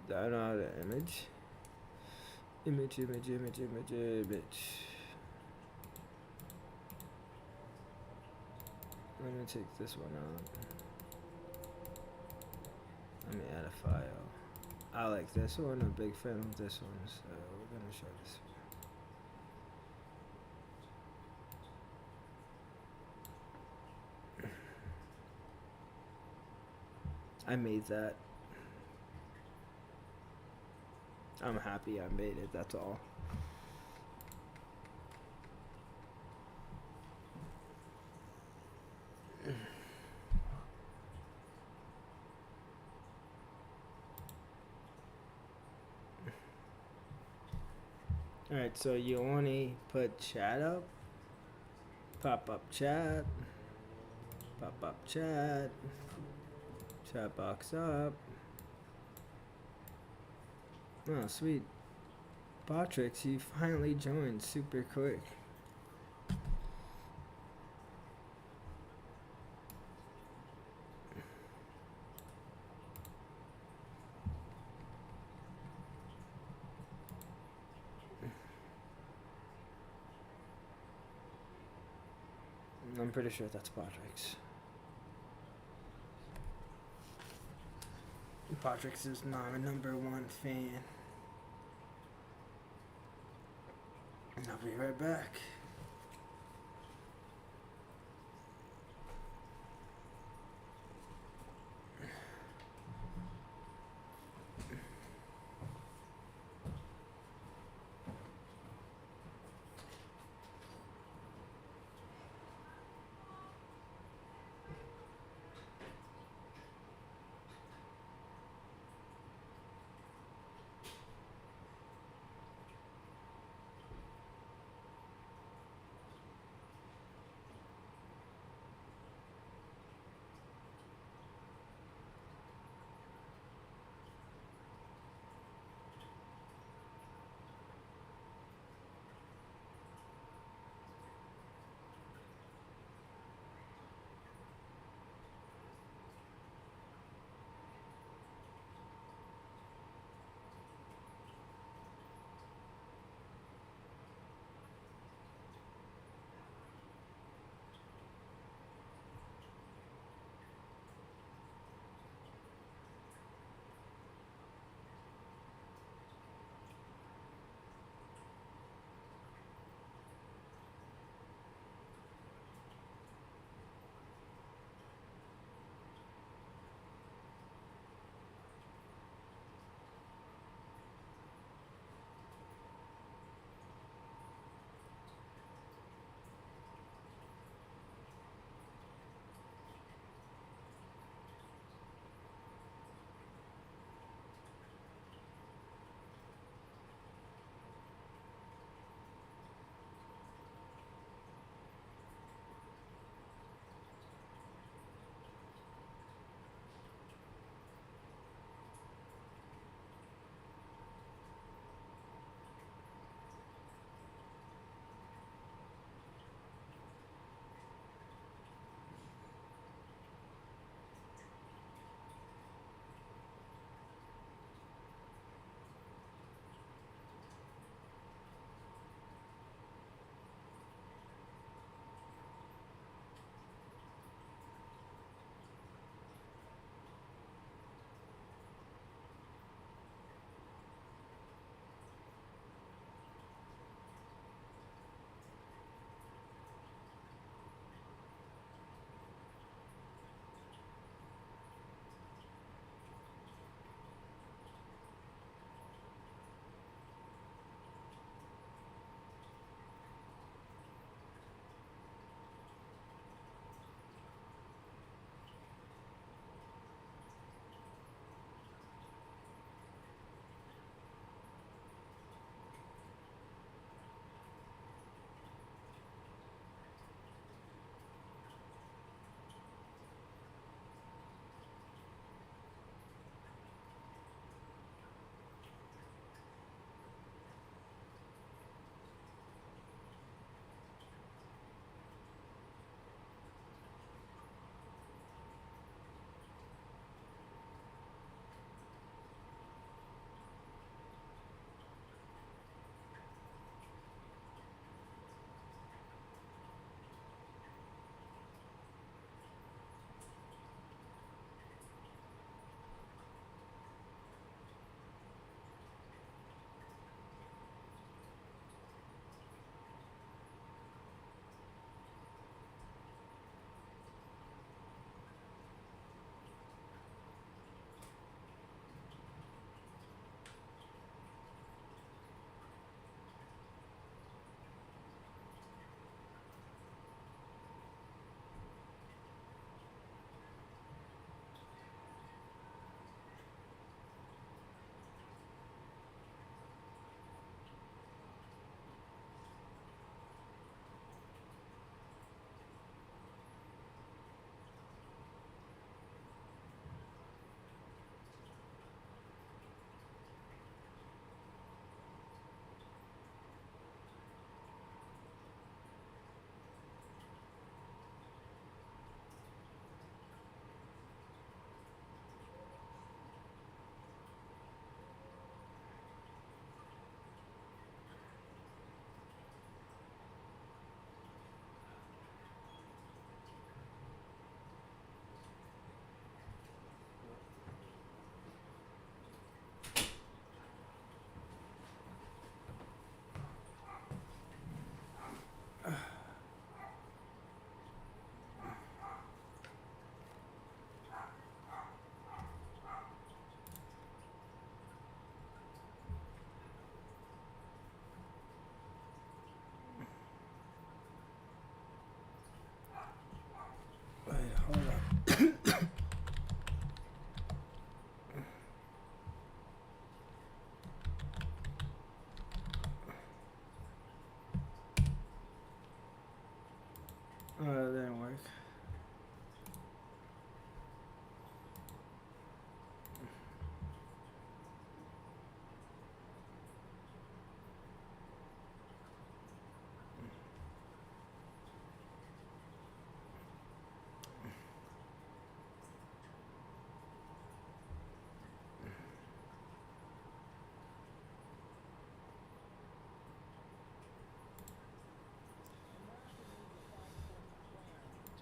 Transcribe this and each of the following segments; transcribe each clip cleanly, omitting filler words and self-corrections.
Download the image. Image. Let me take this one out. Let me add a file. I like this one. I'm a big fan of this one, so we're gonna show this one. I made that. I'm happy I made it, that's all. Alright, so you only put chat up, pop up chat box up. Oh, sweet. Patrix, you finally joined super quick. I'm pretty sure that's Patrix. Patrix is my #1 fan. And I'll be right back.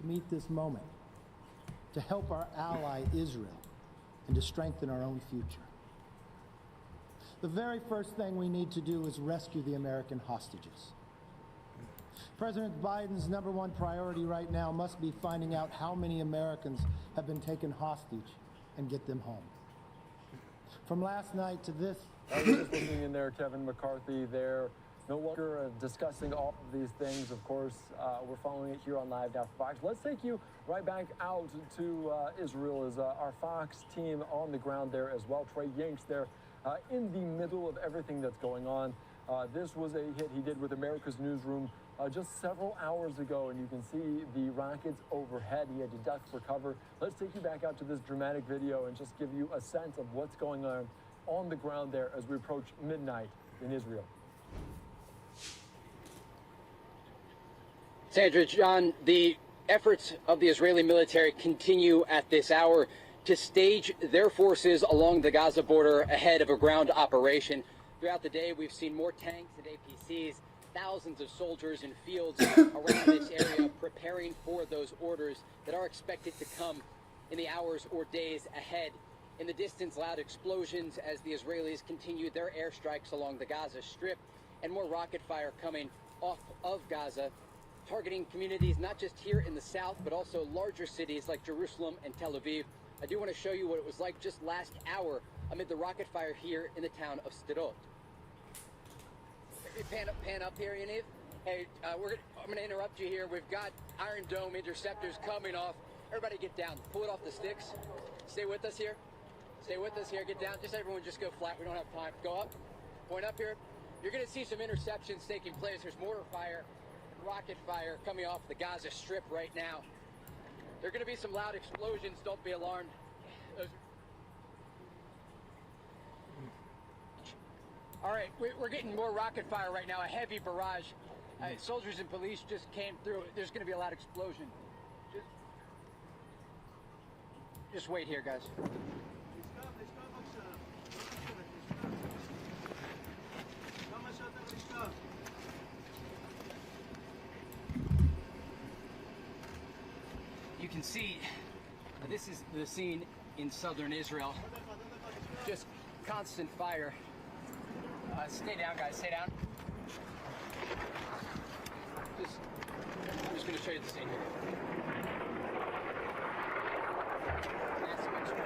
meet this moment to help our ally Israel and to strengthen our own future. The very first thing we need to do is rescue the American hostages. President Biden's #1 priority right now must be finding out how many Americans have been taken hostage and get them home. From last night to this... I was just listening in there, Kevin McCarthy there. No longer discussing all of these things, of course. We're following it here on Live Now for Fox. Let's take you right back out to Israel as our Fox team on the ground there as well. Trey Yanks there in the middle of everything that's going on. This was a hit he did with America's Newsroom just several hours ago, and you can see the rockets overhead. He had to duck for cover. Let's take you back out to this dramatic video and just give you a sense of what's going on the ground there as we approach midnight in Israel. Sandra, John, the efforts of the Israeli military continue at this hour to stage their forces along the Gaza border ahead of a ground operation. Throughout the day, we've seen more tanks and APCs, thousands of soldiers in fields around this area preparing for those orders that are expected to come in the hours or days ahead. In the distance, loud explosions as the Israelis continue their airstrikes along the Gaza Strip, and more rocket fire coming off of Gaza, targeting communities not just here in the south, but also larger cities like Jerusalem and Tel Aviv. I do want to show you what it was like just last hour amid the rocket fire here in the town of Sderot. Pan up here, Yaniv. Hey, I'm going to interrupt you here. We've got Iron Dome interceptors coming off. Everybody get down. Pull it off the sticks. Stay with us here. Stay with us here. Get down. Just everyone just go flat. We don't have time. Go up. Point up here. You're going to see some interceptions taking place. There's mortar fire, rocket fire coming off the Gaza Strip right now. There are going to be some loud explosions. Don't be alarmed. All right, we're getting more rocket fire right now, a heavy barrage. Soldiers and police just came through. There's going to be a loud explosion. Just wait here, guys. You can see this is the scene in southern Israel. Just constant fire. Stay down, guys. Stay down. I'm just going to show you the scene here. Massive explosion.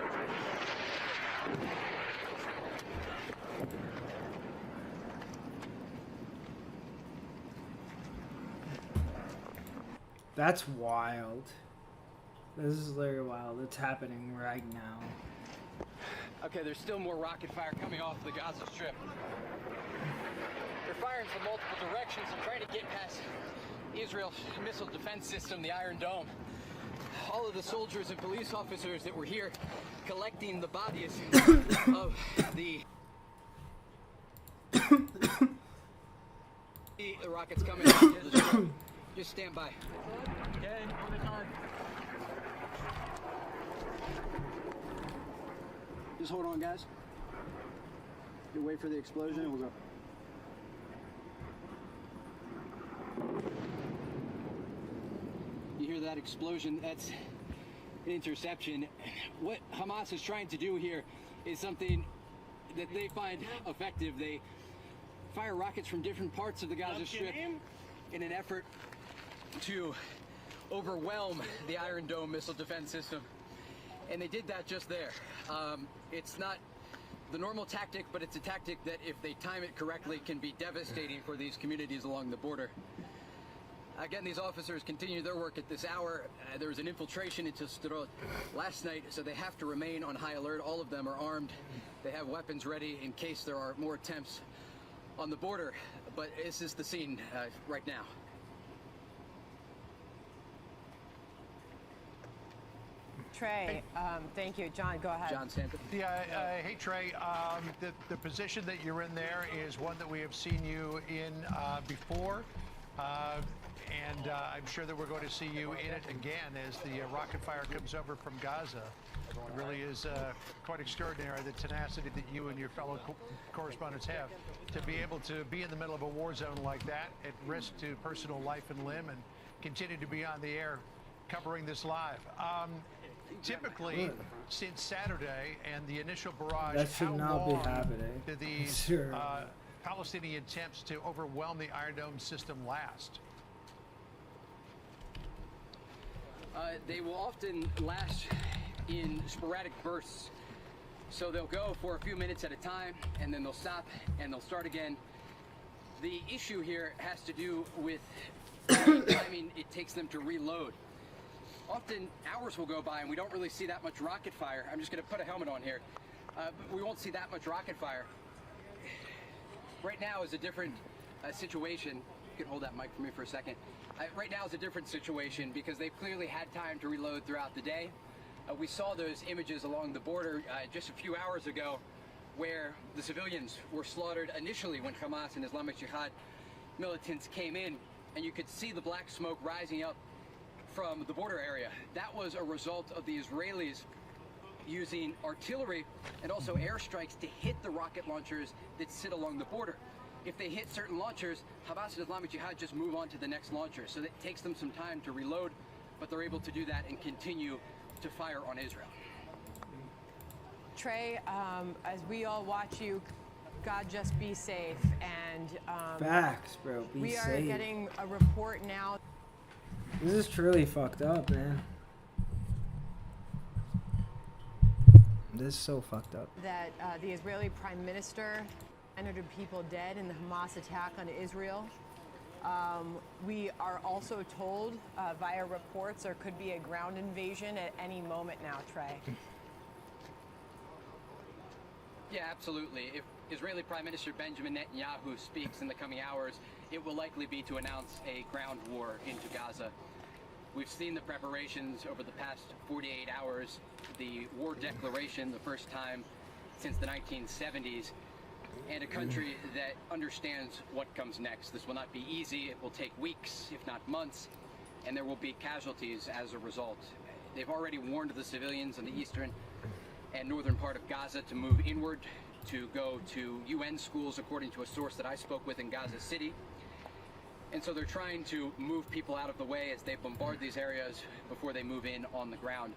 That's wild. This is literally wild. It's happening right now. Okay, there's still more rocket fire coming off the Gaza Strip. They're firing from multiple directions and trying to get past Israel's missile defense system, the Iron Dome. All of the soldiers and police officers that were here collecting the bodies of the rockets coming. Just stand by. Okay, on the time. Just hold on, guys. You wait for the explosion and we'll go. You hear that explosion? That's an interception. What Hamas is trying to do here is something that they find effective. They fire rockets from different parts of the Gaza Strip in an effort to overwhelm the Iron Dome missile defense system. And they did that just there. It's not the normal tactic, but it's a tactic that, if they time it correctly, can be devastating for these communities along the border. Again, these officers continue their work at this hour. There was an infiltration into Sderot last night, so they have to remain on high alert. All of them are armed. They have weapons ready in case there are more attempts on the border. But this is the scene right now. Trey, thank you. John, go ahead. John Stanton. Yeah, hey, Trey. The position that you're in there is one that we have seen you in before. And I'm sure that we're going to see you in it again as the rocket fire comes over from Gaza. It really is quite extraordinary, the tenacity that you and your fellow correspondents have to be able to be in the middle of a war zone like that, at risk to personal life and limb, and continue to be on the air. covering this live. Typically, since Saturday and the initial barrage, That should how not be long happening. do these Sure. Palestinian attempts to overwhelm the Iron Dome system last? They will often last in sporadic bursts. So they'll go for a few minutes at a time, and then they'll stop, and they'll start again. The issue here has to do with timing it takes them to reload. Often hours will go by and we don't really see that much rocket fire. I'm just going to put a helmet on here. We won't see that much rocket fire. Right now is a different situation. You can hold that mic for me for a second. Right now is a different situation because they've clearly had time to reload throughout the day. We saw those images along the border just a few hours ago where the civilians were slaughtered initially when Hamas and Islamic Jihad militants came in, and you could see the black smoke rising up from the border area. That was a result of the Israelis using artillery and also airstrikes to hit the rocket launchers that sit along the border. If they hit certain launchers, Hamas and Islamic Jihad just move on to the next launcher. So it takes them some time to reload, but they're able to do that and continue to fire on Israel. Trey, as we all watch you, God just be safe. And Facts, bro. Be we safe. are getting a report now. This is truly fucked up, man. This is so fucked up. That the Israeli Prime Minister, 100 people dead in the Hamas attack on Israel. We are also told via reports there could be a ground invasion at any moment now, Trey. Yeah, absolutely. If Israeli Prime Minister Benjamin Netanyahu speaks in the coming hours, it will likely be to announce a ground war into Gaza. We've seen the preparations over the past 48 hours, the war declaration, the first time since the 1970s, and a country that understands what comes next. This will not be easy. It will take weeks, if not months, and there will be casualties as a result. They've already warned the civilians in the eastern and northern part of Gaza to move inward, to go to UN schools, according to a source that I spoke with in Gaza City. And so they're trying to move people out of the way as they bombard these areas before they move in on the ground.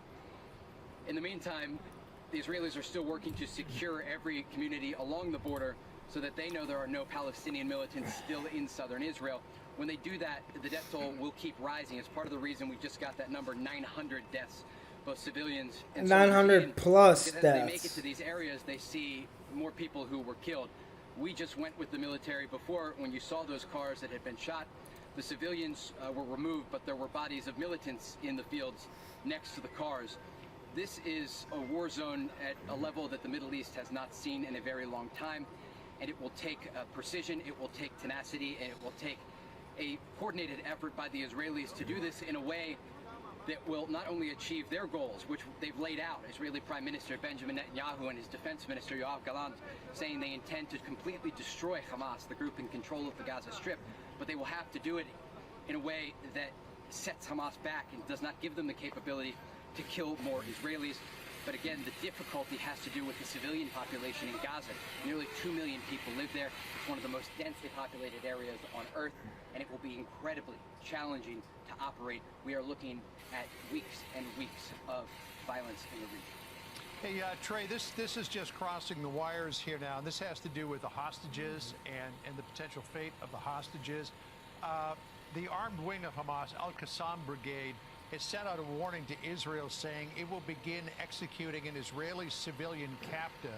In the meantime, the Israelis are still working to secure every community along the border so that they know there are no Palestinian militants still in southern Israel. When they do that, the death toll will keep rising. It's part of the reason we just got that number, 900 deaths, both civilians and 900 plus deaths. As they make it to these areas, they see more people who were killed. We just went with the military before. When you saw those cars that had been shot, the civilians were removed, but there were bodies of militants in the fields next to the cars. This is a war zone at a level that the Middle East has not seen in a very long time, and it will take precision, it will take tenacity, and it will take a coordinated effort by the Israelis to do this in a way that will not only achieve their goals, which they've laid out. Israeli Prime Minister Benjamin Netanyahu and his Defense Minister Yoav Gallant saying they intend to completely destroy Hamas, the group in control of the Gaza Strip, but they will have to do it in a way that sets Hamas back and does not give them the capability to kill more Israelis. But again, the difficulty has to do with the civilian population in Gaza. Nearly 2 million people live there. It's one of the most densely populated areas on Earth, and it will be incredibly challenging to operate. We are looking at weeks and weeks of violence in the region. Hey, Trey, this is just crossing the wires here now, and this has to do with the hostages and the potential fate of the hostages. The armed wing of Hamas, Al-Qassam Brigade, has sent out a warning to Israel saying it will begin executing an Israeli civilian captive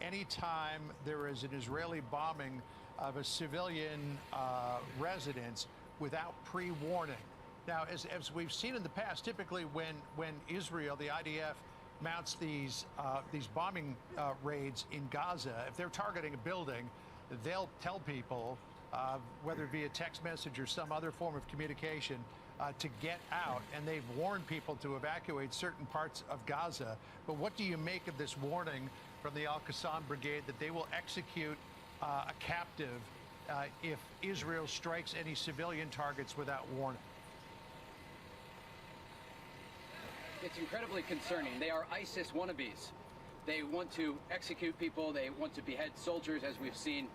anytime there is an Israeli bombing of a civilian residence without pre-warning. Now, as we've seen in the past, typically when Israel, the IDF, mounts these bombing raids in Gaza, if they're targeting a building, they'll tell people, whether via text message or some other form of communication, to get out, and they've warned people to evacuate certain parts of Gaza. But what do you make of this warning from the Al-Qassam Brigade that they will execute a captive if Israel strikes any civilian targets without warning? It's incredibly concerning. They are ISIS wannabes. They want to execute people. They want to behead soldiers, as we've seen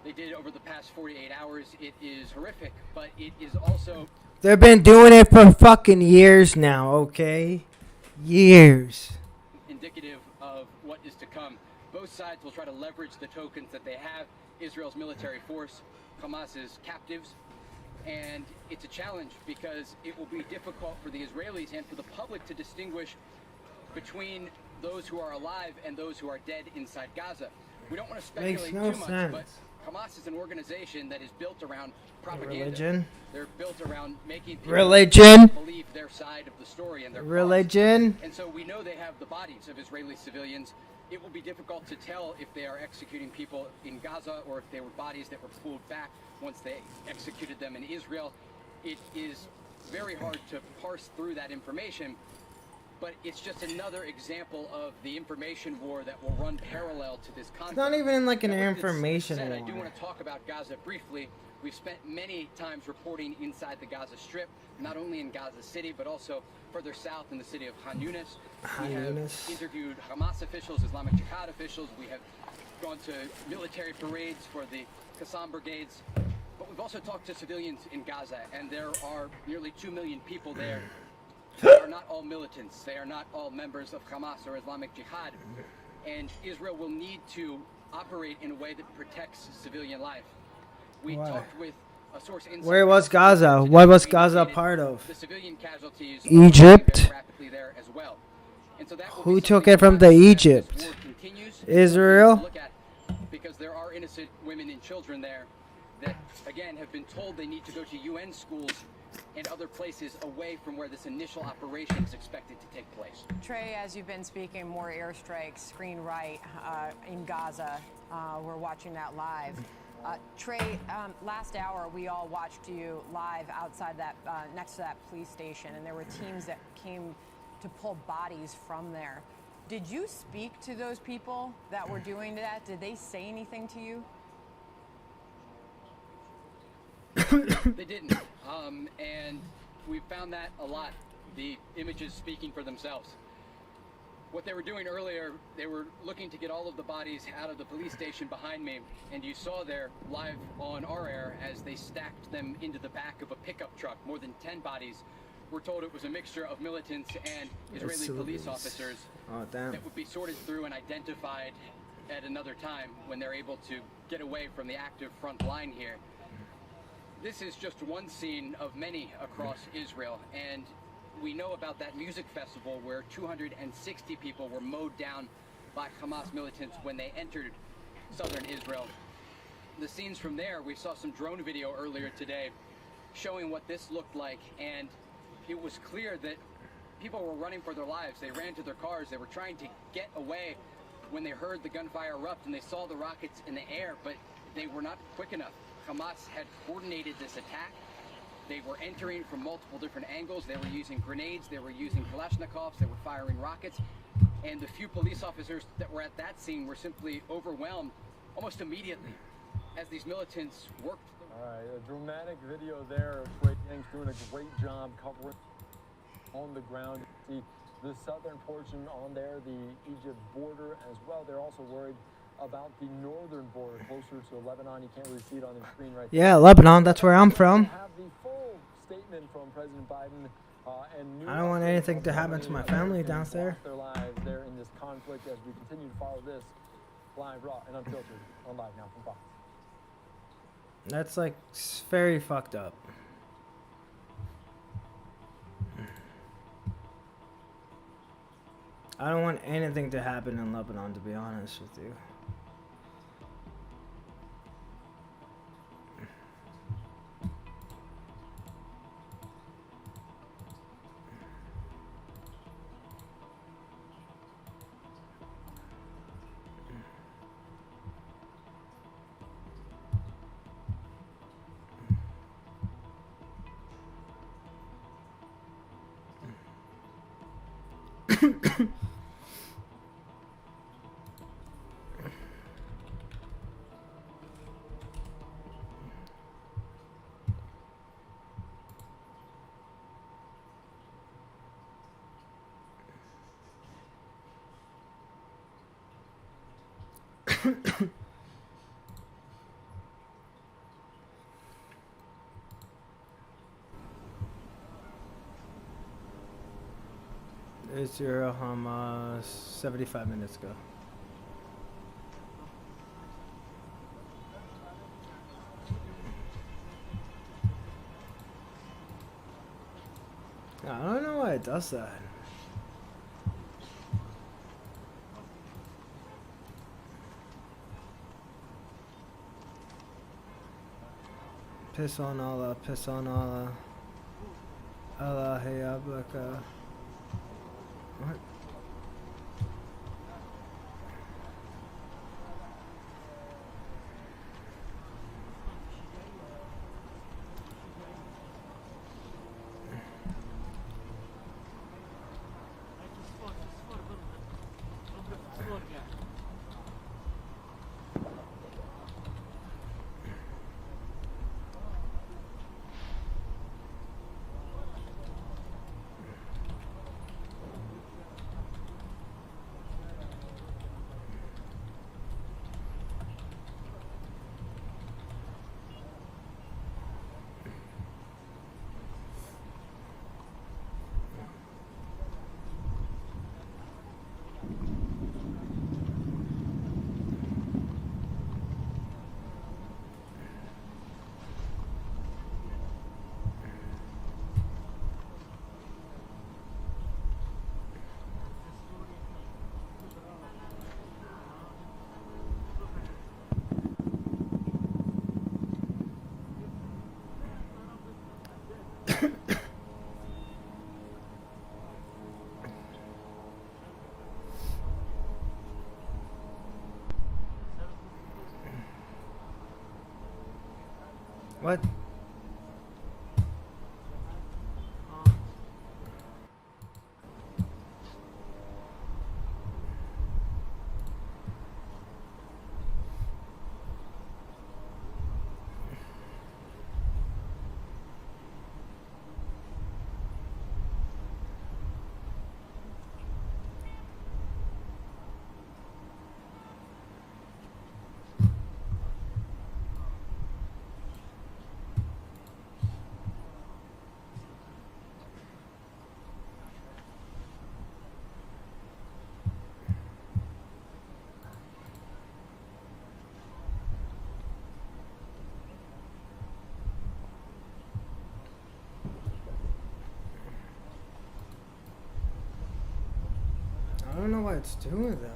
they did over the past 48 hours. It is horrific, but it is also They've been doing it for fucking years now, okay? Years. Indicative of what is to come. Both sides will try to leverage the tokens that they have, Israel's military force, Hamas's captives, and it's a challenge because it will be difficult for the Israelis and for the public to distinguish between those who are alive and those who are dead inside Gaza. We don't want to speculate Makes no too much, sense. but Hamas is an organization that is built around propaganda. Religion. They're built around making people Religion. believe their side of the story and their cause. Religion. And so we know they have the bodies of Israeli civilians. It will be difficult to tell if they are executing people in Gaza or if they were bodies that were pulled back once they executed them in Israel. It is very hard to parse through that information, but it's just another example of the information war that will run parallel to this conflict. It's not even like an Now, with this information said, I do war. want to talk about Gaza briefly. We've spent many times reporting inside the Gaza Strip, not only in Gaza City, but also further south in the city of Khan Yunis. We have Yunis. interviewed Hamas officials, Islamic Jihad officials. We have gone to military parades for the Qassam brigades. But we've also talked to civilians in Gaza, and there are nearly 2 million people there. They are not all militants. They are not all members of Hamas or Islamic Jihad. And Israel will need to operate in a way that protects civilian life. We Why? talked with a source inside Where was today. Gaza? What was We Gaza indicated part of? The civilian casualties Egypt? are very rapidly there as well. And so that will Who be took something it from that the as this Egypt? war continues, Israel? we'll look at, because there are innocent women and children there that, again, have been told they need to go to UN schools and other places away from where this initial operation is expected to take place. Trey, as you've been speaking, more airstrikes, screen right, in Gaza. We're watching that live. Trey, last hour we all watched you live outside that, next to that police station, and there were teams that came to pull bodies from there. Did you speak to those people that were doing that? Did they say anything to you? They didn't. And we found that a lot. The images speaking for themselves. What they were doing earlier, they were looking to get all of the bodies out of the police station behind me, and you saw there live on our air as they stacked them into the back of a pickup truck. More than 10 bodies. We're told it was a mixture of militants and Israeli police officers Oh, damn. that would be sorted through and identified at another time when they're able to get away from the active front line here. This is just one scene of many across Israel, and we know about that music festival where 260 people were mowed down by Hamas militants when they entered southern Israel. The scenes from there, we saw some drone video earlier today showing what this looked like, and it was clear that people were running for their lives. They ran to their cars. They were trying to get away when they heard the gunfire erupt and they saw the rockets in the air, but they were not quick enough. Hamas had coordinated this attack. They were entering from multiple different angles. They were using grenades. They were using Kalashnikovs. They were firing rockets. And the few police officers that were at that scene were simply overwhelmed almost immediately as these militants worked. All right, a dramatic video there. Trey Yang's doing a great job covering on the ground. See the southern portion on there, the Egypt border as well. They're also worried about the northern border closer to Lebanon. You can't really see it on the screen right there. Yeah, Lebanon, that's where I'm from. Have the full statement from President Biden. And I don't want anything to happen to my family down Americans there. lost their lives there in this conflict as we continue to follow this live, raw, and unfiltered on Live Now from Fox. That's like very fucked up. I don't want anything to happen in Lebanon, to be honest with you. Israel, Hamas, 75 minutes ago. I don't know why it does that. Piss on Allah, piss on Allah. Allah, hey, ablaka. What? What? I don't know why it's doing that.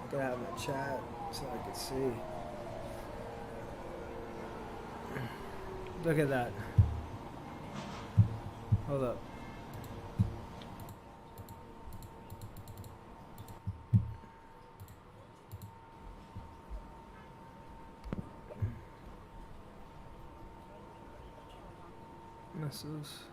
I gotta have my chat so I can see. Look at that. Hold up. Missiles.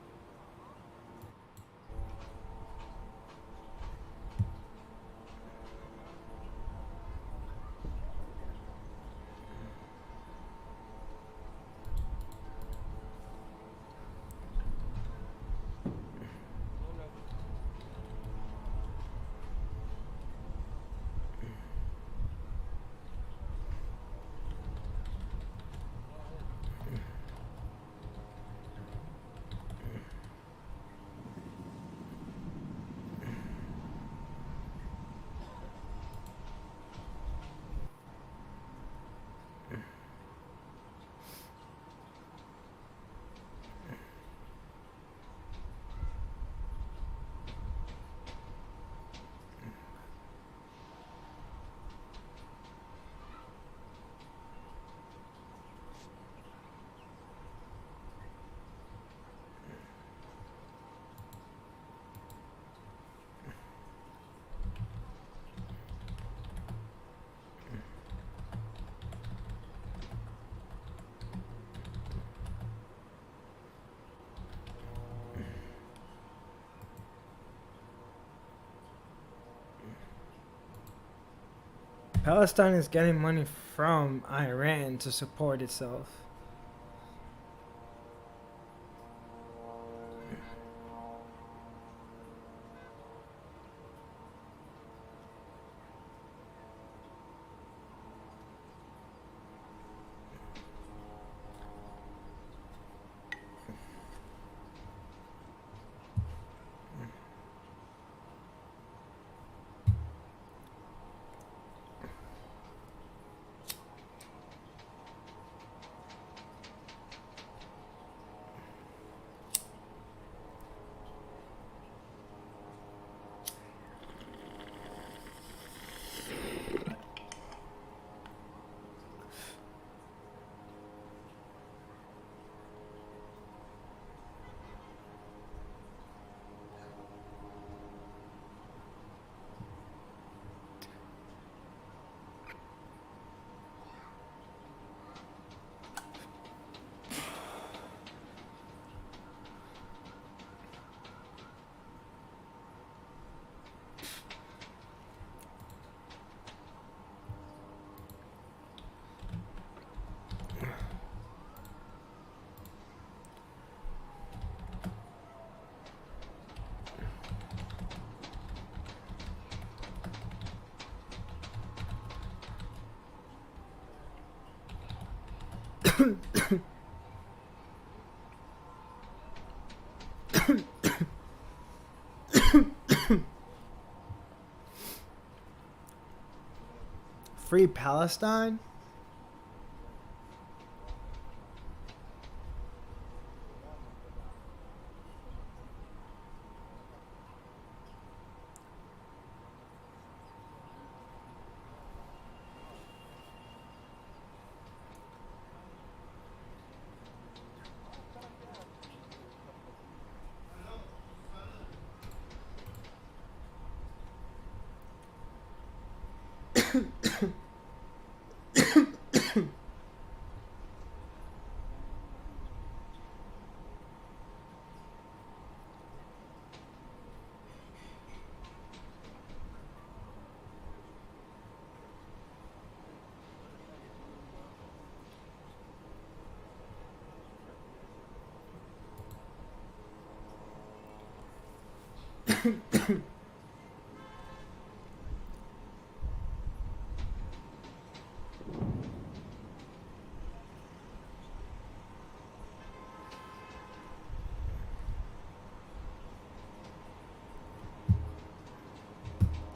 Palestine is getting money from Iran to support itself. Free Palestine?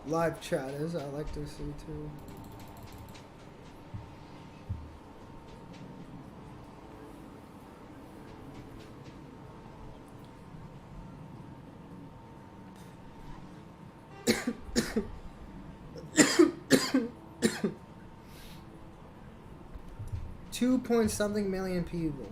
Live chatters, I like to see too. Two point something million people.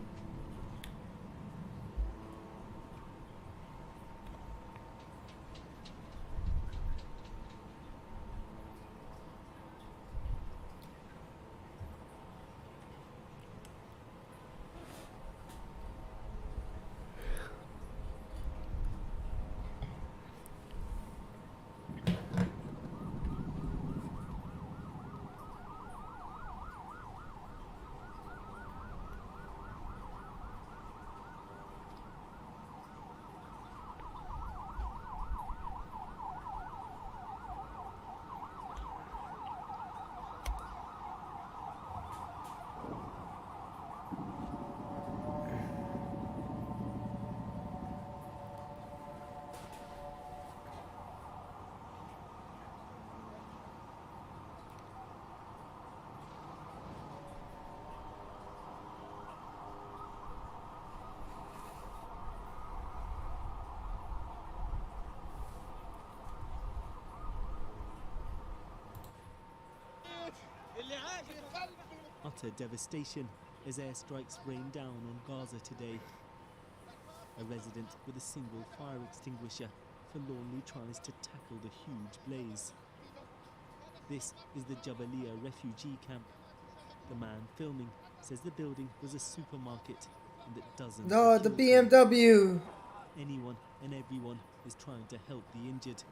Utter devastation as airstrikes rain down on Gaza today. A resident with a single fire extinguisher forlornly tries to tackle the huge blaze. This is the Jabalia refugee camp. The man filming says the building was a supermarket and that dozens No, of the children. BMW. Anyone and everyone is trying to help the injured.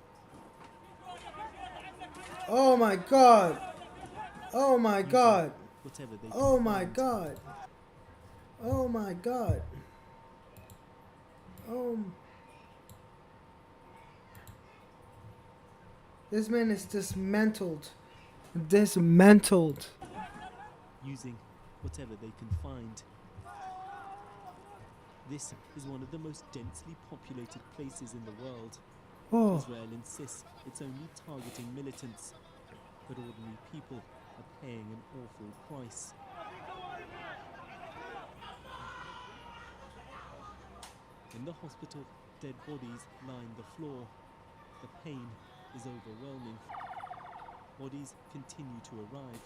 Oh my god. Oh my using god. whatever they Oh can my find. god. Oh my god. This man is dismantled. Dismantled. Using whatever they can find. This is one of the most densely populated places in the world. Oh. Israel insists it's only targeting militants, but ordinary people are paying an awful price. In the hospital, dead bodies line the floor. The pain is overwhelming. Bodies continue to arrive,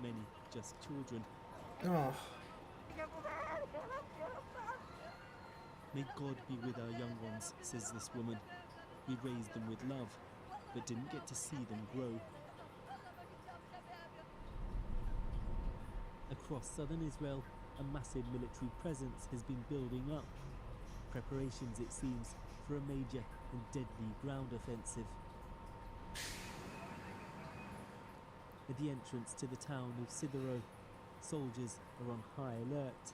many just children. Oh. May God be with our young ones, says this woman. We raised them with love, but didn't get to see them grow. Across southern Israel, a massive military presence has been building up. Preparations, it seems, for a major and deadly ground offensive. At the entrance to the town of Sderot, soldiers are on high alert.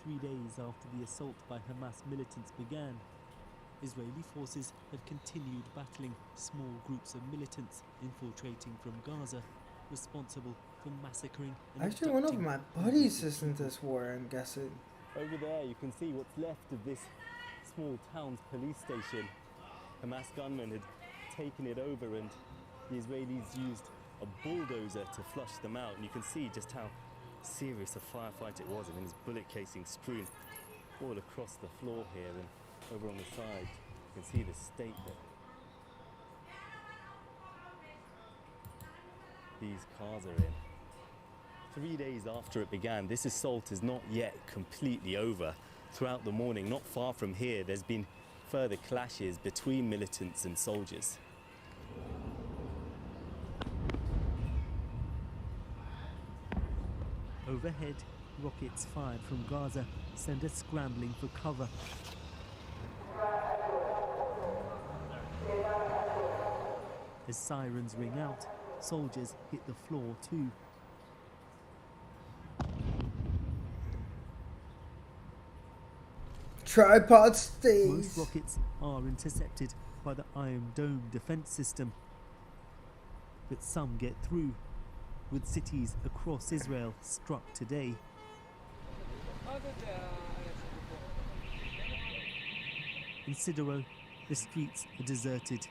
3 days after the assault by Hamas militants began, Israeli forces have continued battling small groups of militants infiltrating from Gaza, responsible for massacring and Actually, one of abducting my hundreds buddies of is in people. this war, I'm guessing. Over there you can see what's left of this small town's police station. Hamas gunmen had taken it over and the Israelis used a bulldozer to flush them out, and you can see just how serious a firefight it was. I mean, there's bullet casings strewn all across the floor here, and over on the side you can see the state that these cars are in. 3 days after it began, this assault is not yet completely over. Throughout the morning, not far from here, there's been further clashes between militants and soldiers. Overhead, rockets fired from Gaza send us scrambling for cover. As sirens ring out, soldiers hit the floor too. Tripod Most stays. rockets are intercepted by the Iron Dome defense system, but some get through, with cities across Israel struck today. In Sderot, the streets are deserted.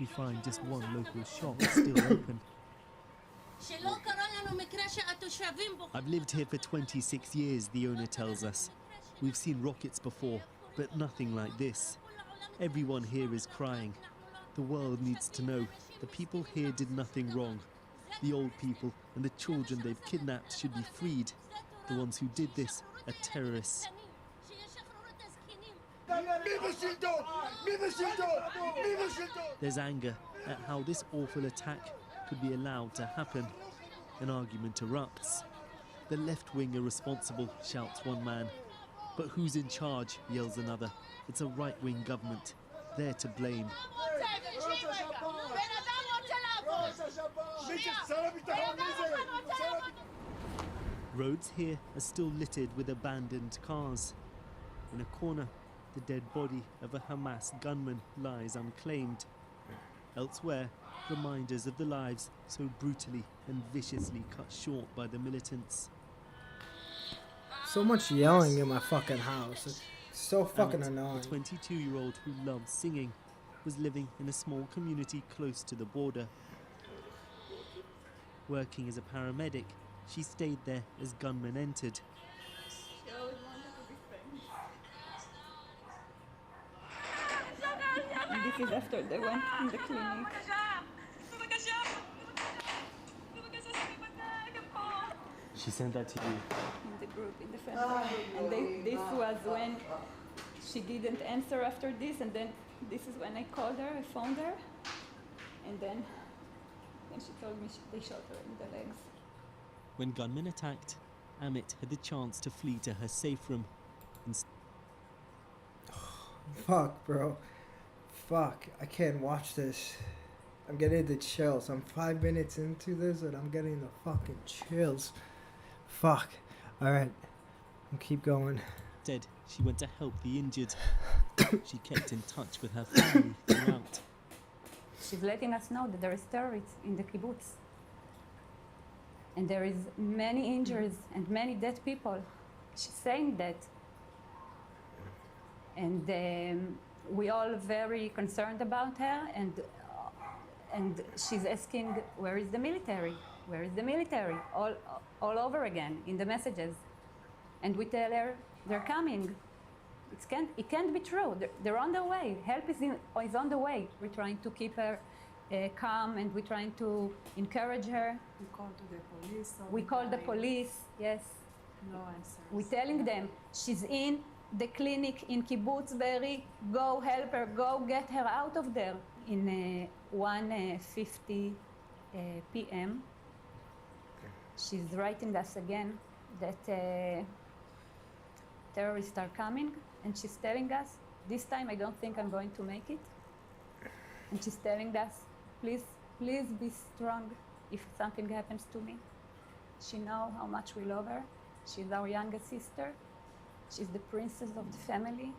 We find just one local shop still open. I've lived here for 26 years, the owner tells us. We've seen rockets before, but nothing like this. Everyone here is crying. The world needs to know the people here did nothing wrong. The old people and the children they've kidnapped should be freed. The ones who did this are terrorists. There's anger at how this awful attack could be allowed to happen. An argument erupts. The left wing are responsible, shouts one man. But who's in charge, yells another. It's a right-wing government. They're to blame. Roads here are still littered with abandoned cars. In a corner, the dead body of a Hamas gunman lies unclaimed. Elsewhere, reminders of the lives so brutally and viciously cut short by the militants. So much yelling in my fucking house. It's so fucking Amit, annoying. a 22-year-old who loved singing, was living in a small community close to the border. Working as a paramedic, she stayed there as gunmen entered. And this is after they went in the clinic. She sent that to you? In the group, in the family group. And this was when she didn't answer after this, and then this is when I called her, I phoned her, and then she told me they shot her in the legs. When gunmen attacked, Amit had the chance to flee to her safe room. Fuck, bro. Fuck. I can't watch this. I'm getting the chills. I'm 5 minutes into this and I'm getting the fucking chills. Fuck. Alright. Keep going. Instead, she went to help the injured. She kept in touch with her family throughout. She's letting us know that there is terrorists in the kibbutz. And there is many injuries and many dead people. She's saying that. And we all very concerned about her, and she's asking, where is the military? Where is the military? All over again in the messages. And we tell her, they're coming. It can't be true. They're on their way. Help is on the way. We're trying to keep her calm, and we're trying to encourage her. We call to the police. We call the police, yes. No answers. We're telling them, she's in the clinic in Kibbutz Be'eri. Go help her. Go get her out of there. In 1:50 p.m., she's writing us again that terrorists are coming, and she's telling us, this time I don't think I'm going to make it. And she's telling us, please be strong if something happens to me. She knows how much we love her. She's our youngest sister. She's the princess of the family.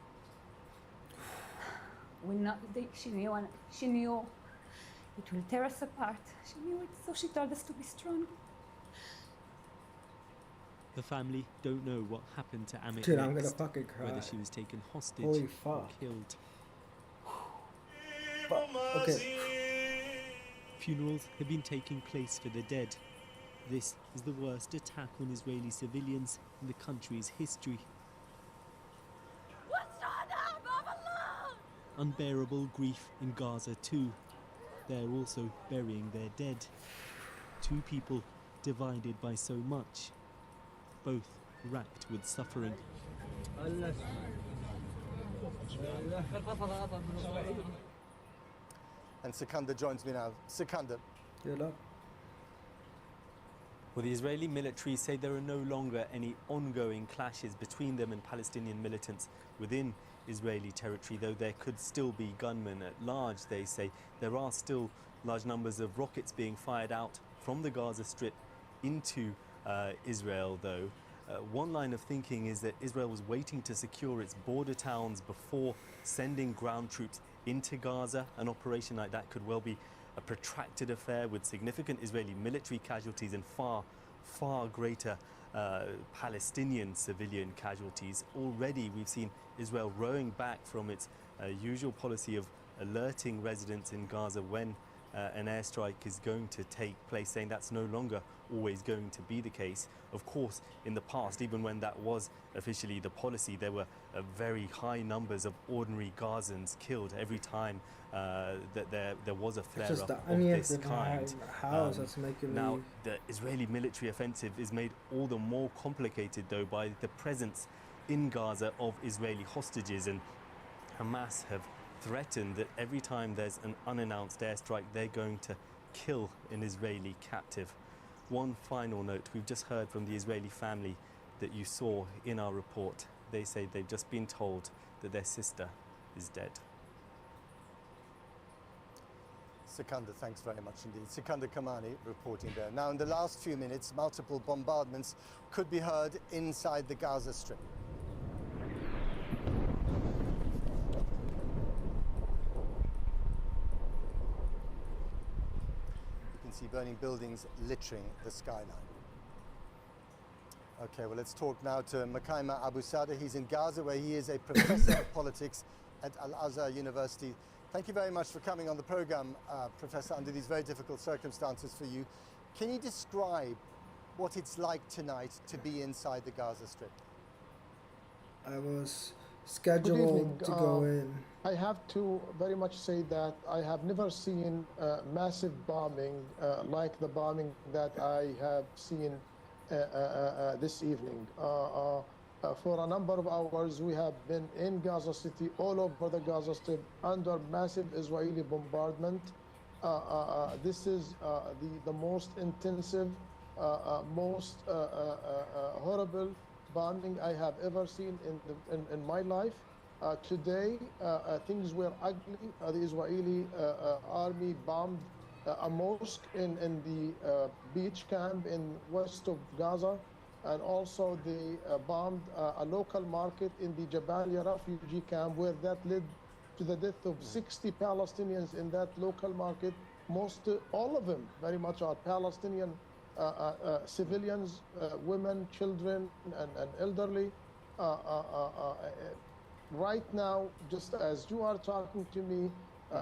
She knew it will tear us apart. She knew it, so she told us to be strong. The family don't know what happened to Amit Dude, next, I'm gonna fucking cry. whether she was taken hostage Holy or fuck. killed. Okay. Funerals have been taking place for the dead. This is the worst attack on Israeli civilians in the country's history. Unbearable grief in Gaza too. They're also burying their dead. Two people divided by so much, both racked with suffering. And Sikander joins me now. Sikander. Good luck. Well, the Israeli military say there are no longer any ongoing clashes between them and Palestinian militants within Israeli territory, though there could still be gunmen at large. They say there are still large numbers of rockets being fired out from the Gaza Strip into Israel, though. One line of thinking is that Israel was waiting to secure its border towns before sending ground troops into Gaza. An operation like that could well be a protracted affair with significant Israeli military casualties and far greater Palestinian civilian casualties. Already we've seen Israel rowing back from its usual policy of alerting residents in Gaza when an airstrike is going to take place, saying that's no longer always going to be the case. Of course, in the past, even when that was officially the policy, there were very high numbers of ordinary Gazans killed every time that there was a flare-up of this kind. Now, the Israeli military offensive is made all the more complicated, though, by the presence in Gaza of Israeli hostages, and Hamas have threatened that every time there's an unannounced airstrike, they're going to kill an Israeli captive. One final note, we've just heard from the Israeli family that you saw in our report. They say they've just been told that their sister is dead. Sikander, thanks very much indeed. Sikander Kamani reporting there. Now, in the last few minutes, multiple bombardments could be heard inside the Gaza Strip. See burning buildings littering the skyline. Okay, well, let's talk now to Makaima Abu Sada. He's in Gaza, where he is a professor of politics at Al-Azhar University. Thank you very much for coming on the program, Professor, under these very difficult circumstances for you. Can you describe what it's like tonight to be inside the Gaza Strip? I was scheduled to go in. I have to very much say that I have never seen massive bombing like the bombing that I have seen this evening. For a number of hours, we have been in Gaza City, all over the Gaza Strip, under massive Israeli bombardment. This is the most intensive, most horrible bombing I have ever seen in my life. Today, things were ugly. The Israeli army bombed a mosque in the beach camp in west of Gaza, and also they bombed a local market in the Jabalia refugee camp, where that led to the death of 60 Palestinians in that local market. All of them very much are Palestinian civilians, women, children, and elderly. Right now, just as you are talking to me,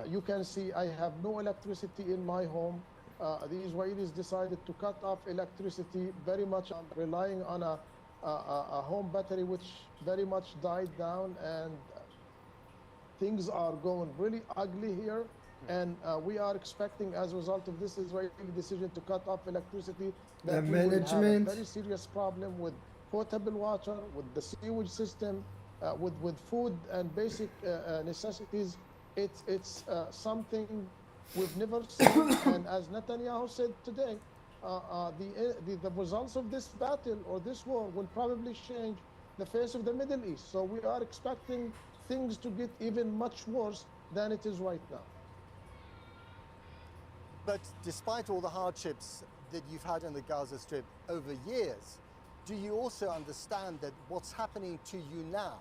you can see I have no electricity in my home. The Israelis decided to cut off electricity, very much relying on a home battery, which very much died down, and things are going really ugly here. And we are expecting, as a result of this Israeli decision to cut off electricity, that we will have a very serious problem with potable water, with the sewage system, with food and basic necessities. It's something we've never seen. And as Netanyahu said today, the results of this battle or this war will probably change the face of the Middle East. So we are expecting things to get even much worse than it is right now. But despite all the hardships that you've had in the Gaza Strip over years, do you also understand that what's happening to you now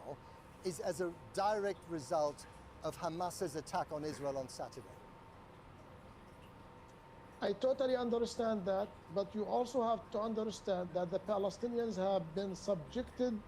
is as a direct result of Hamas's attack on Israel on Saturday? I totally understand that, but you also have to understand that the Palestinians have been subjected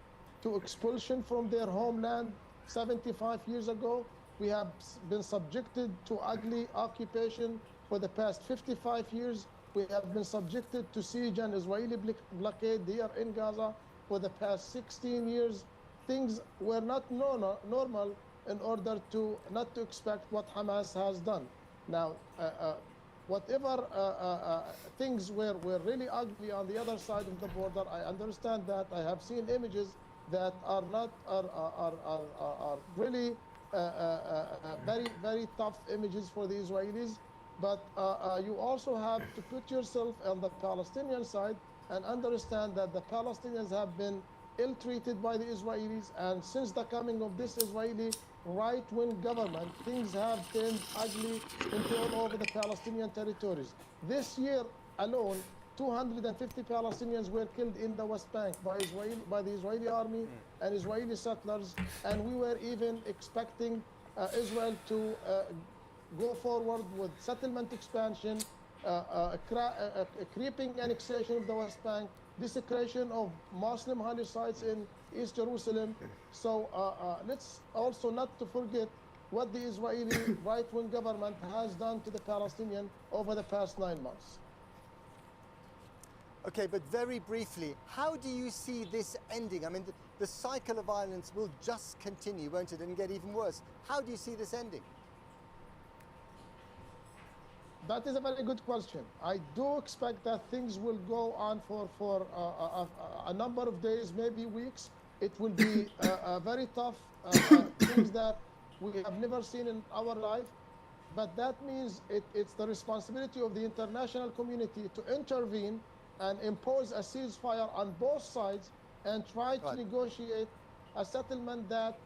to expulsion from their homeland 75 years ago. We have been subjected to ugly occupation for the past 55 years. We have been subjected to siege and Israeli blockade here in Gaza for the past 16 years. Things were not normal in order to not to expect what Hamas has done. Now, whatever things were really ugly on the other side of the border, I understand that. I have seen images that are really very tough images for the Israelis. But you also have to put yourself on the Palestinian side and understand that the Palestinians have been ill-treated by the Israelis, and since the coming of this Israeli right-wing government, things have turned ugly into all over the Palestinian territories. This year alone, 250 Palestinians were killed in the West Bank by the Israeli army and Israeli settlers, and we were even expecting Israel to go forward with settlement expansion, creeping annexation of the West Bank, desecration of Muslim holy sites in East Jerusalem. So let's also not to forget what the Israeli right-wing government has done to the Palestinian over the past 9 months. Okay, but very briefly, how do you see this ending? I mean, the cycle of violence will just continue, won't it, and get even worse. How do you see this ending? That is a very good question. I do expect that things will go on for a number of days, maybe weeks. It will be very tough, things that we have never seen in our life. But that means it's the responsibility of the international community to intervene and impose a ceasefire on both sides and try to negotiate a settlement that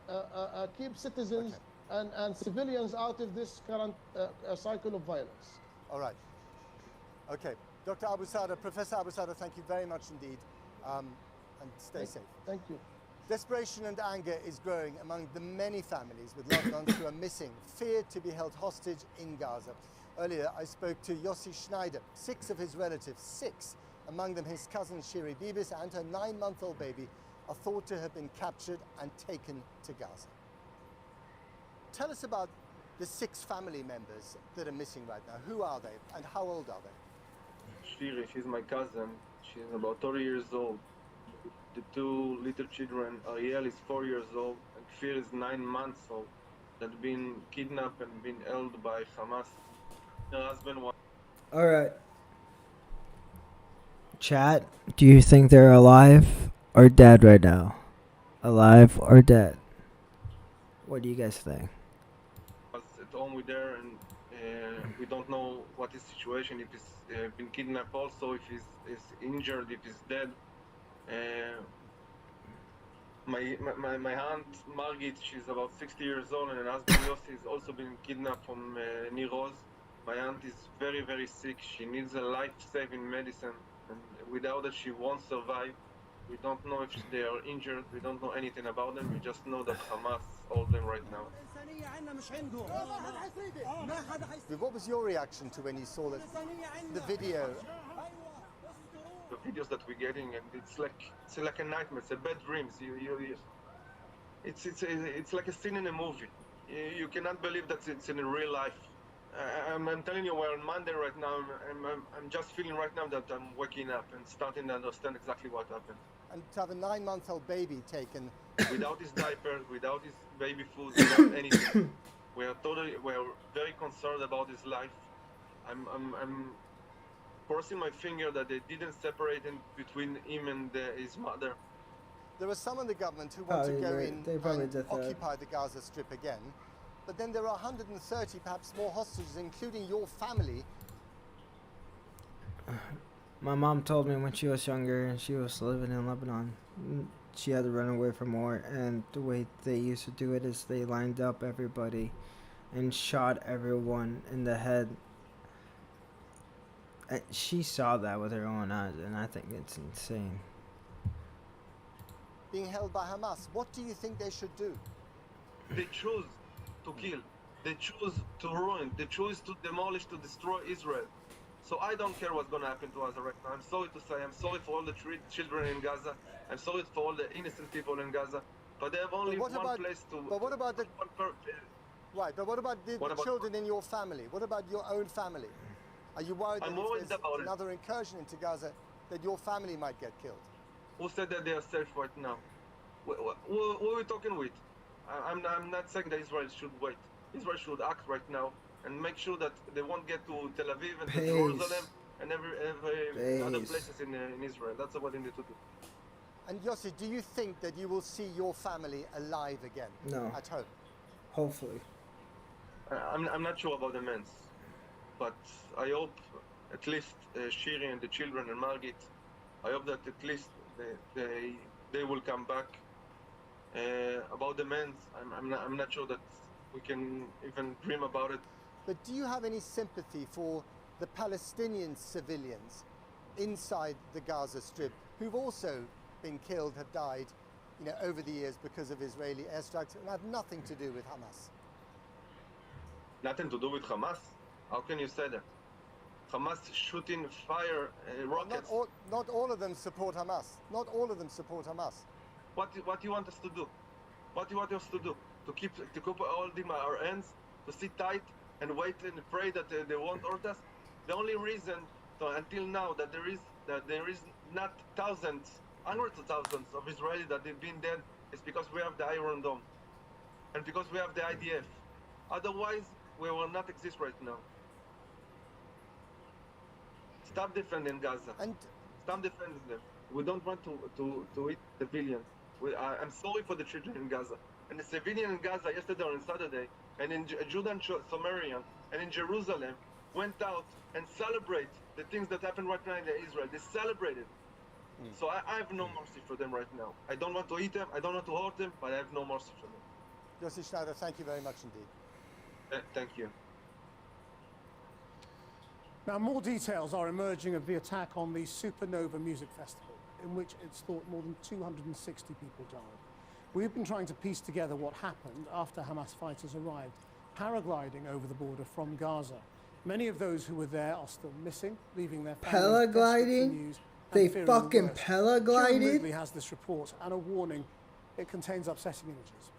keeps citizens and civilians out of this current cycle of violence. All right. Okay. Dr. Abu Sada, Professor Abu Sada, thank you very much indeed. And stay safe. Thank you. Desperation and anger is growing among the many families with loved ones who are missing, feared to be held hostage in Gaza. Earlier, I spoke to Yossi Schneider. 6 of his relatives, 6, among them his cousin Shiri Bibis and her 9-month-old baby, are thought to have been captured and taken to Gaza. Tell us about the 6 family members that are missing right now. Who are they and how old are they? Shiri, she's my cousin. She's about 30 years old. The 2 little children, Ariel is 4 years old and Kfir is 9 months old, that have been kidnapped and been held by Hamas. Her husband was... All right. Chat, do you think they're alive or dead right now? Alive or dead? What do you guys think? Was at home with her, and we don't know what his situation, if he's been kidnapped also, if he's injured, if he's dead. My aunt Margit, she's about 60 years old, and her husband Yossi has also been kidnapped from Nir Oz. My aunt is very, very sick. She needs a life-saving medicine, and without it, she won't survive. We don't know if they are injured. We don't know anything about them. We just know that Hamas hold them right now. What was your reaction to when you saw the video? The videos that we're getting, and it's like a nightmare. It's a bad dreams. It's like a scene in a movie. You cannot believe that it's in real life. I'm telling you, we're on Monday right now. I'm just feeling right now that I'm waking up and starting to understand exactly what happened. And to have a 9-month-old baby taken without his diapers, without his baby food, without anything, we're very concerned about his life. I'm crossing my finger that they didn't separate him between him and his mother. There are some in the government who want to go in and occupy the Gaza Strip again, but then there are 130, perhaps more hostages, including your family. My mom told me when she was younger and she was living in Lebanon, she had to run away from war, and the way they used to do it is they lined up everybody and shot everyone in the head. She saw that with her own eyes, and I think it's insane. Being held by Hamas, what do you think they should do? They choose to kill. They choose to ruin. They choose to demolish, to destroy Israel. So I don't care what's going to happen to us right now. I'm sorry to say, I'm sorry for all the children in Gaza. I'm sorry for all the innocent people in Gaza. But they have only one place to... But what about the... Right, but what about the children in your family? What about your own family? Are you worried that if there's another incursion into Gaza, that your family might get killed? Who said that they are safe right now? Who are we talking with? I'm not saying that Israel should wait. Israel should act right now and make sure that they won't get to Tel Aviv and to Jerusalem and every other places in Israel. That's what they need to do. And Yossi, do you think that you will see your family alive again at home? Hopefully. I'm not sure about the men's, but I hope at least Shiri and the children and Margit, I hope that at least they will come back. About the men's, I'm not sure that we can even dream about it. But do you have any sympathy for the Palestinian civilians inside the Gaza Strip who've also been killed, have died, over the years because of Israeli airstrikes and have nothing to do with Hamas? Nothing to do with Hamas? How can you say that? Hamas shooting fire rockets. Well, not all of them support Hamas. Not all of them support Hamas. What do you want us to do? What do you want us to do? To keep holding our hands, to sit tight and wait and pray that they won't hurt us? The only reason until now that there is not thousands, hundreds of thousands of Israelis that they've been dead is because we have the Iron Dome and because we have the IDF. Otherwise, we will not exist right now. Stop defending Gaza. Stop defending them. We don't want to eat civilians. I'm sorry for the children in Gaza. And the civilian in Gaza yesterday on Saturday, and in Judah Samaria, and in Jerusalem, went out and celebrate the things that happen right now in Israel. They celebrated. So I have no mercy for them right now. I don't want to eat them, I don't want to hurt them, but I have no mercy for them. Yossi Schneider, thank you very much indeed. Thank you. Now, more details are emerging of the attack on the Supernova Music Festival, in which it's thought more than 260 people died. We've been trying to piece together what happened after Hamas fighters arrived, paragliding over the border from Gaza. Many of those who were there are still missing, leaving their families paragliding? They fucking paraglided? Kieran has this report and a warning. It contains upsetting images.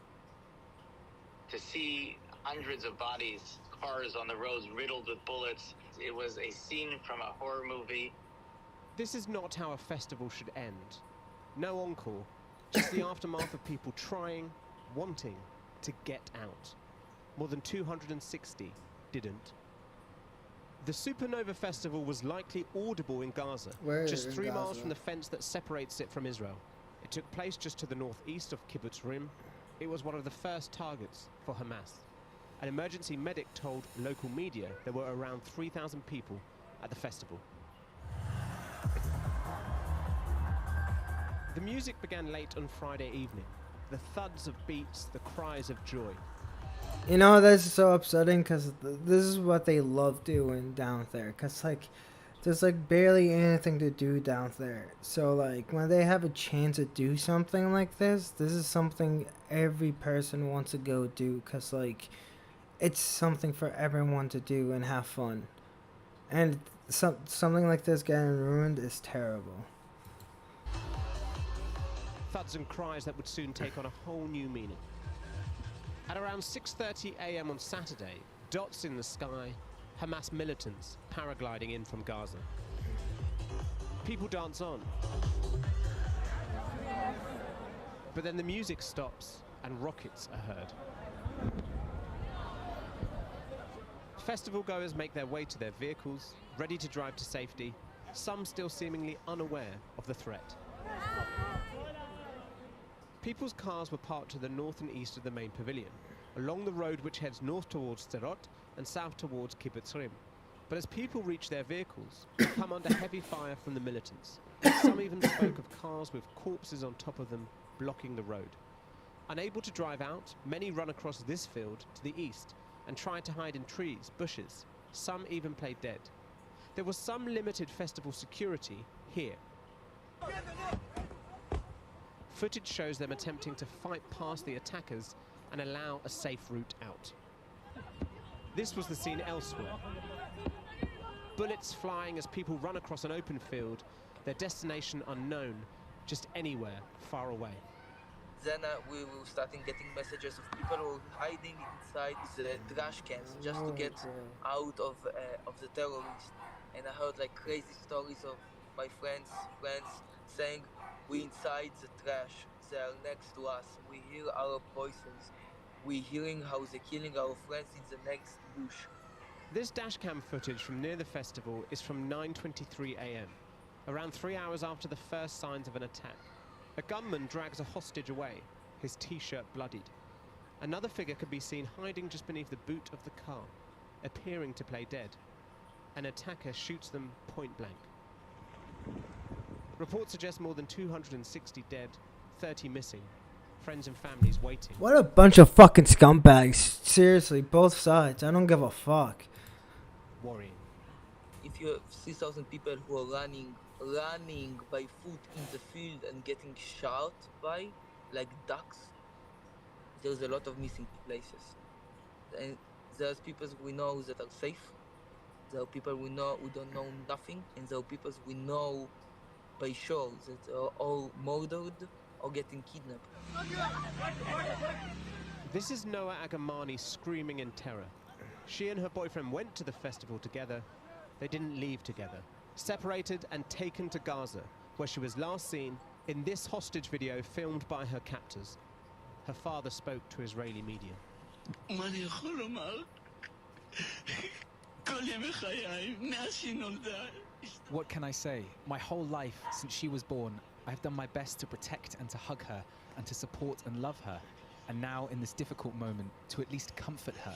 To see hundreds of bodies, cars on the roads riddled with bullets, it was a scene from a horror movie. This is not how a festival should end. No encore, just the aftermath of people trying, wanting to get out. More than 260 didn't. The Supernova Festival was likely audible in Gaza, just 3 miles from the fence that separates it from Israel. It took place just to the northeast of Kibbutz Rim. It was one of the first targets for Hamas. An emergency medic told local media there were around 3,000 people at the festival. The music began late on Friday evening. The thuds of beats, the cries of joy. You know, this is so upsetting because this is what they love doing down there. Because, like, there's, like, barely anything to do down there. So, like, when they have a chance to do something like this is something every person wants to go do. Because, like, it's something for everyone to do and have fun. And something like this getting ruined is terrible. Thuds and cries that would soon take on a whole new meaning. At around 6:30 a.m. on Saturday, dots in the sky, Hamas militants paragliding in from Gaza. People dance on. But then the music stops and rockets are heard. Festival goers make their way to their vehicles, ready to drive to safety, some still seemingly unaware of the threat. People's cars were parked to the north and east of the main pavilion, along the road which heads north towards Sderot and south towards Kibbutz Rim. But as people reach their vehicles, they come under heavy fire from the militants. Some even spoke of cars with corpses on top of them blocking the road. Unable to drive out, many run across this field to the east and try to hide in trees, bushes. Some even play dead. There was some limited festival security here. Footage shows them attempting to fight past the attackers and allow a safe route out. This was the scene elsewhere. Bullets flying as people run across an open field, their destination unknown, just anywhere far away. Then we were starting getting messages of people who were hiding inside the trash cans just to get out of the terrorists. And I heard like crazy stories of my friends saying, "We inside the trash. They are next to us. We hear our voices. We hearing how they're killing our friends in the next bush." This dashcam footage from near the festival is from 9:23 a.m., around 3 hours after the first signs of an attack. A gunman drags a hostage away, his t-shirt bloodied. Another figure can be seen hiding just beneath the boot of the car, appearing to play dead. An attacker shoots them point blank. Reports suggest more than 260 dead, 30 missing, friends and families waiting. What a bunch of fucking scumbags. Seriously, both sides. I don't give a fuck. Worrying. If you have 3,000 people who are running by foot in the field and getting shot by like ducks, there's a lot of missing places. And there's people we know that are safe. There are people we know who don't know nothing, and there are people we know by sure that are all murdered or getting kidnapped. This is Noah Agamani screaming in terror. She and her boyfriend went to the festival together. They didn't leave together. Separated and taken to Gaza, where she was last seen in this hostage video filmed by her captors. Her father spoke to Israeli media. What can I say? My whole life, since she was born, I have done my best to protect and to hug her, and to support and love her. And now, in this difficult moment, to at least comfort her.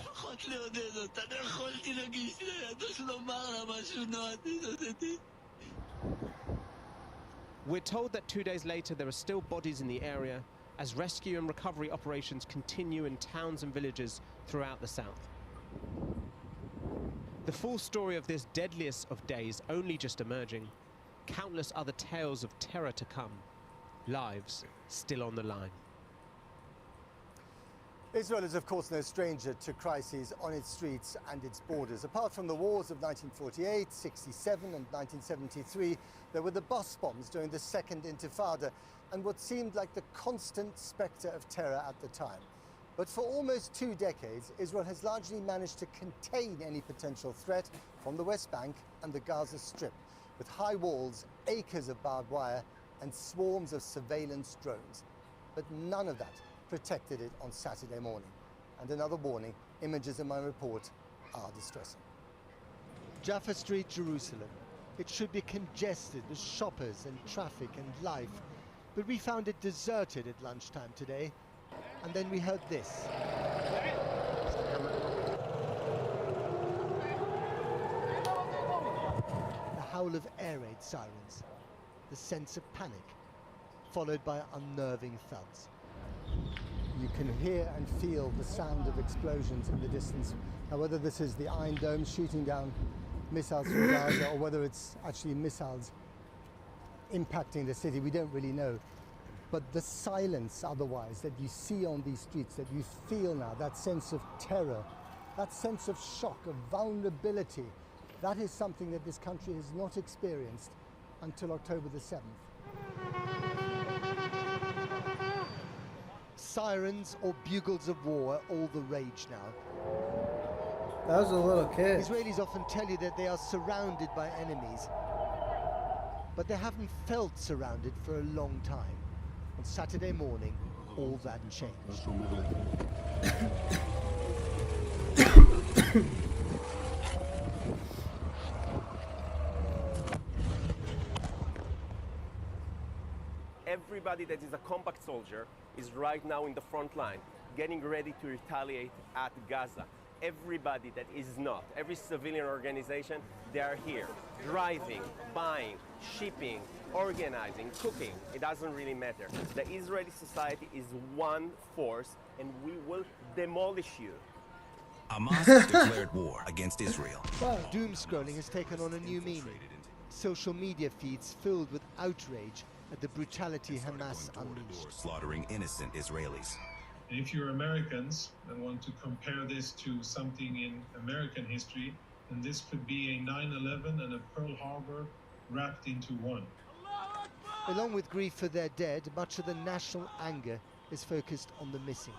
We're told that 2 days later there are still bodies in the area as rescue and recovery operations continue in towns and villages throughout the south. The full story of this deadliest of days only just emerging. Countless other tales of terror to come. Lives still on the line. Israel is, of course, no stranger to crises on its streets and its borders. Apart from the wars of 1948, 67 and 1973, there were the bus bombs during the Second Intifada and what seemed like the constant spectre of terror at the time. But for almost 2 decades, Israel has largely managed to contain any potential threat from the West Bank and the Gaza Strip, with high walls, acres of barbed wire, and swarms of surveillance drones. But none of that protected it on Saturday morning. And another warning, images in my report are distressing. Jaffa Street, Jerusalem. It should be congested with shoppers and traffic and life. But we found it deserted at lunchtime today. And then we heard this. The howl of air raid sirens. The sense of panic, followed by unnerving thuds. You can hear and feel the sound of explosions in the distance. Now, whether this is the Iron Dome shooting down missiles from Gaza or whether it's actually missiles impacting the city, we don't really know. But the silence otherwise that you see on these streets, that you feel now, that sense of terror, that sense of shock, of vulnerability, that is something that this country has not experienced until October the 7th. Sirens or bugles of war are all the rage now. That was a little kid. Israelis often tell you that they are surrounded by enemies, but they haven't felt surrounded for a long time. On Saturday morning, all that changed. Everybody that is a compact soldier is right now in the front line, getting ready to retaliate at Gaza. Everybody that is not, every civilian organization, they are here, driving, buying, shipping, organizing, cooking. It doesn't really matter. The Israeli society is one force, and we will demolish you. Hamas declared war against Israel. Doom scrolling has taken on a new meaning. Social media feeds filled with outrage at the brutality Hamas unleashed. Slaughtering innocent Israelis. If you're Americans and want to compare this to something in American history, then this could be a 9/11 and a Pearl Harbor wrapped into one. Along with grief for their dead, much of the national anger is focused on the missing.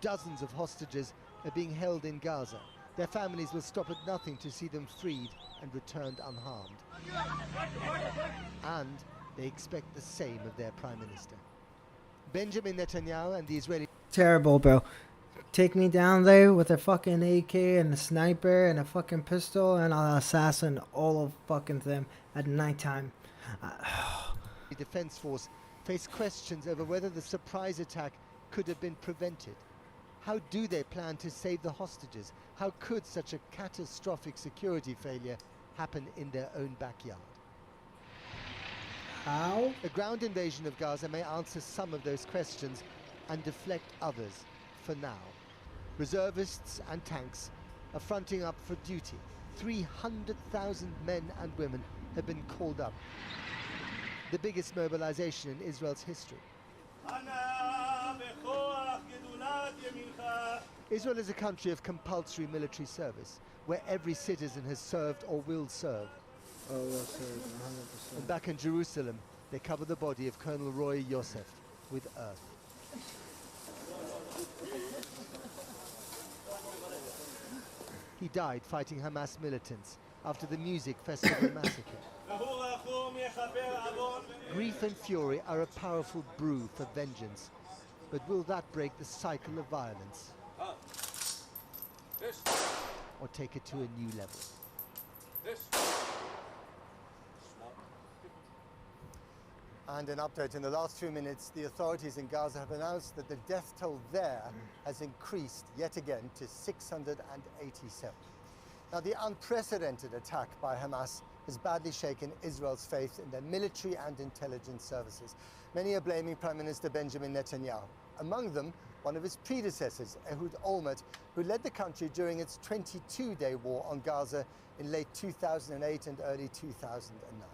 Dozens of hostages are being held in Gaza. Their families will stop at nothing to see them freed and returned unharmed. And they expect the same of their Prime Minister. Benjamin Netanyahu and the Israeli... Terrible, bro. Take me down there with a fucking AK and a sniper and a fucking pistol, and I'll assassin all of fucking them at nighttime. The Defense Force face questions over whether the surprise attack could have been prevented. How do they plan to save the hostages? How could such a catastrophic security failure happen in their own backyard? How? A ground invasion of Gaza may answer some of those questions and deflect others for now. Reservists and tanks are fronting up for duty. 300,000 men and women have been called up. The biggest mobilization in Israel's history. Israel is a country of compulsory military service, where every citizen has served or will serve. Oh, will serve, 100%. And back in Jerusalem, they cover the body of Colonel Roy Yosef with earth. He died fighting Hamas militants after the music festival massacre. Grief and fury are a powerful brew for vengeance, but will that break the cycle of violence? Or take it to a new level? And an update in the last few minutes, the authorities in Gaza have announced that the death toll there has increased yet again to 687. Now, the unprecedented attack by Hamas has badly shaken Israel's faith in their military and intelligence services. Many are blaming Prime Minister Benjamin Netanyahu. Among them, one of his predecessors, Ehud Olmert, who led the country during its 22-day war on Gaza in late 2008 and early 2009.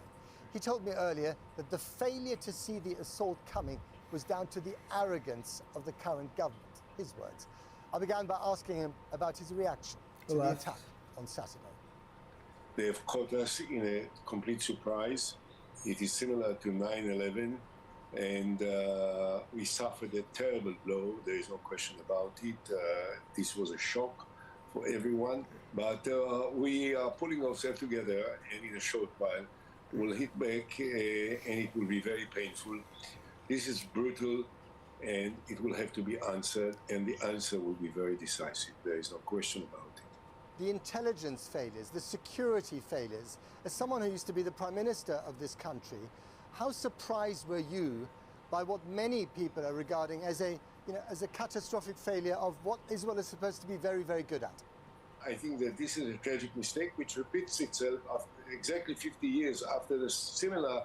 He told me earlier that the failure to see the assault coming was down to the arrogance of the current government. His words. I began by asking him about his reaction to the attack on Saturday. They have caught us in a complete surprise. It is similar to 9/11, and we suffered a terrible blow. There is no question about it. This was a shock for everyone, but we are pulling ourselves together, and in a short while, we'll hit back, and it will be very painful. This is brutal, and it will have to be answered, and the answer will be very decisive. There is no question about it. The intelligence failures, the security failures. As someone who used to be the Prime Minister of this country, how surprised were you by what many people are regarding as a catastrophic failure of what Israel is supposed to be very, very good at? I think that this is a tragic mistake which repeats itself exactly 50 years after the similar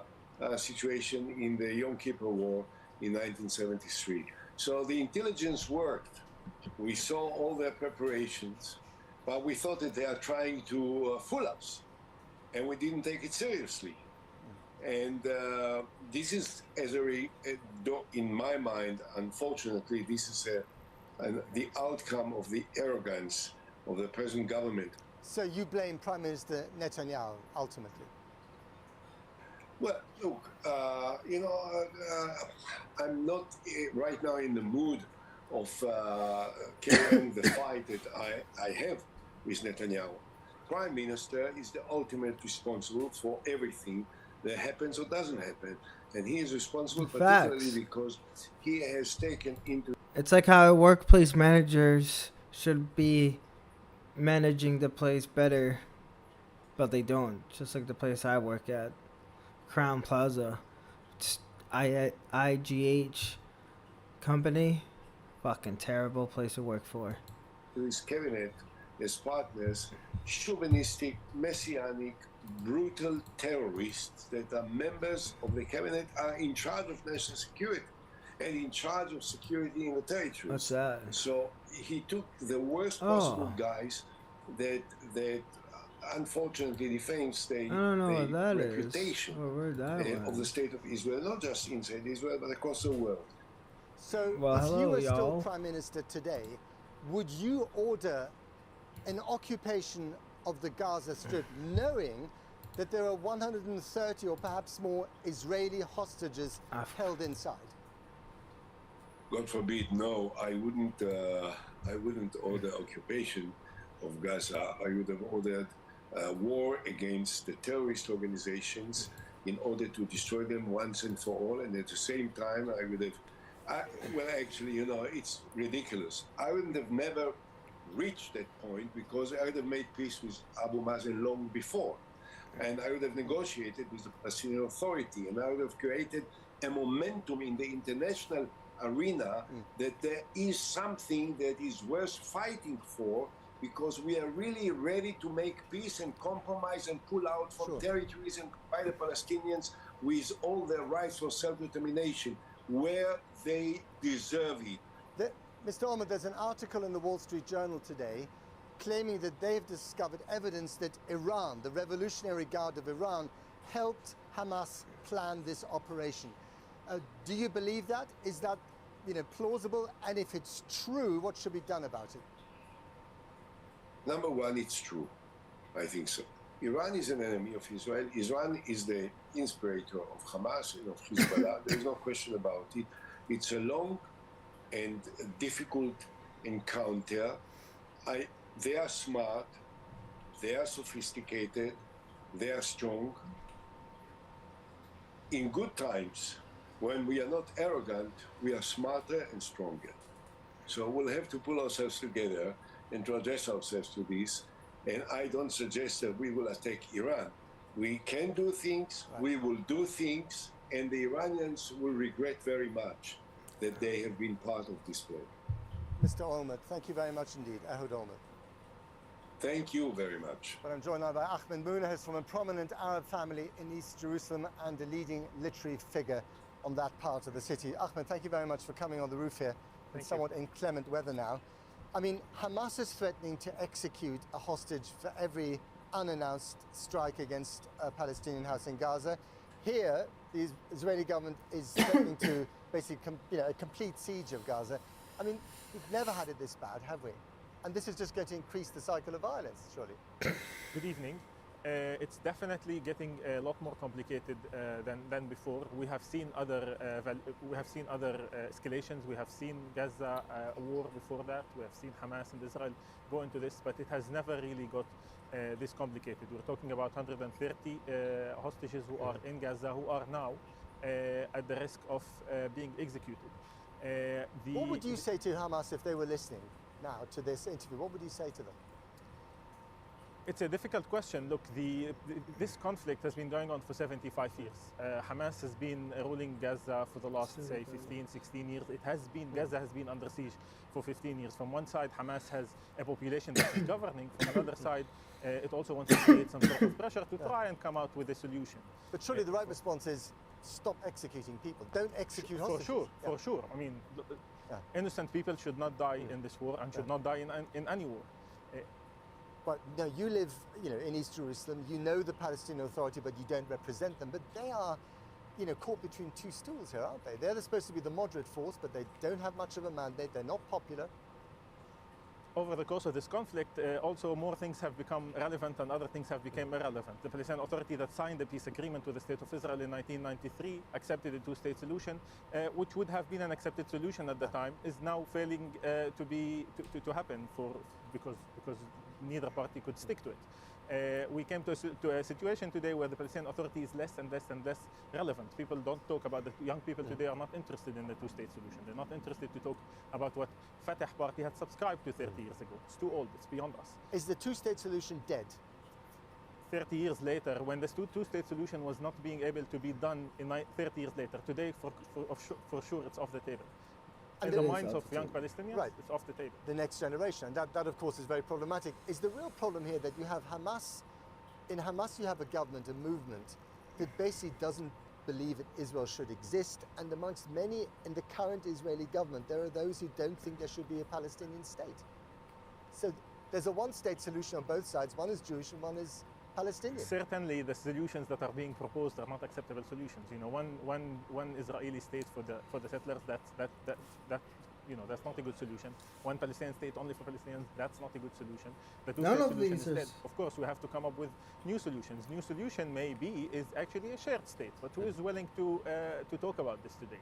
situation in the Yom Kippur War in 1973. So the intelligence worked. We saw all their preparations, but we thought that they are trying to fool us, and we didn't take it seriously. And this is, in my mind, unfortunately, this is the outcome of the arrogance of the present government. So you blame Prime Minister Netanyahu, ultimately? Well, look, I'm not right now in the mood of carrying the fight that I have with Netanyahu. Prime Minister is the ultimate responsible for everything that happens or doesn't happen. And he is responsible particularly because he has taken into... It's like how workplace managers should be managing the place better, but they don't. Just like the place I work at, Crown Plaza, IGH company, fucking terrible place to work for. His cabinet, his partners, chauvinistic, messianic, brutal terrorists that are members of the cabinet are in charge of national security and in charge of security in the territories. What's that? So he took the worst possible guys that unfortunately defames the reputation of the state of Israel, not just inside Israel, but across the world. So if you were still Prime Minister today, would you order an occupation of the Gaza Strip knowing that there are 130 or perhaps more Israeli hostages held inside? God forbid, no, I wouldn't order occupation of Gaza. I would have ordered war against the terrorist organizations in order to destroy them once and for all. And at the same time, I would have, well, actually, it's ridiculous. I wouldn't have never reached that point because I would have made peace with Abu Mazen long before. And I would have negotiated with the Palestinian Authority, and I would have created a momentum in the international arena that there is something that is worth fighting for, because we are really ready to make peace and compromise and pull out from territories and provide the Palestinians with all their rights for self-determination where they deserve it. Mr. Olmert, there's an article in the Wall Street Journal today claiming that they've discovered evidence that Iran, the Revolutionary Guard of Iran, helped Hamas plan this operation. Do you believe that? Is that plausible? And if it's true, what should be done about it? Number one, it's true. I think so. Iran is an enemy of Israel. Iran is the inspirator of Hamas and of Hezbollah. There's no question about it. It's a long and difficult encounter. They are smart, they are sophisticated, they are strong. In good times, when we are not arrogant, we are smarter and stronger. So we'll have to pull ourselves together and to address ourselves to this. And I don't suggest that we will attack Iran. We can do things, we will do things, and the Iranians will regret very much that they have been part of this plan. Mr. Olmert, thank you very much indeed. Ehud Olmert. Thank you very much. But I'm joined now by Ahmed Mouna, who's from a prominent Arab family in East Jerusalem and a leading literary figure on that part of the city. Ahmed, thank you very much for coming on the roof here in somewhat inclement weather now. I mean, Hamas is threatening to execute a hostage for every unannounced strike against a Palestinian house in Gaza. Here, the Israeli government is threatening to basically, a complete siege of Gaza. I mean, we've never had it this bad, have we? And this is just going to increase the cycle of violence, surely. Good evening. It's definitely getting a lot more complicated than before. We have seen other escalations. We have seen Gaza war before that. We have seen Hamas and Israel go into this, but it has never really got this complicated. We're talking about 130 hostages who are in Gaza, who are now at the risk of being executed. What would you say to Hamas if they were listening now to this interview? What would you say to them? It's a difficult question. Look, this conflict has been going on for 75 years. Hamas has been ruling Gaza for the last, say, 15, 16 years. Gaza has been under siege for 15 years. From one side, Hamas has a population that is governing. From another side, it also wants to create some sort of pressure to try and come out with a solution. But surely the right response is stop executing people. Don't execute hostages. For sure. I mean, Innocent people should not die in this war and should not die in any war. But now you live, in East Jerusalem. You know the Palestinian Authority, but you don't represent them. But they are, caught between two stools here, aren't they? They're supposed to be the moderate force, but they don't have much of a mandate. They're not popular. Over the course of this conflict, also more things have become relevant and other things have become irrelevant. The Palestinian Authority that signed the peace agreement with the State of Israel in 1993 accepted a two-state solution, which would have been an accepted solution at the time, is now failing to happen because neither party could stick to it. We came to a situation today where the Palestinian Authority is less and less and less relevant. People don't talk about it. Young people today are not interested in the two-state solution. They're not interested to talk about what Fatah party had subscribed to 30 years ago. It's too old. It's beyond us. Is the two-state solution dead? 30 years later, when the two-state solution was not being able to be done 30 years later, today for sure it's off the table. In the minds of young Palestinians, it's off the table. The next generation, and that of course is very problematic. Is the real problem here that you have Hamas? In Hamas you have a government, a movement that basically doesn't believe that Israel should exist, and amongst many in the current Israeli government there are those who don't think there should be a Palestinian state. So there's a one-state solution on both sides. One is Jewish and one is Palestinian. Certainly the solutions that are being proposed are not acceptable solutions. One Israeli state for the settlers, that's not a good solution. One Palestinian state only for Palestinians, that's not a good solution. The two-state solution is dead. Of course, we have to come up with new solutions. New solution maybe is actually a shared state, but who is willing to talk about this today?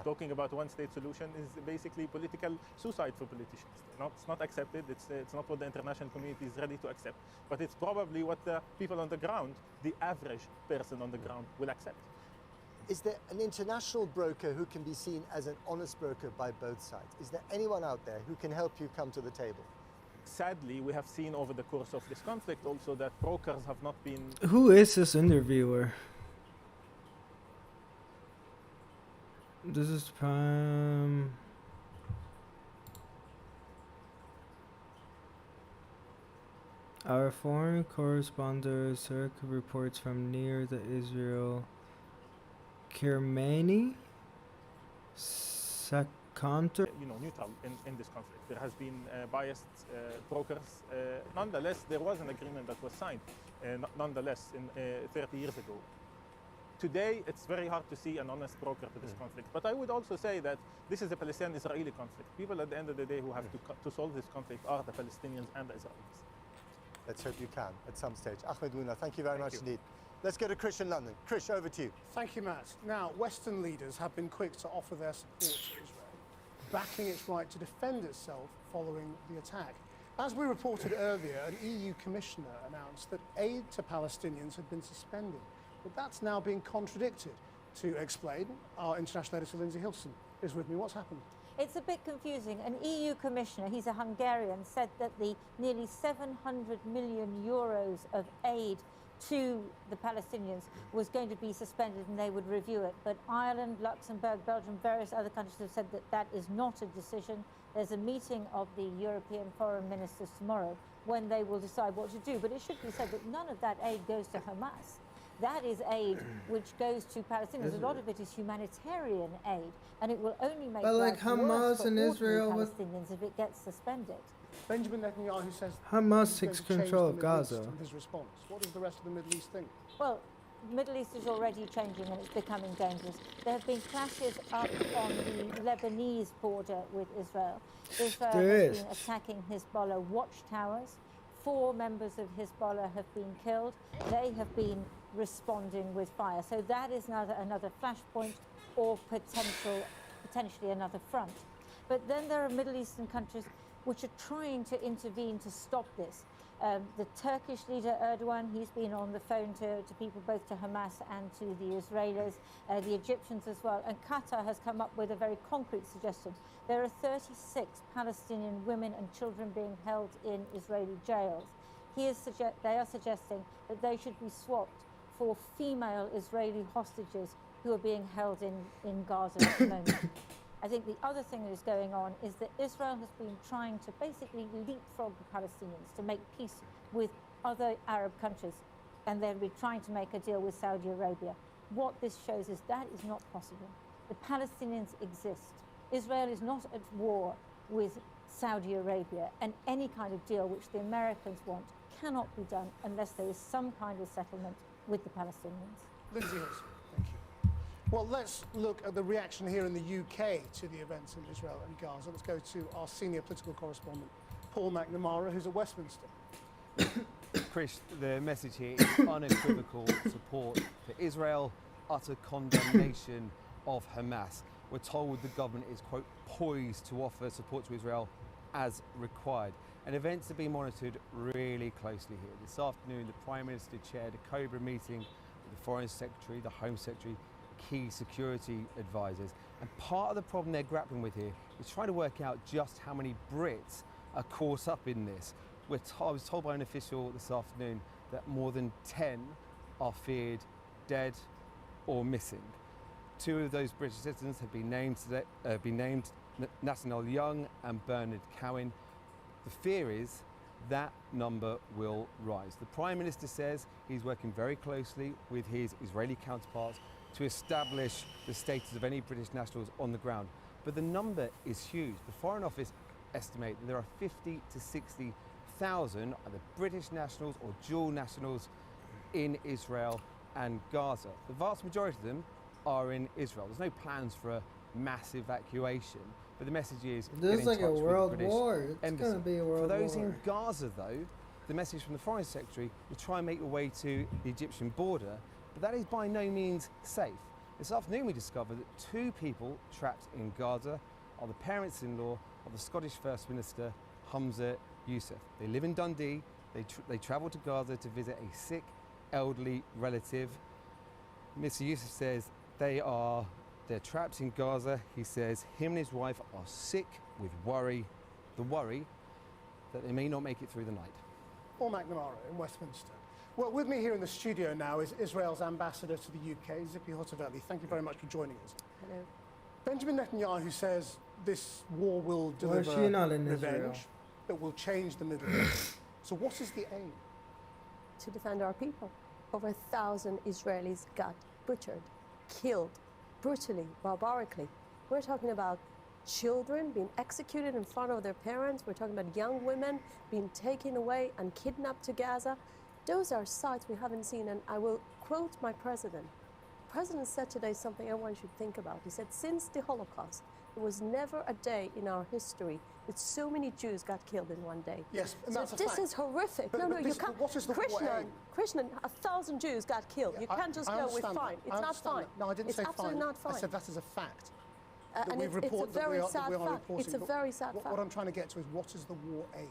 Talking about one-state solution is basically political suicide for politicians. It's not accepted. It's not what the international community is ready to accept. But it's probably what the people on the ground, the average person on the ground, will accept. Is there an international broker who can be seen as an honest broker by both sides? Is there anyone out there who can help you come to the table? Sadly, we have seen over the course of this conflict also that brokers have not been... Who is this interviewer? This is Prime... Our foreign correspondent Cirque reports from near the Israel Kermani Sakanter. Neutral in this conflict. There has been biased brokers. Nonetheless, there was an agreement that was signed. Nonetheless, 30 years ago. Today, it's very hard to see an honest broker to this conflict. But I would also say that this is a Palestinian-Israeli conflict. People at the end of the day who have to solve this conflict are the Palestinians and the Israelis. Let's hope you can at some stage. Ahmed Wuna, thank you very much indeed. Let's go to Krish in London. Krish, over to you. Thank you, Matt. Now, Western leaders have been quick to offer their support to Israel, backing its right to defend itself following the attack. As we reported earlier, an EU commissioner announced that aid to Palestinians had been suspended, but that's now being contradicted. To explain, our international editor Lindsay Hilson is with me. What's happened? It's a bit confusing. An EU commissioner, he's a Hungarian, said that the nearly 700 million euros of aid to the Palestinians was going to be suspended and they would review it. But Ireland, Luxembourg, Belgium, various other countries have said that that is not a decision. There's a meeting of the European foreign ministers tomorrow when they will decide what to do. But it should be said that none of that aid goes to Hamas. That is aid which goes to Palestinians. A lot of it is humanitarian aid, and it will only make life worse for ordinary Palestinians if it gets suspended. Benjamin Netanyahu says Hamas takes control of Gaza. His response. What does the rest of the Middle East think? Well, the Middle East is already changing and it's becoming dangerous. There have been clashes up on the Lebanese border with Israel. Israel has been attacking Hezbollah watchtowers. 4 members of Hezbollah have been killed. They have been responding with fire. So that is another flashpoint or potentially another front. But then there are Middle Eastern countries which are trying to intervene to stop this. The Turkish leader Erdogan, he's been on the phone to people, both to Hamas and to the Israelis, the Egyptians as well. And Qatar has come up with a very concrete suggestion. There are 36 Palestinian women and children being held in Israeli jails. They are suggesting that they should be swapped for female Israeli hostages who are being held in Gaza at the moment. I think the other thing that is going on is that Israel has been trying to basically leapfrog the Palestinians to make peace with other Arab countries, and they've been trying to make a deal with Saudi Arabia. What this shows is that is not possible. The Palestinians exist. Israel is not at war with Saudi Arabia, and any kind of deal which the Americans want cannot be done unless there is some kind of settlement with the Palestinians. Lindsay Hills, thank you. Well, let's look at the reaction here in the UK to the events in Israel and Gaza. Let's go to our senior political correspondent, Paul McNamara, who's at Westminster. Chris, the message here is unequivocal support for Israel, utter condemnation of Hamas. We're told the government is, quote, poised to offer support to Israel as required. And events are being monitored really closely here. This afternoon, the Prime Minister chaired a COBRA meeting with the Foreign Secretary, the Home Secretary, key security advisors. And part of the problem they're grappling with here is trying to work out just how many Brits are caught up in this. I was told by an official this afternoon that more than 10 are feared dead or missing. 2 of those British citizens have been named Nathaniel Young and Bernard Cowan. The fear is that number will rise. The Prime Minister says he's working very closely with his Israeli counterparts to establish the status of any British nationals on the ground. But the number is huge. The Foreign Office estimate that there are 50 to 60,000 either British nationals or dual nationals in Israel and Gaza. The vast majority of them are in Israel. There's no plans for a mass evacuation, but the message is this is like a world war. It's going to be a world war. For those in Gaza, though, the message from the Foreign Secretary is try and make your way to the Egyptian border, but that is by no means safe. This afternoon we discovered that 2 people trapped in Gaza are the parents-in-law of the Scottish First Minister, Humza Yousaf. They live in Dundee. They travel to Gaza to visit a sick, elderly relative. Mr. Yousaf says they're trapped in Gaza. He says him and his wife are sick with the worry that they may not make it through the night. Paul McNamara in Westminster. Well, with me here in the studio now is Israel's ambassador to the UK, Zippy Hotovely. Thank you very much for joining us. Hello. Benjamin Netanyahu says this war will deliver revenge that will change the Middle East. So what is the aim? To defend our people. Over 1,000 Israelis got butchered, killed, brutally, barbarically. We're talking about children being executed in front of their parents. We're talking about young women being taken away and kidnapped to Gaza. Those are sights we haven't seen, and I will quote my president. The president said today something everyone should think about. He said, since the Holocaust, there was never a day in our history that so many Jews got killed in one day. Yes, and so that's a this fact. is horrific. But no, this, you can't. what is the war aim? Krishnan, 1,000 Jews got killed. You can't just go with fine. It's not fine. No, I didn't say fine. It's absolutely not fine. I said that is a fact. And it's a very sad fact. It's a very sad fact. What I'm trying to get to is what is the war aim?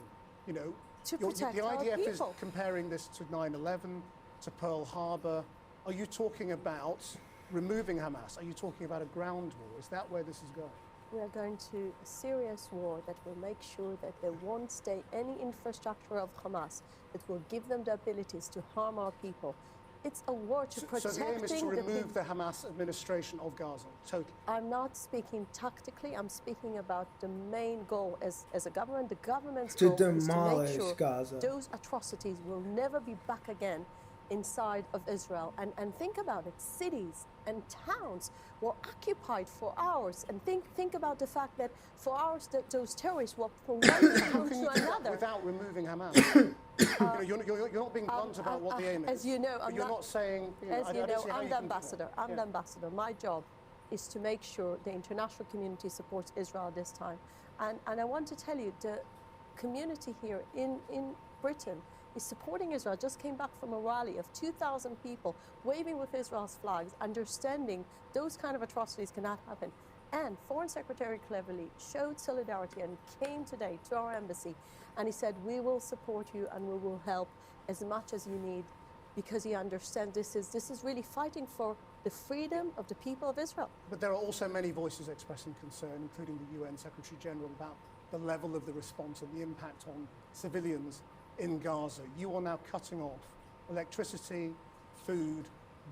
You know, to protect the our IDF is people. comparing this to 9/11, to Pearl Harbor. Are you talking about removing Hamas? Are you talking about a ground war? Is that where this is going? We are going to a serious war that will make sure that there won't stay any infrastructure of Hamas that will give them the abilities to harm our people. It's a war to protect. So the aim is to remove the Hamas administration of Gaza, totally. I'm not speaking tactically. I'm speaking about the main goal as a government. The government's goal is to make sure Gaza. Those atrocities will never be back again inside of Israel. And think about it, cities and towns were occupied for hours. And think about the fact that for hours that those terrorists walked from one town to another. Without removing Hamas. You're not being blunt about what the aim is. As you know, you're not saying. As you know, I'm the ambassador. I'm the ambassador. My job is to make sure the international community supports Israel this time. And I want to tell you, the community here in Britain is supporting Israel. Just came back from a rally of 2,000 people waving with Israel's flags, understanding those kind of atrocities cannot happen. And Foreign Secretary Cleverly showed solidarity and came today to our embassy, and he said, we will support you and we will help as much as you need, because he understands this is really fighting for the freedom of the people of Israel. But there are also many voices expressing concern, including the UN Secretary General, about the level of the response and the impact on civilians in Gaza. You are now cutting off electricity, food,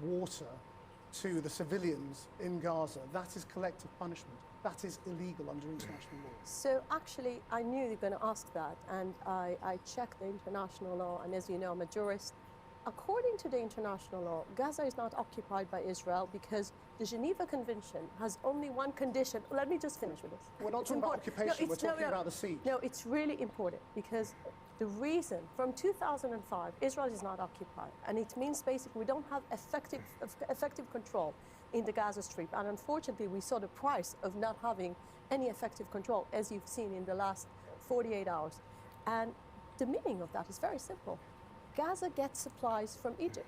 water to the civilians in Gaza. That is collective punishment. That is illegal under international law. So actually, I knew you were going to ask that, and I checked the international law, and as you know, I'm a jurist. According to the international law, Gaza is not occupied by Israel because the Geneva Convention has only one condition. Let me just finish with this. We're not It's talking about important. occupation, we're talking about the siege. No, it's really important because the reason from 2005 Israel is not occupied, and it means basically we don't have effective control in the Gaza Strip, and unfortunately we saw the price of not having any effective control, as you've seen in the last 48 hours. And the meaning of that is very simple. Gaza gets supplies from Egypt.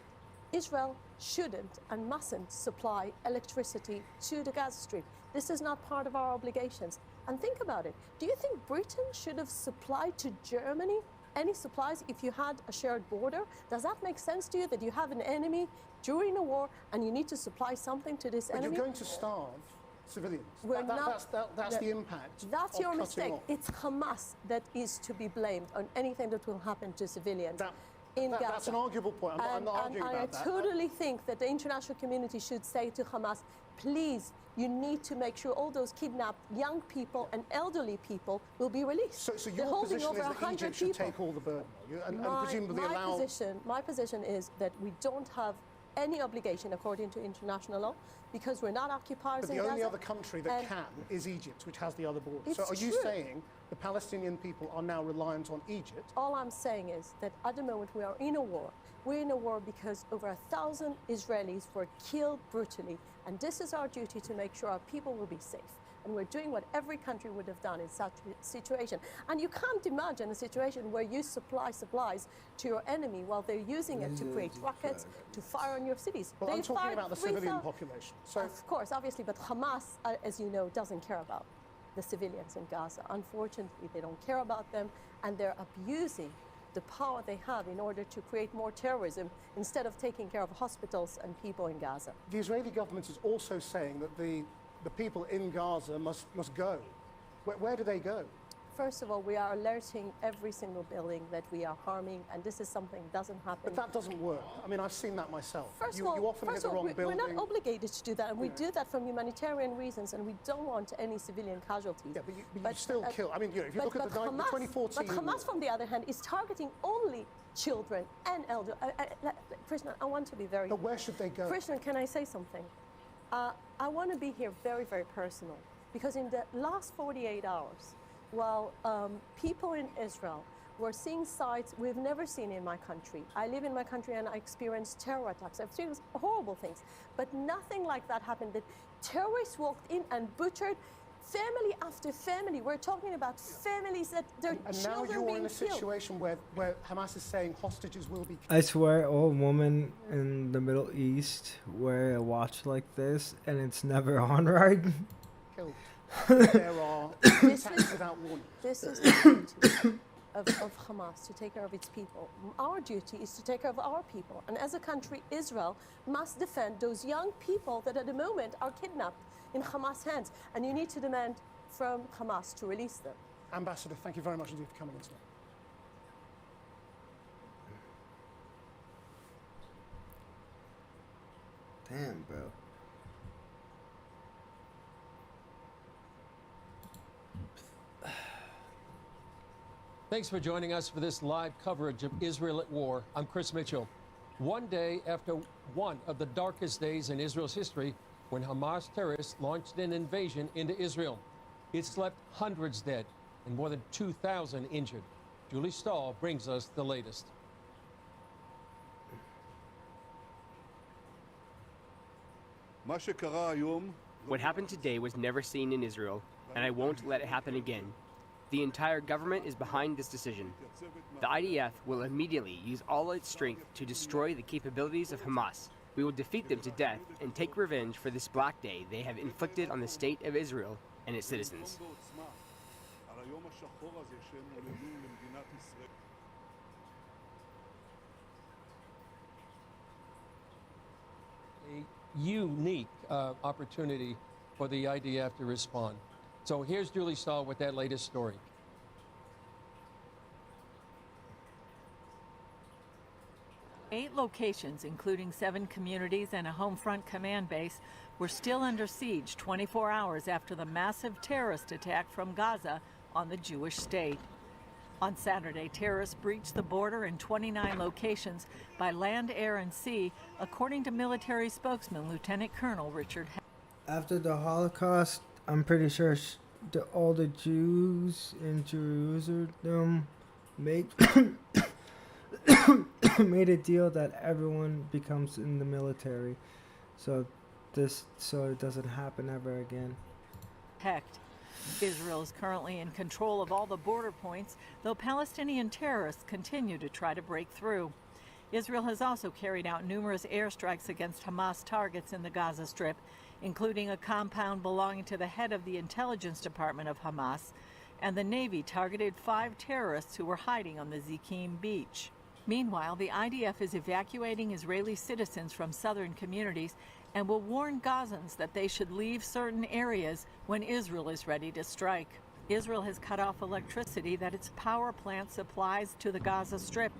Israel shouldn't and mustn't supply electricity to the Gaza Strip. This is not part of our obligations. And think about it. Do you think Britain should have supplied to Germany any supplies if you had a shared border? Does that make sense to you that you have an enemy during a war and you need to supply something to this enemy? But you're going to starve civilians. That's the impact. That's your cutting mistake. off. It's Hamas that is to be blamed on anything that will happen to civilians. In Gaza. That's an arguable point. I'm not arguing about that. I totally think that the international community should say to Hamas, please, you need to make sure all those kidnapped young people and elderly people will be released. So your position is that Egypt should take all the burden, and presumably allow... My position is that we don't have any obligation according to international law because we're not occupiers in Gaza. But the only other country that can is Egypt, which has the other border. So are you saying the Palestinian people are now reliant on Egypt? All I'm saying is that at the moment we are in a war. We're in a war because over 1,000 Israelis were killed brutally. And this is our duty to make sure our people will be safe. And we're doing what every country would have done in such a situation. And you can't imagine a situation where you supply supplies to your enemy while they're using it to create rockets, to fire on your cities. Well, I'm talking about the civilian population. So of course, obviously, but Hamas, as you know, doesn't care about the civilians in Gaza. Unfortunately, they don't care about them, and they're abusing the power they have in order to create more terrorism instead of taking care of hospitals and people in Gaza. The Israeli government is also saying that the people in Gaza must go. Where do they go? First of all, we are alerting every single building that we are harming, and this is something that doesn't happen. But that doesn't work. I mean, I've seen that myself. You often hit the wrong building. We're not obligated to do that, and we do that from humanitarian reasons, and we don't want any civilian casualties. Yeah, but you still kill. I mean, if you look at the 2014... But Hamas, from the other hand, is targeting only children and elders. Krishna, I want to be very... But where should they go? Krishna, can I say something? I want to be here very, very personal, because in the last 48 hours, while people in Israel were seeing sights we've never seen in my country. I live in my country and I experienced terror attacks. I've experienced horrible things, but nothing like that happened. That terrorists walked in and butchered family after family. We're talking about families that their children being killed. And now you're in a situation where Hamas is saying hostages will be killed. I swear, old women in the Middle East wear a watch like this, and it's never on right. Killed. There are attacks without warning. This is the duty of Hamas, to take care of its people. Our duty is to take care of our people. And as a country, Israel must defend those young people that at the moment are kidnapped in Hamas' hands. And you need to demand from Hamas to release them. Ambassador, thank you very much indeed for coming in today. Damn, bro. Thanks for joining us for this live coverage of Israel at War. I'm Chris Mitchell. One day after one of the darkest days in Israel's history, when Hamas terrorists launched an invasion into Israel. It's left hundreds dead and more than 2,000 injured. Julie Stahl brings us the latest. What happened today was never seen in Israel, and I won't let it happen again. The entire government is behind this decision. The IDF will immediately use all its strength to destroy the capabilities of Hamas. We will defeat them to death and take revenge for this black day they have inflicted on the state of Israel and its citizens. A unique opportunity for the IDF to respond. So here's Julie Stahl with that latest story. Eight locations, including 7 communities and a home front command base, were still under siege 24 hours after the massive terrorist attack from Gaza on the Jewish state. On Saturday, terrorists breached the border in 29 locations by land, air, and sea, according to military spokesman Lieutenant Colonel Richard Hess. After the Holocaust, I'm pretty sure all the Jews in Jerusalem made made a deal that everyone becomes in the military, so it doesn't happen ever again. Hecht. Israel is currently in control of all the border points, though Palestinian terrorists continue to try to break through. Israel has also carried out numerous airstrikes against Hamas targets in the Gaza Strip, including a compound belonging to the head of the intelligence department of Hamas, and the Navy targeted 5 terrorists who were hiding on the Zikim beach. Meanwhile, the IDF is evacuating Israeli citizens from southern communities and will warn Gazans that they should leave certain areas when Israel is ready to strike. Israel has cut off electricity that its power plant supplies to the Gaza Strip.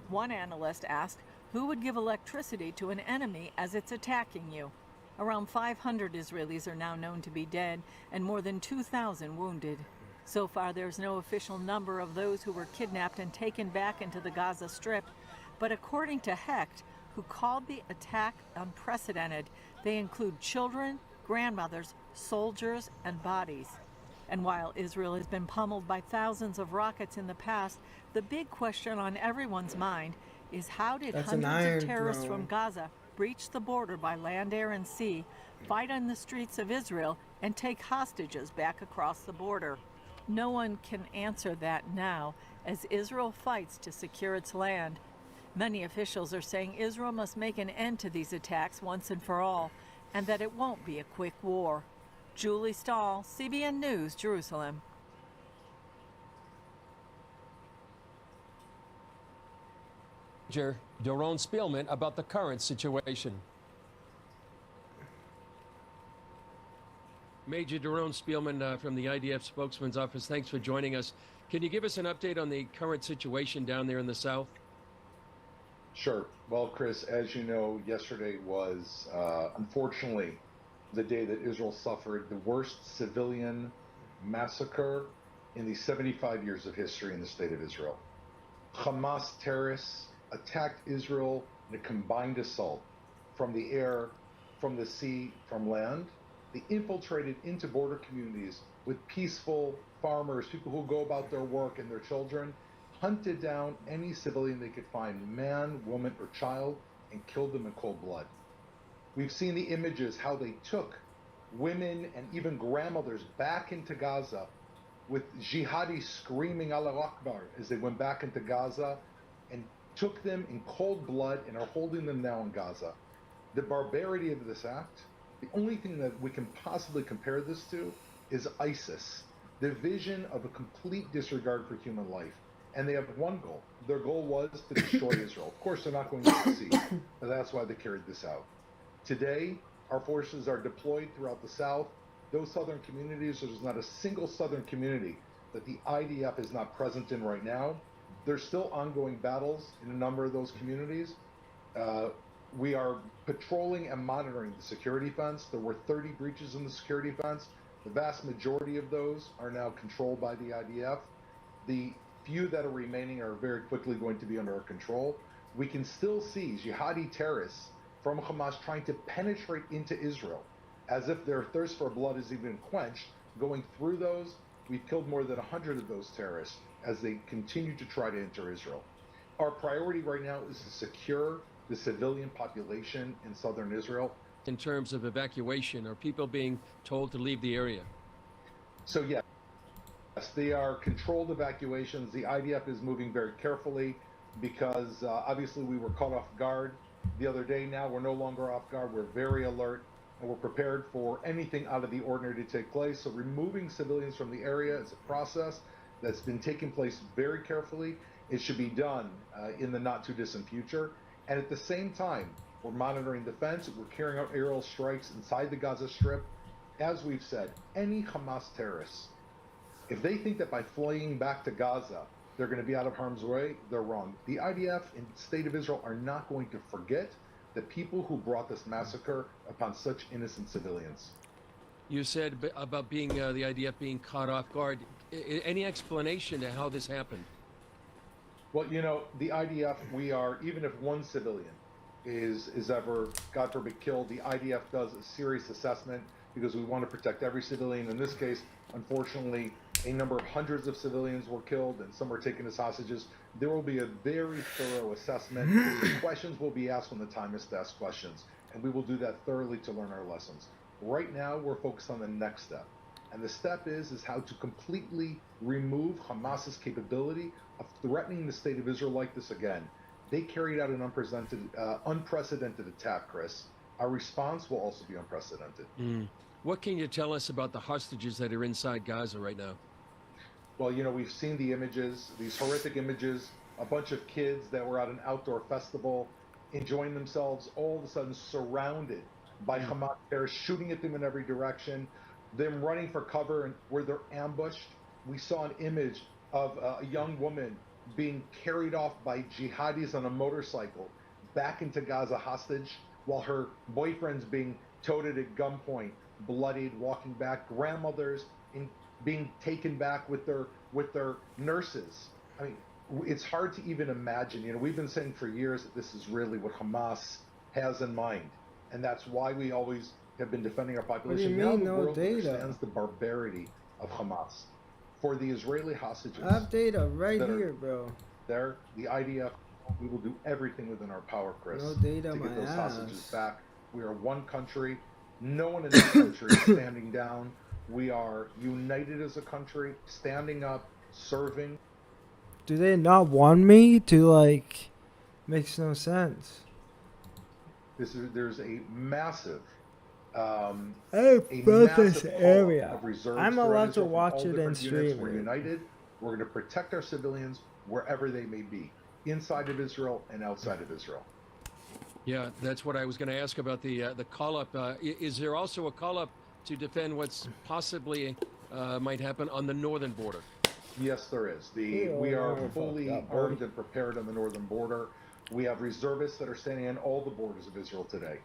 One analyst asked, who would give electricity to an enemy as it's attacking you? Around 500 Israelis are now known to be dead and more than 2,000 wounded. So far, there's no official number of those who were kidnapped and taken back into the Gaza Strip. But according to Hecht, who called the attack unprecedented, they include children, grandmothers, soldiers, and bodies. And while Israel has been pummeled by thousands of rockets in the past, the big question on everyone's mind is how did hundreds of terrorists from Gaza breach the border by land, air, and sea, fight on the streets of Israel, and take hostages back across the border? No one can answer that now, as Israel fights to secure its land. Many officials are saying Israel must make an end to these attacks once and for all, and that it won't be a quick war. Julie Stahl, CBN News, Jerusalem. Major Doron Spielman about the current situation. Major Doron Spielman from the IDF spokesman's office, thanks for joining us. Can you give us an update on the current situation down there in the south? Sure. Well, Chris, as you know, yesterday was unfortunately the day that Israel suffered the worst civilian massacre in the 75 years of history in the state of Israel. Hamas terrorists attacked Israel in a combined assault from the air, from the sea, from land. They infiltrated into border communities with peaceful farmers, people who go about their work, and their children, hunted down any civilian they could find, man, woman, or child, and killed them in cold blood. We've seen the images, how they took women and even grandmothers back into Gaza with jihadis screaming Allah Akbar as they went back into Gaza, and took them in cold blood and are holding them now in Gaza. The barbarity of this act, the only thing that we can possibly compare this to is ISIS, the vision of a complete disregard for human life. And they have one goal. Their goal was to destroy Israel. Of course, they're not going to succeed, but that's why they carried this out. Today, our forces are deployed throughout the south. Those southern communities, there's not a single southern community that the IDF is not present in right now. There's still ongoing battles in a number of those communities. We are patrolling and monitoring the security fence. There were 30 breaches in the security fence. The vast majority of those are now controlled by the IDF. The few that are remaining are very quickly going to be under our control. We can still see jihadi terrorists from Hamas trying to penetrate into Israel as if their thirst for blood is even quenched. Going through those, we've killed more than 100 of those terrorists as they continue to try to enter Israel. Our priority right now is to secure the civilian population in southern Israel. In terms of evacuation, are people being told to leave the area? So yes, they are controlled evacuations. The IDF is moving very carefully because obviously we were caught off guard the other day. Now we're no longer off guard. We're very alert and we're prepared for anything out of the ordinary to take place. So removing civilians from the area is a process that's been taking place very carefully. It should be done in the not too distant future. And at the same time, we're monitoring the fence. We're carrying out aerial strikes inside the Gaza Strip. As we've said, any Hamas terrorists, if they think that by fleeing back to Gaza, they're going to be out of harm's way, they're wrong. The IDF and the state of Israel are not going to forget the people who brought this massacre upon such innocent civilians. You said about being the IDF being caught off guard. Any explanation to how this happened? Well, you know, the IDF, we are, even if one civilian is ever, God forbid, killed, the IDF does a serious assessment. because we want to protect every civilian. In this case, unfortunately, a number of hundreds of civilians were killed and some were taken as hostages. There will be a very thorough assessment. Questions will be asked when the time is to ask questions, and we will do that thoroughly to learn our lessons. Right now, we're focused on the next step. And the step is how to completely remove Hamas's capability of threatening the state of Israel like this again. They carried out an unprecedented attack, Chris. Our response will also be unprecedented. What can you tell us about the hostages that are inside Gaza right now? Well, you know, we've seen the images, these horrific images, a bunch of kids that were at an outdoor festival enjoying themselves, all of a sudden surrounded by Hamas terrorists, shooting at them in every direction, them running for cover and where they're ambushed. We saw an image of a young woman being carried off by jihadis on a motorcycle back into Gaza hostage while her boyfriend's being toted at gunpoint, bloodied, walking back, grandmothers being taken back with their nurses. I mean, it's hard to even imagine. You know, we've been saying for years that this is really what Hamas has in mind, and that's why we always have been defending our population. What do you mean, now the no world data? understands the barbarity of Hamas. For the Israeli hostages, I have data right here, bro. The IDF, we will do everything within our power, Chris, no data, to get those ass. hostages back. We are one country. No one in this country is standing down. We are united as a country, standing up, serving. Do they not want me to, like, makes no sense. There's a massive this area. of reserves. I'm allowed to watch it and stream We're it. united. We're going to protect our civilians wherever they may be, inside of Israel and outside of Israel. Yeah, that's what I was going to ask about the call-up. Is there also a call-up to defend what's possibly might happen on the northern border? Yes, there is. We are fully armed and prepared on the northern border. We have reservists that are standing on all the borders of Israel today.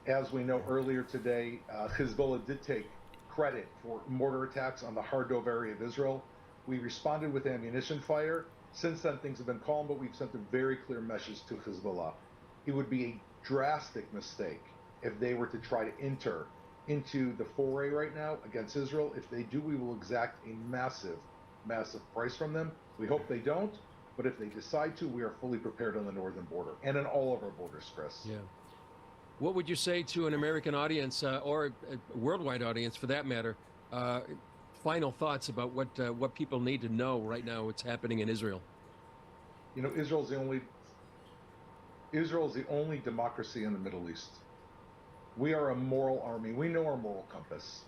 As we know, earlier today, Hezbollah did take credit for mortar attacks on the Hardov area of Israel. We responded with ammunition fire. Since then, things have been calm, but we've sent a very clear message to Hezbollah. It would be a drastic mistake if they were to try to enter into the foray right now against Israel. If they do, we will exact a massive price from them. We hope they don't, but if they decide to, we are fully prepared on the northern border and in all of our borders, Chris. Yeah. What would you say to an American audience or a worldwide audience, for that matter? Final thoughts about what people need to know right now, what's happening in Israel. You know, Israel is the only democracy in the Middle East. We are a moral army. We know our moral compass.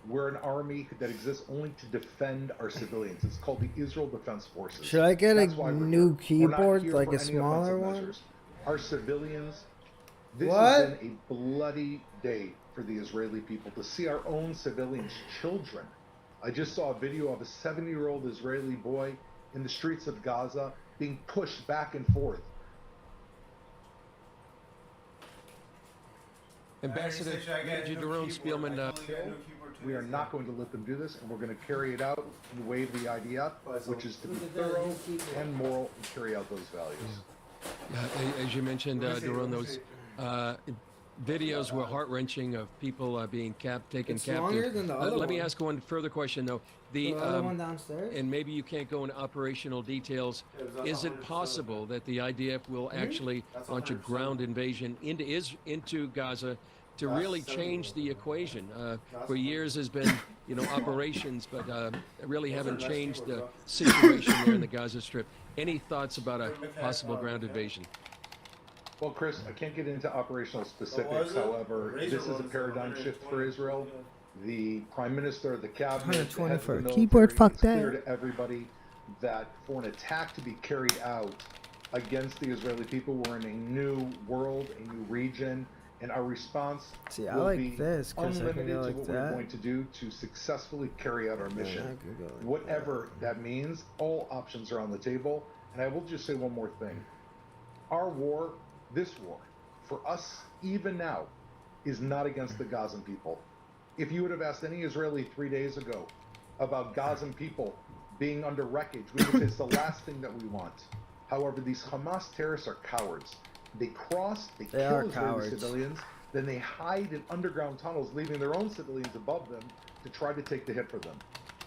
We're an army that exists only to defend our civilians. It's called the Israel Defense Forces. Should I get That's a why we're new here. We're not keyboard, here like for a any smaller offensive one? measures. Our civilians, this What? has been a bloody day for the Israeli people to see our own civilians, children. I just saw a video of a 70-year-old Israeli boy in the streets of Gaza being pushed back and forth. Ambassador Major Jerome Spielman. We are not going to let them do this, and we're going to carry it out in the way of the IDF, which is to be thorough and moral and carry out those values. As you mentioned, Jerome, those videos were heart-wrenching of people being taken It's captive. longer than the other Let me one. ask one further question, though. The other one downstairs? And maybe you can't go into operational details. Is it possible that the IDF will actually launch a ground invasion into Gaza to really change the equation? For years has been, operations, but really haven't changed the situation there in the Gaza Strip. Any thoughts about a possible ground invasion? Well, Chris, I can't get into operational specifics. However, this is a paradigm shift for Israel. The Prime Minister, the Cabinet, 120 head of for the a military, keyboard, fuck it's clear that. to everybody that for an attack to be carried out against the Israeli people, we're in a new world, a new region, and our response See, I will like be this 'cause I can unlimited go to like what that. we're going to do to successfully carry out our mission. I could go like Whatever that means, all options are on the table. And I will just say one more thing. Our war, this war, for us, even now, is not against the Gazan people. If you would have asked any Israeli 3 days ago about Gazan people being under wreckage, we would say it's the last thing that we want. However, these Hamas terrorists are cowards. They are kill Israeli cowards. civilians, Then they hide in underground tunnels, leaving their own civilians above them to try to take the hit for them.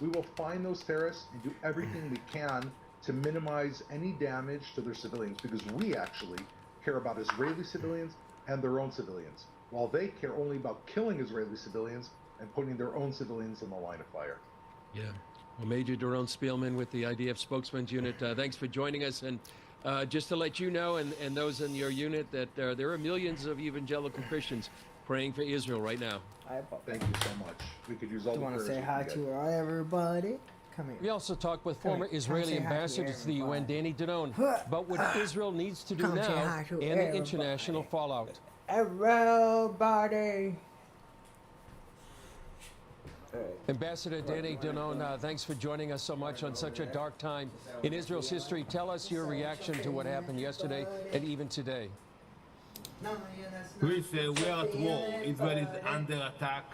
We will find those terrorists and do everything we can to minimize any damage to their civilians, because we actually care about Israeli civilians and their own civilians, while they care only about killing Israeli civilians and putting their own civilians in the line of fire. Yeah. Well, Major Doron Spielman with the IDF Spokesman's Unit, thanks for joining us. And just to let you know, and those in your unit, that there are millions of evangelical Christians praying for Israel right now. Thank you so much. We could use all Do the you want to prayers say we hi can to get. everybody? Come here. We also talked with Come former here. Israeli Come say hi to ambassador to the UN, everybody. Danny Danon, about what Israel needs to do Come say now hi to and the everybody. international fallout. Everybody. Ambassador Danny Danon, thanks for joining us so much on such a dark time in Israel's history. Tell us your reaction to what happened yesterday and even today. Chris, we are at war. Israel is under attack.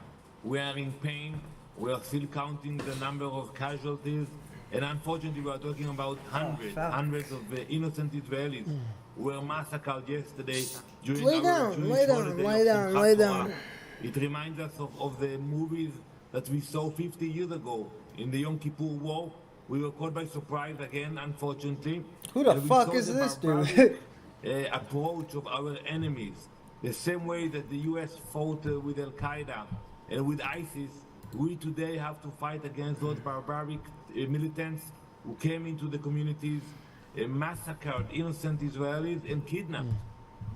We are in pain. We are still counting the number of casualties. And unfortunately, we are talking about hundreds of innocent Israelis who were massacred yesterday during our Jewish holiday of Simchat Torah. It reminds us of the movies that we saw 50 years ago in the Yom Kippur War. We were caught by surprise again, unfortunately. Who the And we fuck saw is the this barbaric, dude? approach of our enemies. The same way that the US fought with Al-Qaeda and with ISIS, we today have to fight against those barbaric militants who came into the communities, massacred innocent Israelis and kidnapped.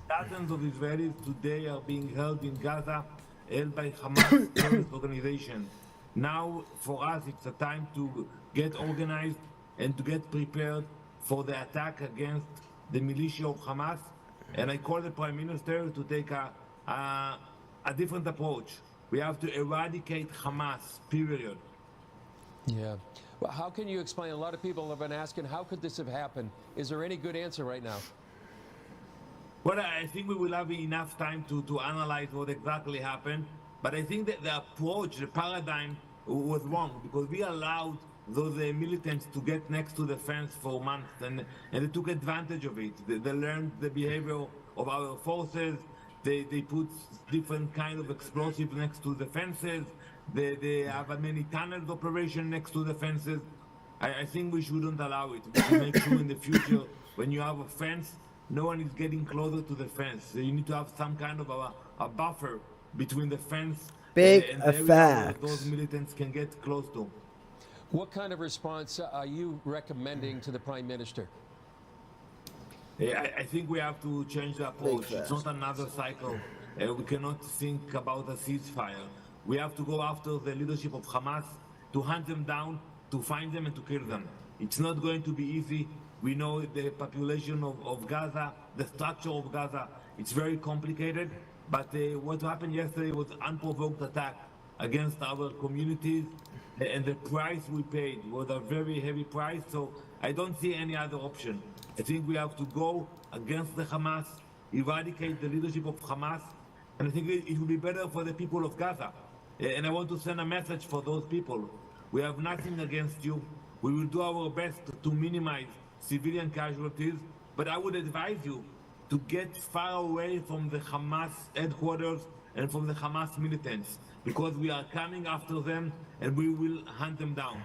Dozens of Israelis today are being held in Gaza, held by Hamas terrorist organization. Now, for us, it's a time to get organized and to get prepared for the attack against the militia of Hamas. And I call the Prime Minister to take a different approach. We have to eradicate Hamas, period. Yeah. Well, how can you explain? A lot of people have been asking, how could this have happened? Is there any good answer right now? Well, I think we will have enough time to analyze what exactly happened. But I think that the approach, the paradigm was wrong, because we allowed those militants to get next to the fence for months, and they took advantage of it. They learned the behavior of our forces. They put different kind of explosives next to the fences. They have a many tunnels operation next to the fences. I think we shouldn't allow it. We should make sure in the future, when you have a fence, no one is getting closer to the fence. So you need to have some kind of a buffer between the fence and the area where those militants can get close to. What kind of response are you recommending to the Prime Minister? I think we have to change the approach. It's not another cycle. We cannot think about a ceasefire. We have to go after the leadership of Hamas, to hunt them down, to find them and to kill them. It's not going to be easy. We know the population of Gaza, the structure of Gaza. It's very complicated. But what happened yesterday was unprovoked attack against our communities. And the price we paid was a very heavy price. So I don't see any other option. I think we have to go against the Hamas, eradicate the leadership of Hamas. And I think it will be better for the people of Gaza. And I want to send a message for those people. We have nothing against you. We will do our best to minimize civilian casualties, but I would advise you to get far away from the Hamas headquarters and from the Hamas militants, because we are coming after them and we will hunt them down.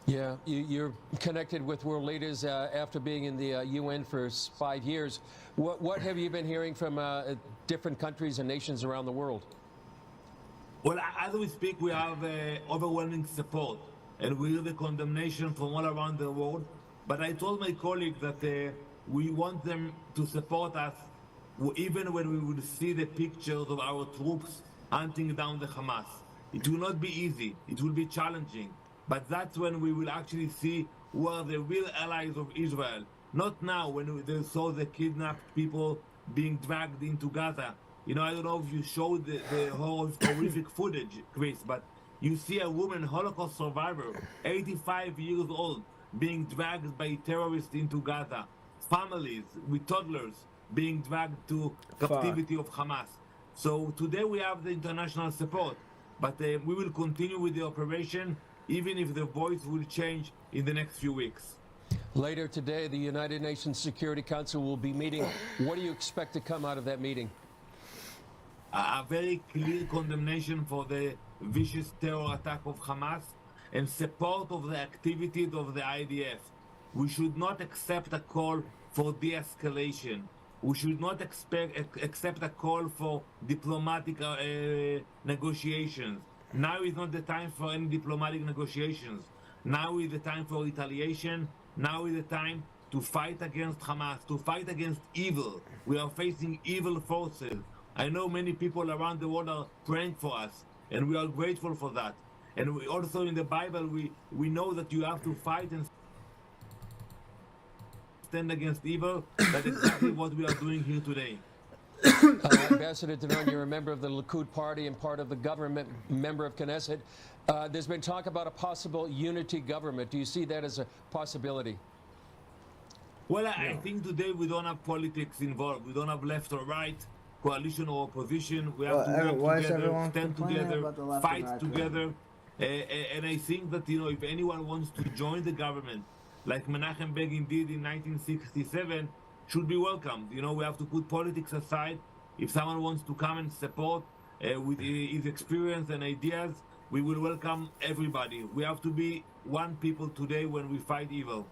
Yeah, you're connected with world leaders after being in the UN for 5 years. What have you been hearing from different countries and nations around the world? Well, as we speak, we have overwhelming support, and we hear the condemnation from all around the world. But I told my colleagues that we want them to support us even when we will see the pictures of our troops hunting down the Hamas. It will not be easy. It will be challenging. But that's when we will actually see who are the real allies of Israel. Not now, when they saw the kidnapped people being dragged into Gaza. You know, I don't know if you showed the horrific footage, Chris, but you see a woman, Holocaust survivor, 85 years old, being dragged by terrorists into Gaza. Families with toddlers being dragged to captivity of Hamas. So today we have the international support, but we will continue with the operation, even if the voice will change in the next few weeks. Later today, the United Nations Security Council will be meeting. What do you expect to come out of that meeting? a very clear condemnation for the vicious terror attack of Hamas and support of the activities of the IDF. We should not accept a call for de-escalation. We should not accept a call for diplomatic negotiations. Now is not the time for any diplomatic negotiations. Now is the time for retaliation. Now is the time to fight against Hamas, to fight against evil. We are facing evil forces. I know many people around the world are praying for us, and we are grateful for that. And we also in the Bible, we know that you have to fight and stand against evil. That's exactly what we are doing here today. Ambassador Danon, you're a member of the Likud party and part of the government, member of Knesset. There's been talk about a possible unity government. Do you see that as a possibility? Well, I think today we don't have politics involved. We don't have left or right, coalition or opposition. We have to work together, stand together, fight together. And I think that, you know, if anyone wants to join the government, like Menachem Begin did in 1967, should be welcomed. You know, we have to put politics aside. If someone wants to come and support with his experience and ideas, we will welcome everybody. We have to be one people today when we fight evil.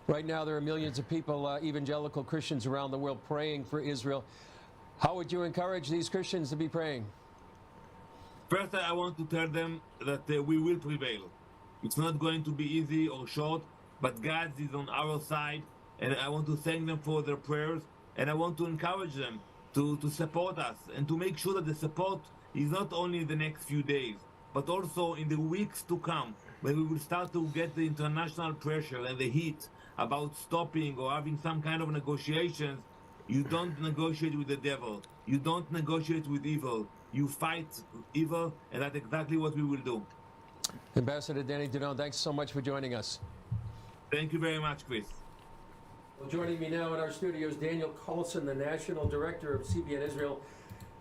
Right now, there are millions of people, evangelical Christians around the world, praying for Israel. How would you encourage these Christians to be praying? First, I want to tell them that we will prevail. It's not going to be easy or short, but God is on our side, and I want to thank them for their prayers, and I want to encourage them to support us and to make sure that the support is not only in the next few days, but also in the weeks to come, when we will start to get the international pressure and the heat about stopping or having some kind of negotiations. You don't negotiate with the devil. You don't negotiate with evil. You fight evil, and that's exactly what we will do. Ambassador Danny Danon, thanks so much for joining us. Thank you very much, Chris. Well, joining me now in our studio is Daniel Colson, the National Director of CBN Israel.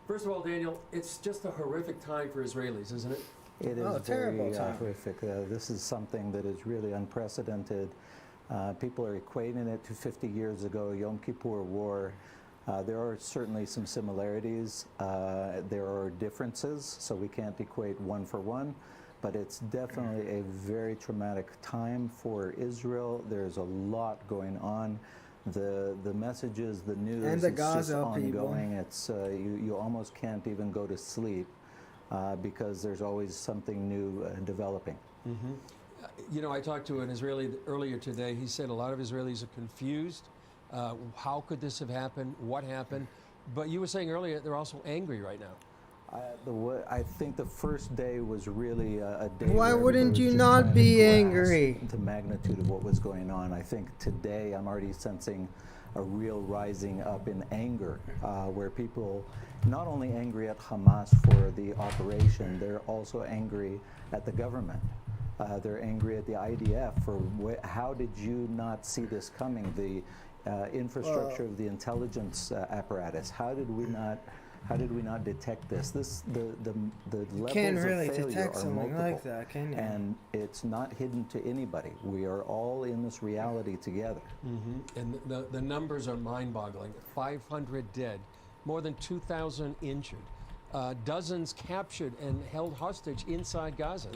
First of all, Daniel, it's just a horrific time for Israelis, isn't it? It is very horrific. This is something that is really unprecedented. People are equating it to 50 years ago, Yom Kippur War. There are certainly some similarities. There are differences, so we can't equate one for one. But it's definitely a very traumatic time for Israel. There's a lot going on. The messages, the news, and the it's Gaza just ongoing. People. It's you almost can't even go to sleep because there's always something new developing. Mm-hmm. You know, I talked to an Israeli earlier today. He said a lot of Israelis are confused. How could this have happened? What happened? But you were saying earlier they're also angry right now. I think the first day was really a day. Why where wouldn't you just not trying be to angry? grasp the magnitude of what was going on. I think today I'm already sensing a real rising up in anger, where people not only angry at Hamas for the operation, they're also angry at the government. They're angry at the IDF for how did you not see this coming? The infrastructure of the intelligence apparatus. How did we not detect this? The levels can't really of failure detect are something multiple, like that, can you? and it's not hidden to anybody. We are all in this reality together. Mm-hmm. And the numbers are mind-boggling. 500 dead, more than 2,000 injured, dozens captured and held hostage inside Gaza.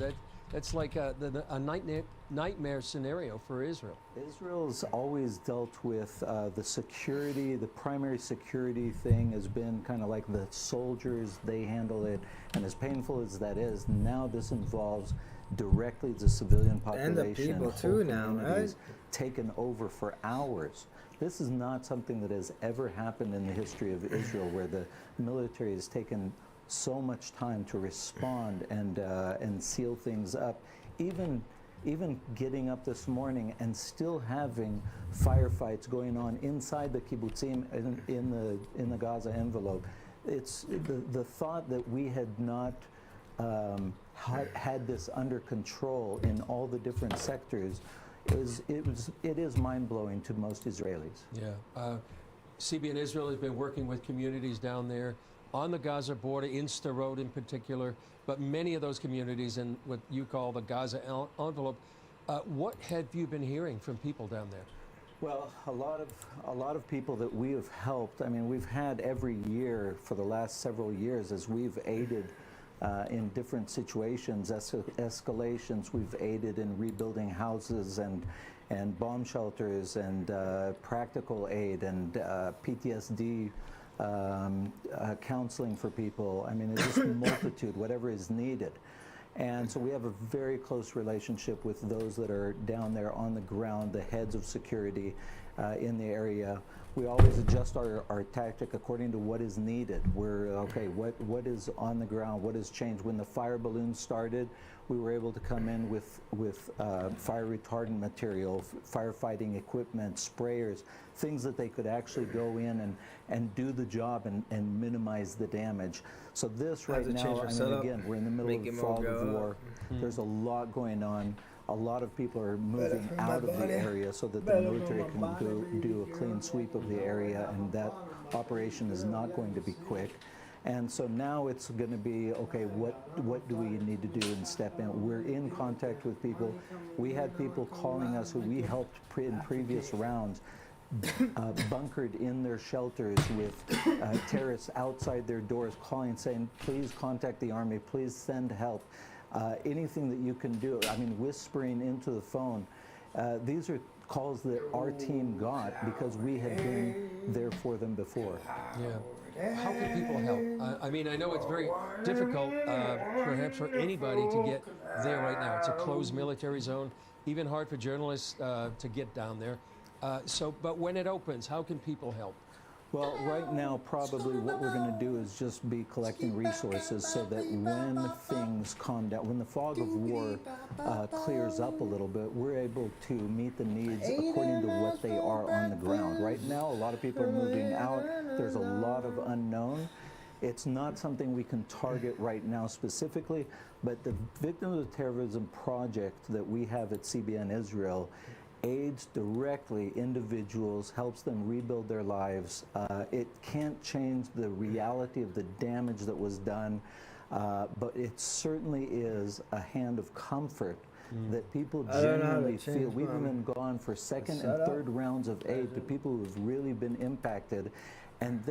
That's like a nightmare scenario for Israel. Israel's always dealt with the security. The primary security thing has been kind of like the soldiers, they handle it. And as painful as that is, now this involves directly the civilian population. And the people too now, right? Taken over for hours. This is not something that has ever happened in the history of Israel, where the military has taken so much time to respond and seal things up. Even getting up this morning and still having firefights going on inside the kibbutzim in the Gaza envelope. It's the thought that we had not had this under control in all the different sectors it is mind-blowing to most Israelis. Yeah. CBN Israel has been working with communities down there on the Gaza border, in Sderot in particular, but many of those communities in what you call the Gaza envelope. What have you been hearing from people down there? Well, a lot of people that we have helped. I mean, we've had every year for the last several years as we've aided in different situations, escalations. We've aided in rebuilding houses and bomb shelters and practical aid and PTSD counseling for people. I mean, it's just a multitude, whatever is needed. And so we have a very close relationship with those that are down there on the ground, the heads of security in the area. We always adjust our tactic according to what is needed. We're, okay, what is on the ground, what has changed? When the fire balloons started, we were able to come in with fire retardant material, firefighting equipment, sprayers, things that they could actually go in and do the job and minimize the damage. So this right now, I mean, again, we're in the middle of the fog of war. There's a lot going on. A lot of people are moving out of the area so that the military can go do a clean sweep of the area, and that operation is not going to be quick. And so now it's going to be, okay, what do we need to do and step in? We're in contact with people. We had people calling us who we helped in previous rounds, bunkered in their shelters with terrorists outside their doors, calling, saying, please contact the army, please send help. Anything that you can do, I mean, whispering into the phone. These are calls that our team got because we had been there for them before. Yeah. How can people help? I mean, I know it's very difficult, perhaps for anybody to get there right now. It's a closed military zone, even hard for journalists to get down there. But when it opens, how can people help? Well, right now, probably what we're going to do is just be collecting resources so that when things calm down, when the fog of war clears up a little bit, we're able to meet the needs according to what they are on the ground. Right now, a lot of people are moving out. There's a lot of unknown. It's not something we can target right now specifically, but the Victims of Terrorism project that we have at CBN Israel aids directly individuals, helps them rebuild their lives. It can't change the reality of the damage that was done, but it certainly is a hand of comfort that people genuinely feel. We've even gone for second and third rounds of aid to people who have really been impacted, and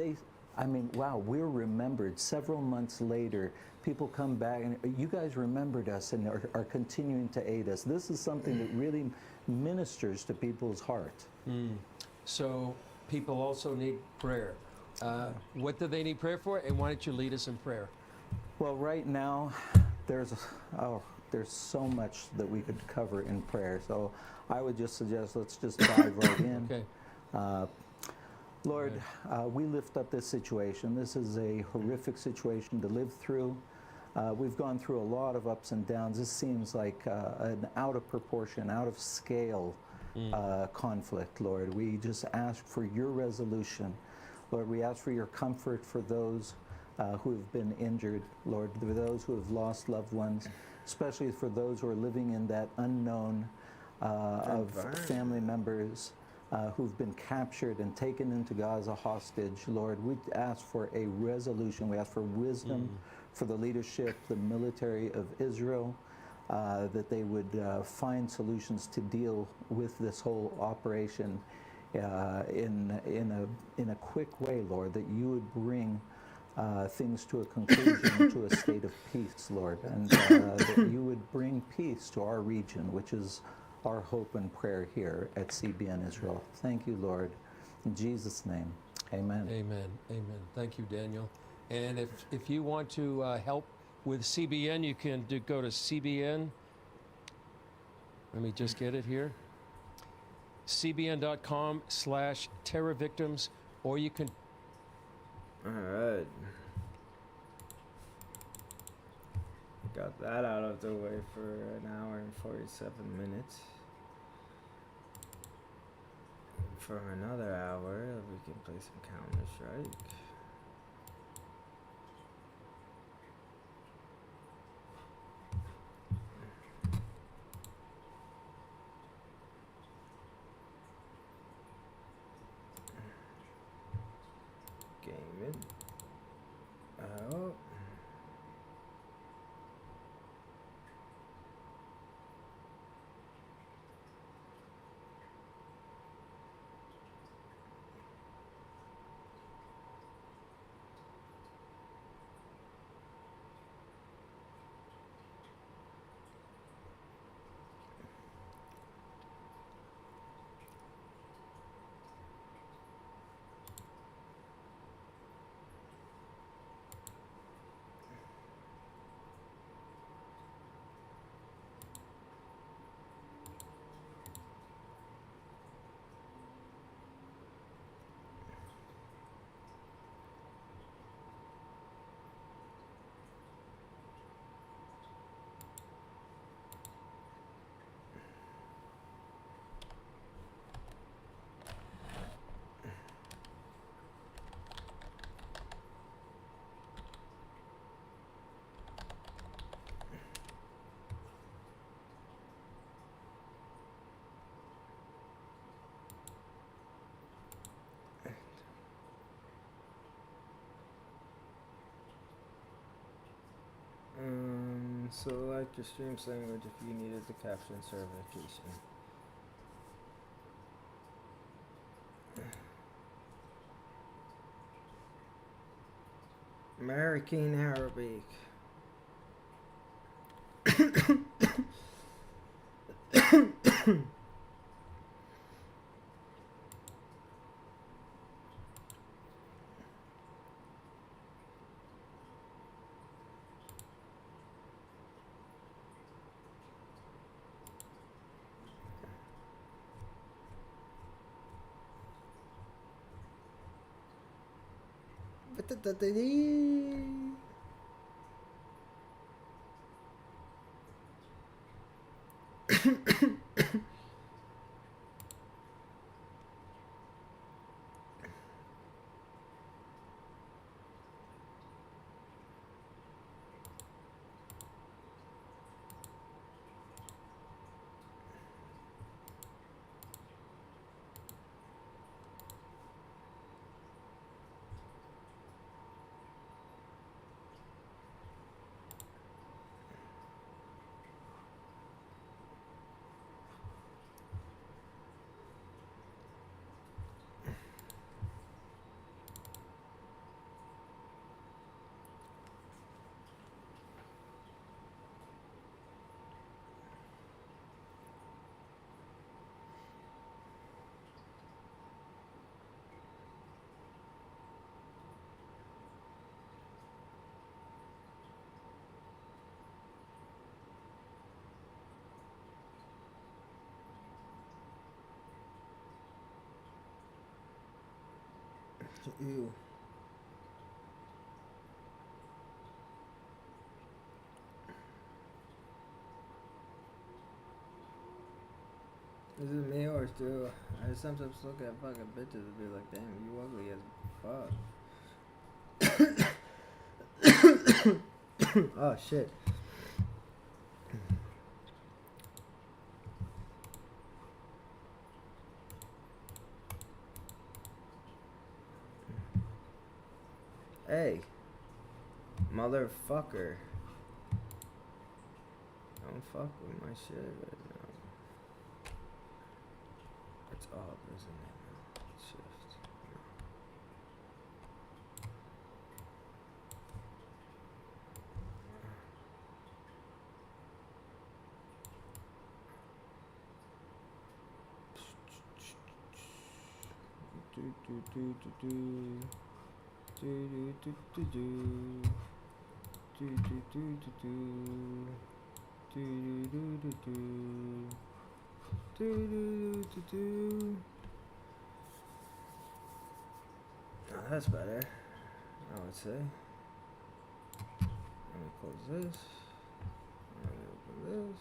I mean, wow, we're remembered. Several months later, people come back and you guys remembered us and are continuing to aid us. This is something that really ministers to people's heart. So people also need prayer. What do they need prayer for? And why don't you lead us in prayer? Well, right now, there's so much that we could cover in prayer. So I would just suggest let's just dive right in. Okay. Lord, we lift up this situation. This is a horrific situation to live through. We've gone through a lot of ups and downs. This seems like an out of proportion, out of scale conflict, Lord. We just ask for your resolution. Lord, we ask for your comfort for those who have been injured, Lord, for those who have lost loved ones, especially for those who are living in that unknown of family members who've been captured and taken into Gaza hostage. Lord, we ask for a resolution. We ask for wisdom for the leadership, the military of Israel, that they would find solutions to deal with this whole operation in a quick way, Lord, that you would bring things to a conclusion, to a state of peace, Lord, and that you would bring peace to our region, which is our hope and prayer here at CBN Israel. Thank you, Lord. In Jesus' name, amen. Amen. Amen. Thank you, Daniel. And if you want to help with CBN, you can go to CBN. Let me just get it here. CBN.com/terror victims, or you can. All right. Got that out of the way for an hour and 47 minutes. For another hour, we can play some Counter-Strike. Gaming. Oh. Select your stream's language if you needed the caption certification. American Arabic. Ew. Is it me or still? I sometimes look at fucking bitches and be like, damn, you ugly as fuck. Oh shit. Hey, motherfucker. Don't fuck with my shit right now. It's all, isn't it? Shift. Oh, that's better, I would say. Let me close this. Let me open this.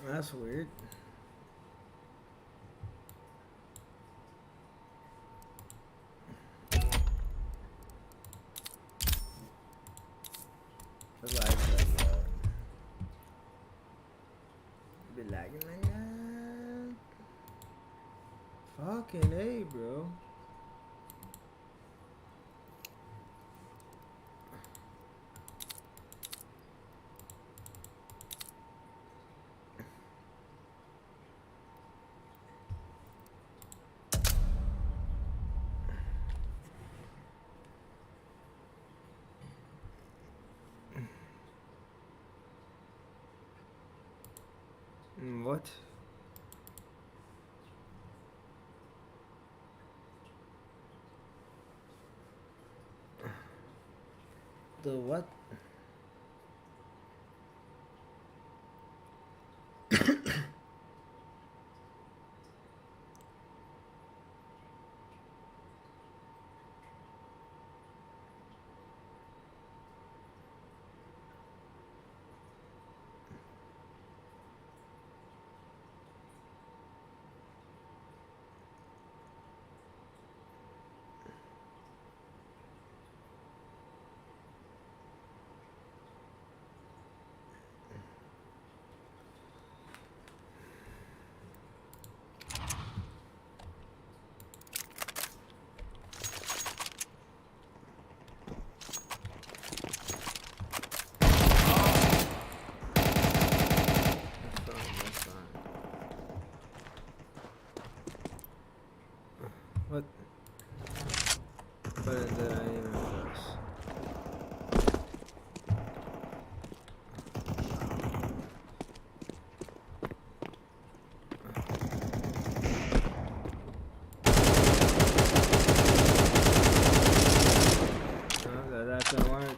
That's weird. The lights like that. Be lagging like that. Fucking A, bro. What? The what? What? But did I even press? No, that didn't work.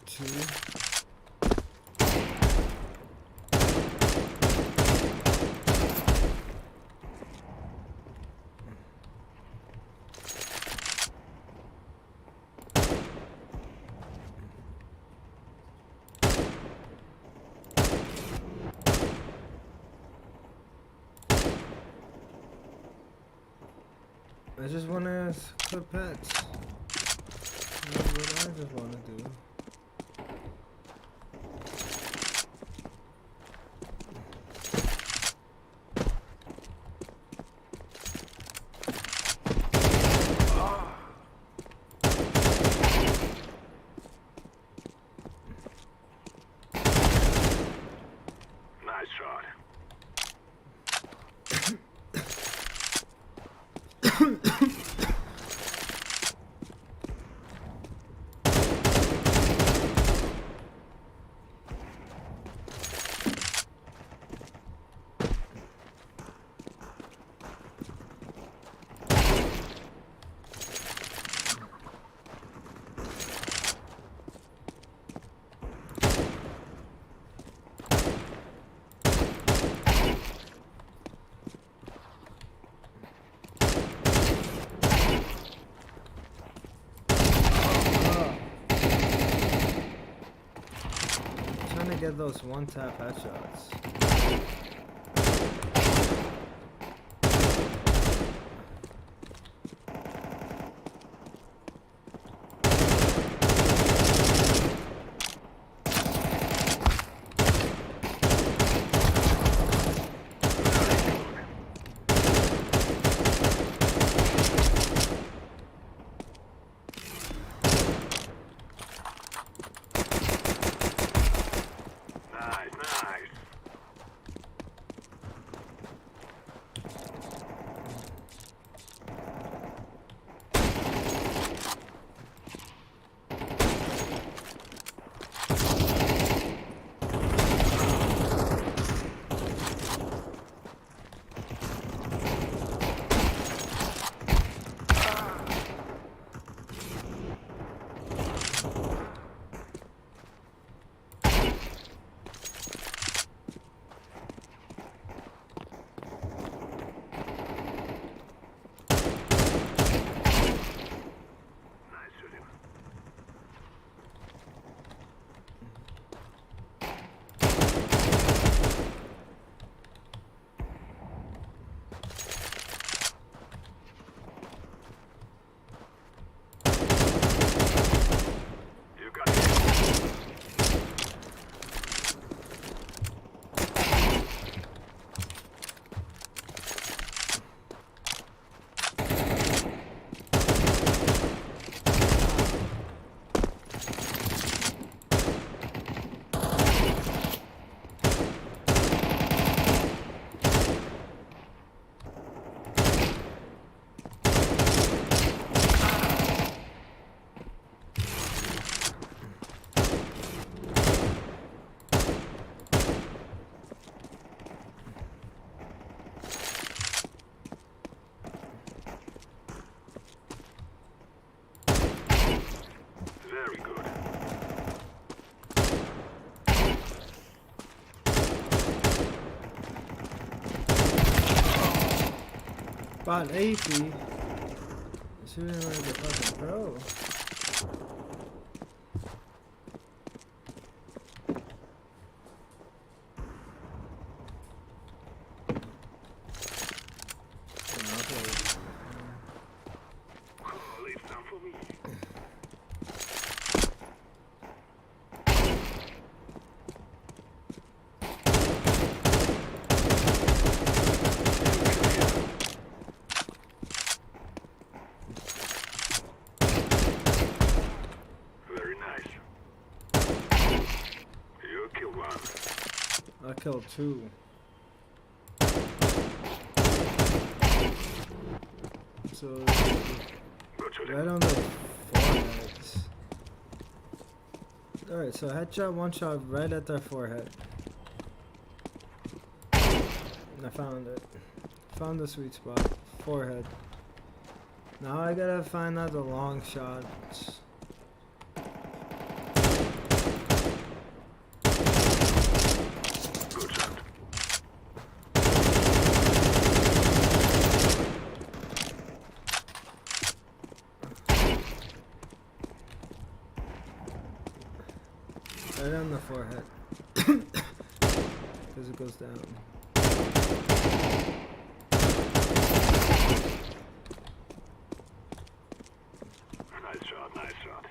Two. I just want to clip pets. That's what I just want to do. Nice shot. Trying to get those one-tap headshots. Nice, nice. Spot 80. Shooting like a fucking pro. I killed 2. So right on the foreheads. Alright, so headshot, one shot right at their forehead. I found it. Found the sweet spot. Forehead. Now I gotta find out the long shots. Right on the forehead. Because it goes down. Nice shot, nice shot.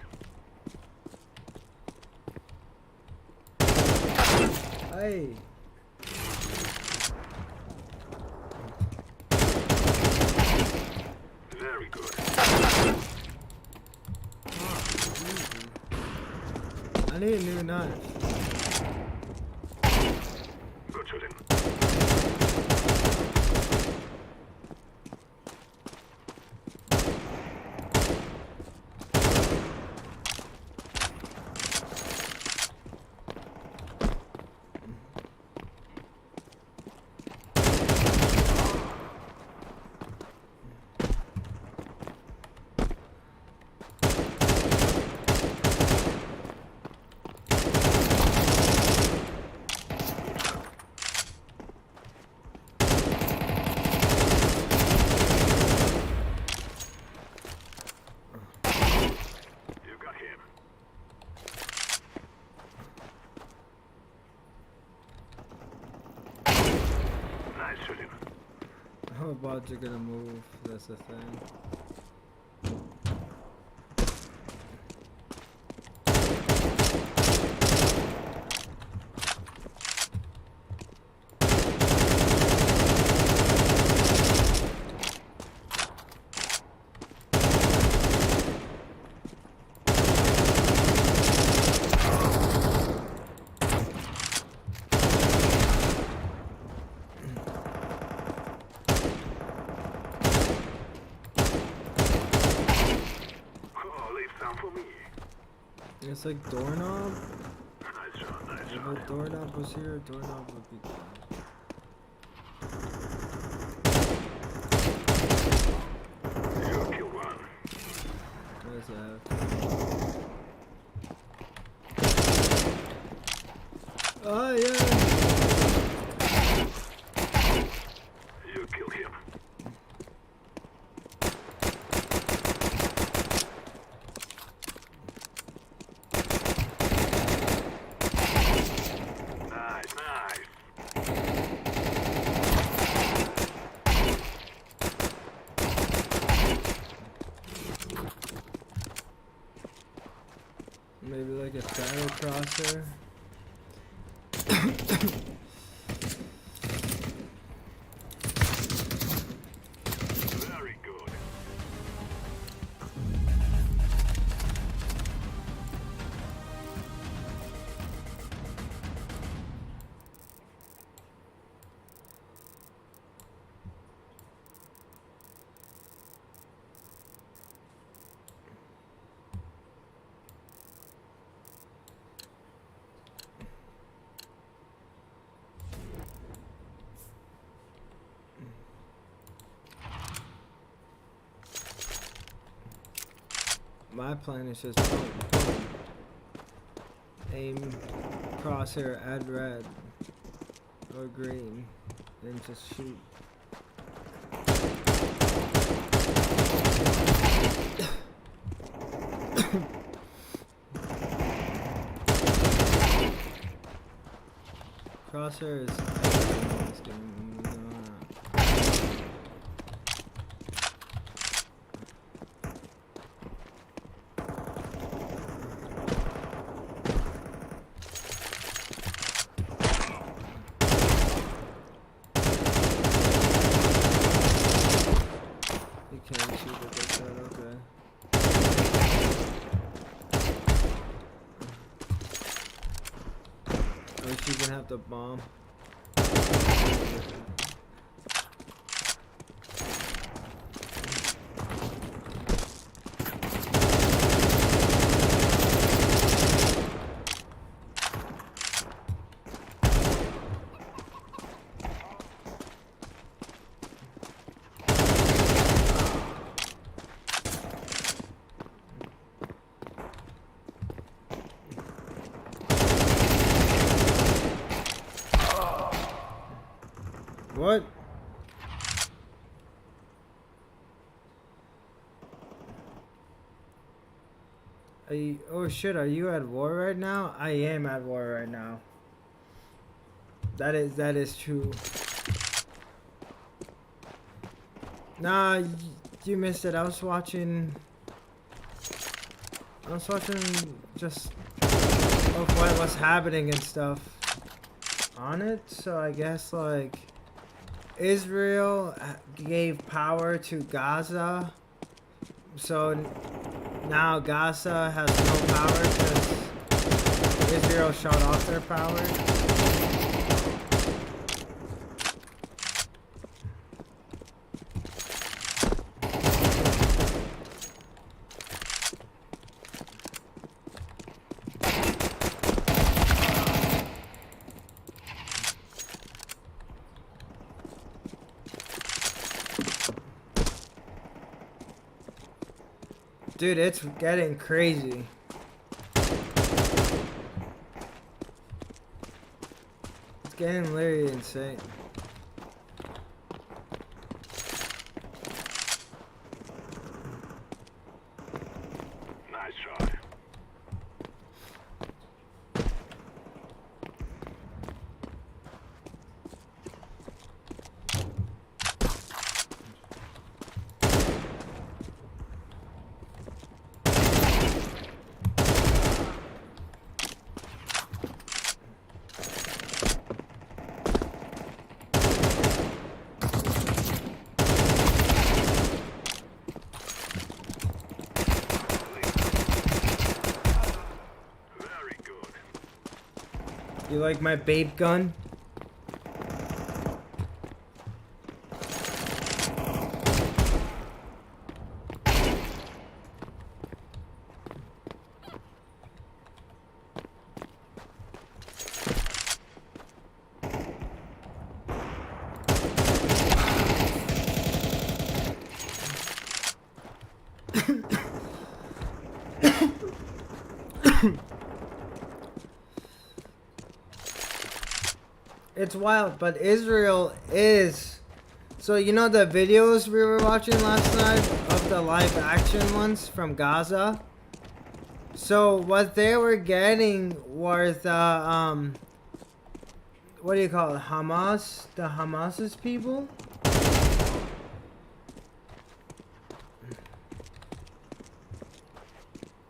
Hey! Very good. I need a new knife. Good shooting. How about you're gonna move? That's the thing. It's like doorknob. Nice shot, nice If a doorknob was here, a doorknob would be gone. You killed one. Where's that? Oh yeah! You killed him. Nice, nice. Maybe like a shadow crosser. Very good. My plan is just boom, boom. Aim, crosshair, add red or green, then just shoot. crosshair is. You can't shoot it like that, okay. I wish you can have the bomb. What? Are you, oh shit, are you at war right now? I am at war right now. That is true. Nah, you missed it. I was watching just of what was happening and stuff on it. So I guess like Israel gave power to Gaza, so now Gaza has no power because Israel shut off their power. Dude, it's getting crazy. It's getting literally insane. Nice try. You like my babe gun? It's wild, but Israel is. So you know the videos we were watching last night of the live action ones from Gaza? So what they were getting were the what do you call it? Hamas? The Hamas's people?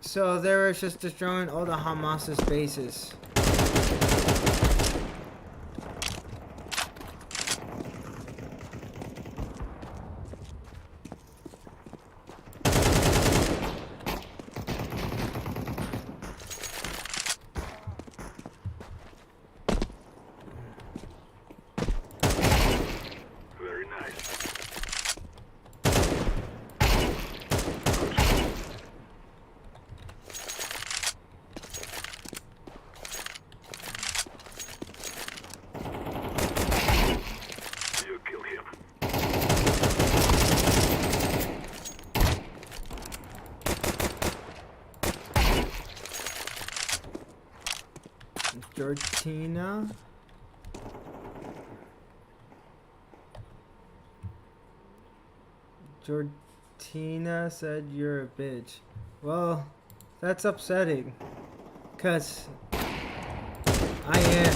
So they were just destroying all the Hamas's bases. Very nice. You kill him. Georgina? Georgina said you're a bitch. Well, that's upsetting. 'Cause I am.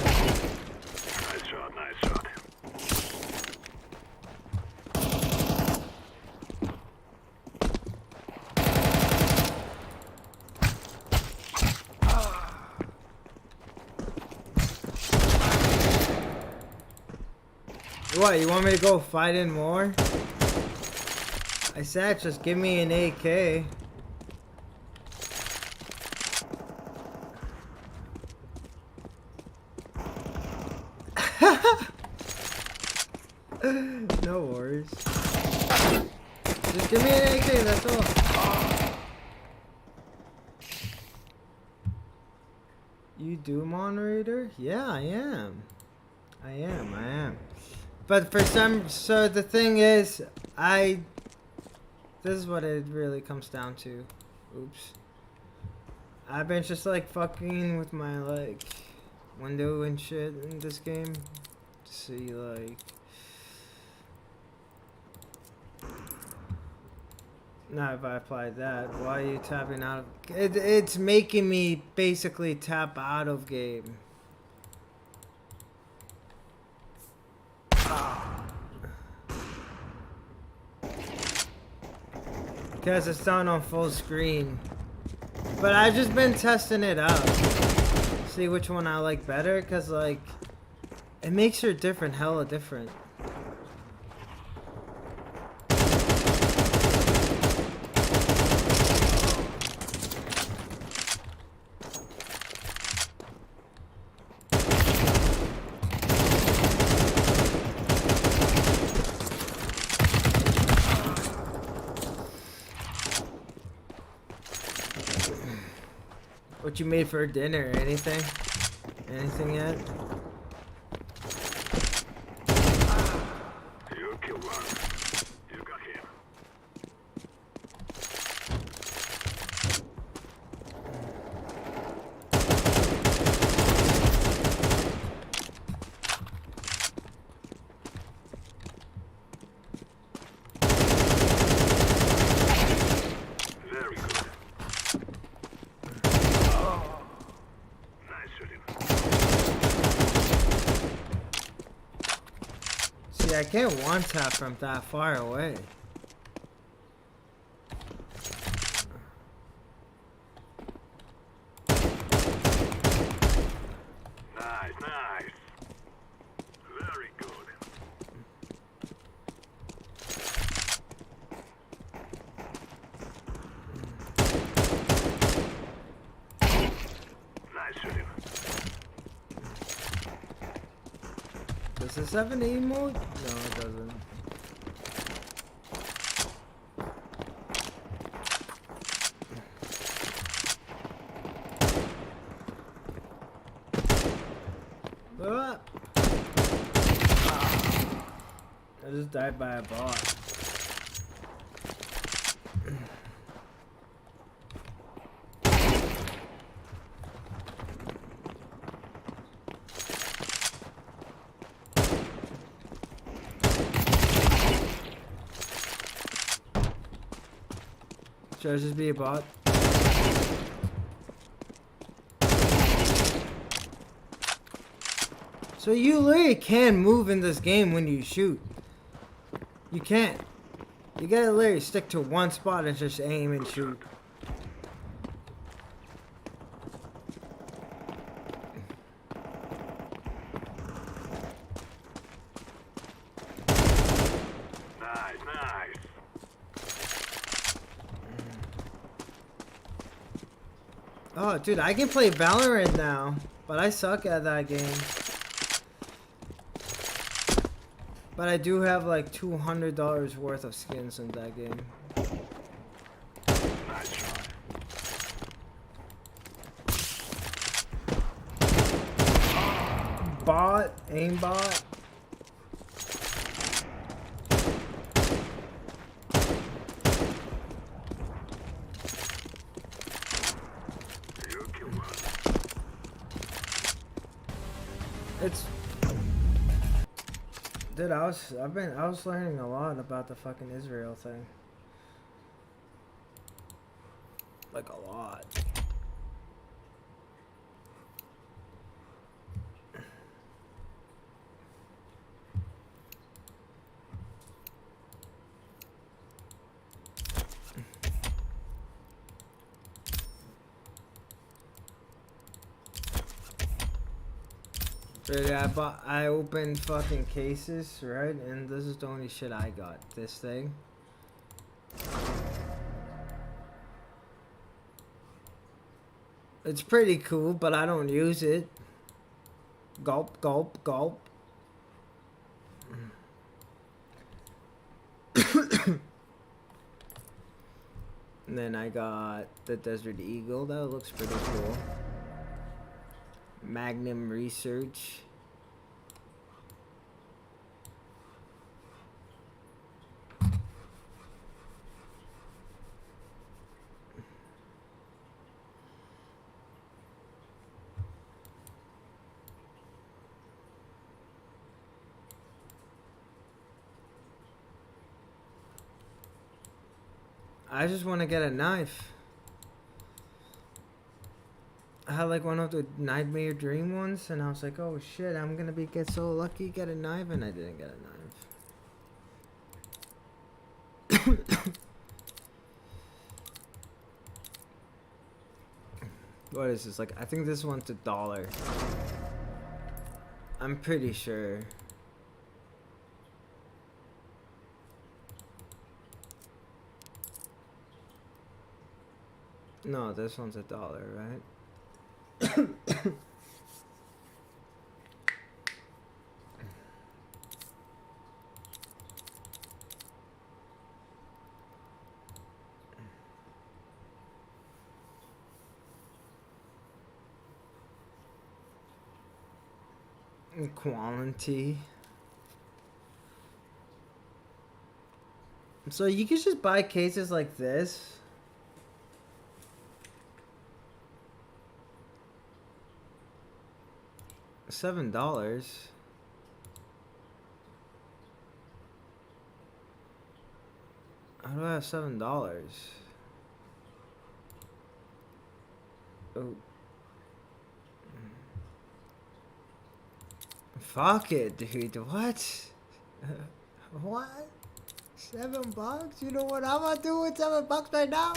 what? You want me to go fight in more? I said just give me an AK. No worries. Just give me an AK, that's all. You do moderator? Yeah, I am. I am. But for some, so the thing is, this is what it really comes down to. Oops. I've been just like fucking with my like window and shit in this game to see like. Now if I applied that, why are you tapping out of it's making me basically tap out of game. Because it's done on full screen. But I've just been testing it out. See which one I like better, because like it makes her different, hella different. What you made for dinner? Anything? Anything yet? You killed one. You got him. Very good. Nice shooting. See, I can't one tap from that far away. Nice, nice. Very good. Nice shooting. Does this have an aim mode? No, it doesn't. Ah! I just died by a bot. Should I just be a bot? So you literally can move in this game when you shoot. You can't. You gotta literally stick to one spot and just aim and shoot. Nice, nice. Oh, dude, I can play Valorant now, but I suck at that game. But I do have like $200 worth of skins in that game. Nice shot. Bot, aimbot. You killed one. It's dude, I was learning a lot about the fucking Israel thing. Like a lot. Really, I opened fucking cases, right? And this is the only shit I got. This thing. It's pretty cool, but I don't use it. Gulp, gulp, gulp. And then I got the Desert Eagle. That looks pretty cool. Magnum Research. I just want to get a knife. I had like one of the Nightmare Dream ones, and I was like, oh shit, I'm gonna get so lucky, get a knife, and I didn't get a knife. What is this? Like, I think this one's $1. I'm pretty sure. No, this one's $1, right? Quality. So you can just buy cases like this. $7. How do I have $7? Oh. Fuck it, dude. What? What? $7? You know what I'm gonna do with $7 right now?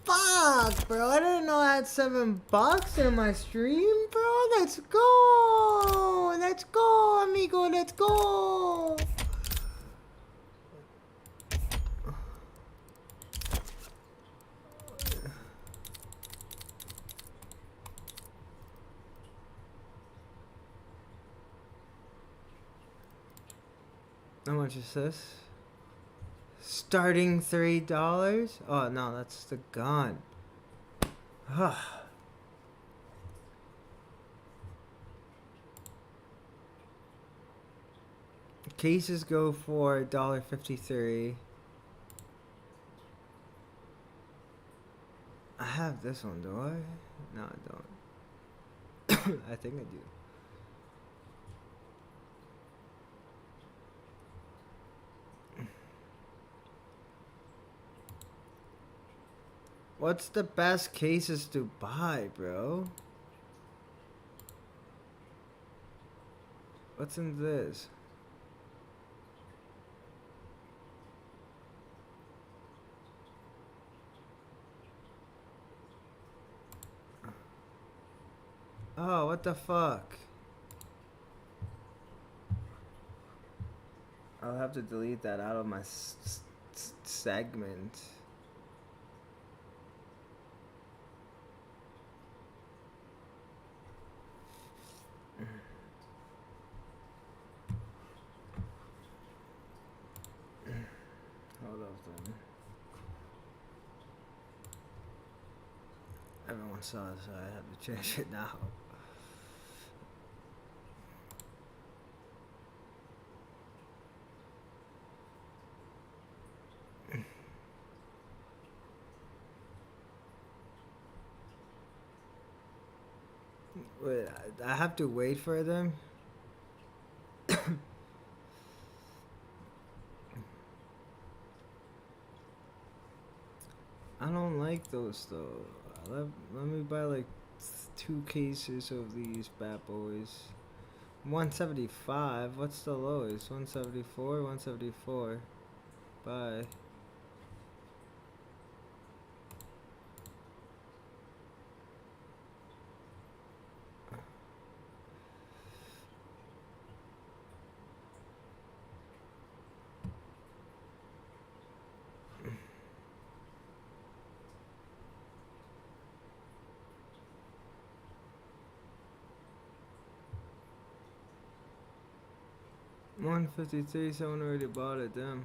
Fuck, bro. I didn't know I had $7 in my stream, bro. Let's go. Let's go, amigo. Let's go. How much is this? Starting $3? Oh no, that's the gun. Cases go for $1.53. I have this one, do I? No, I don't. I think I do. What's the best cases to buy, bro? What's in this? Oh, what the fuck? I'll have to delete that out of my segment. Hold up then. Everyone saw it, so I have to change it now. Wait, I have to wait for them? I don't like those though. Let me buy like 2 cases of these bad boys. 175. What's the lowest? 174. 174. Bye. 153. Someone already bought it. Damn.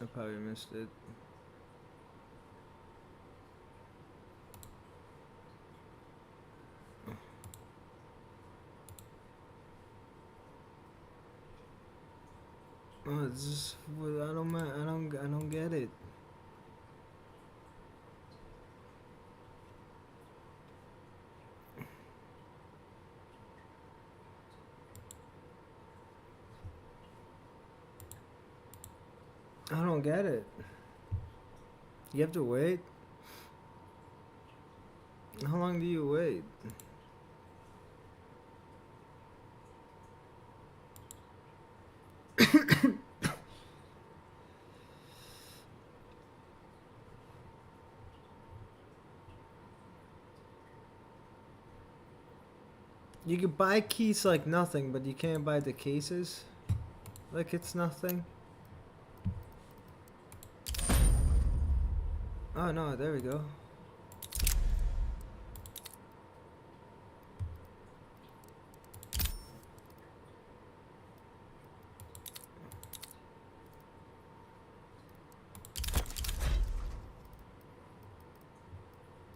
I probably missed it. Oh, it's just, I don't get it. I don't get it. You have to wait? How long do you wait? You can buy keys like nothing, but you can't buy the cases like it's nothing. Oh no, there we go.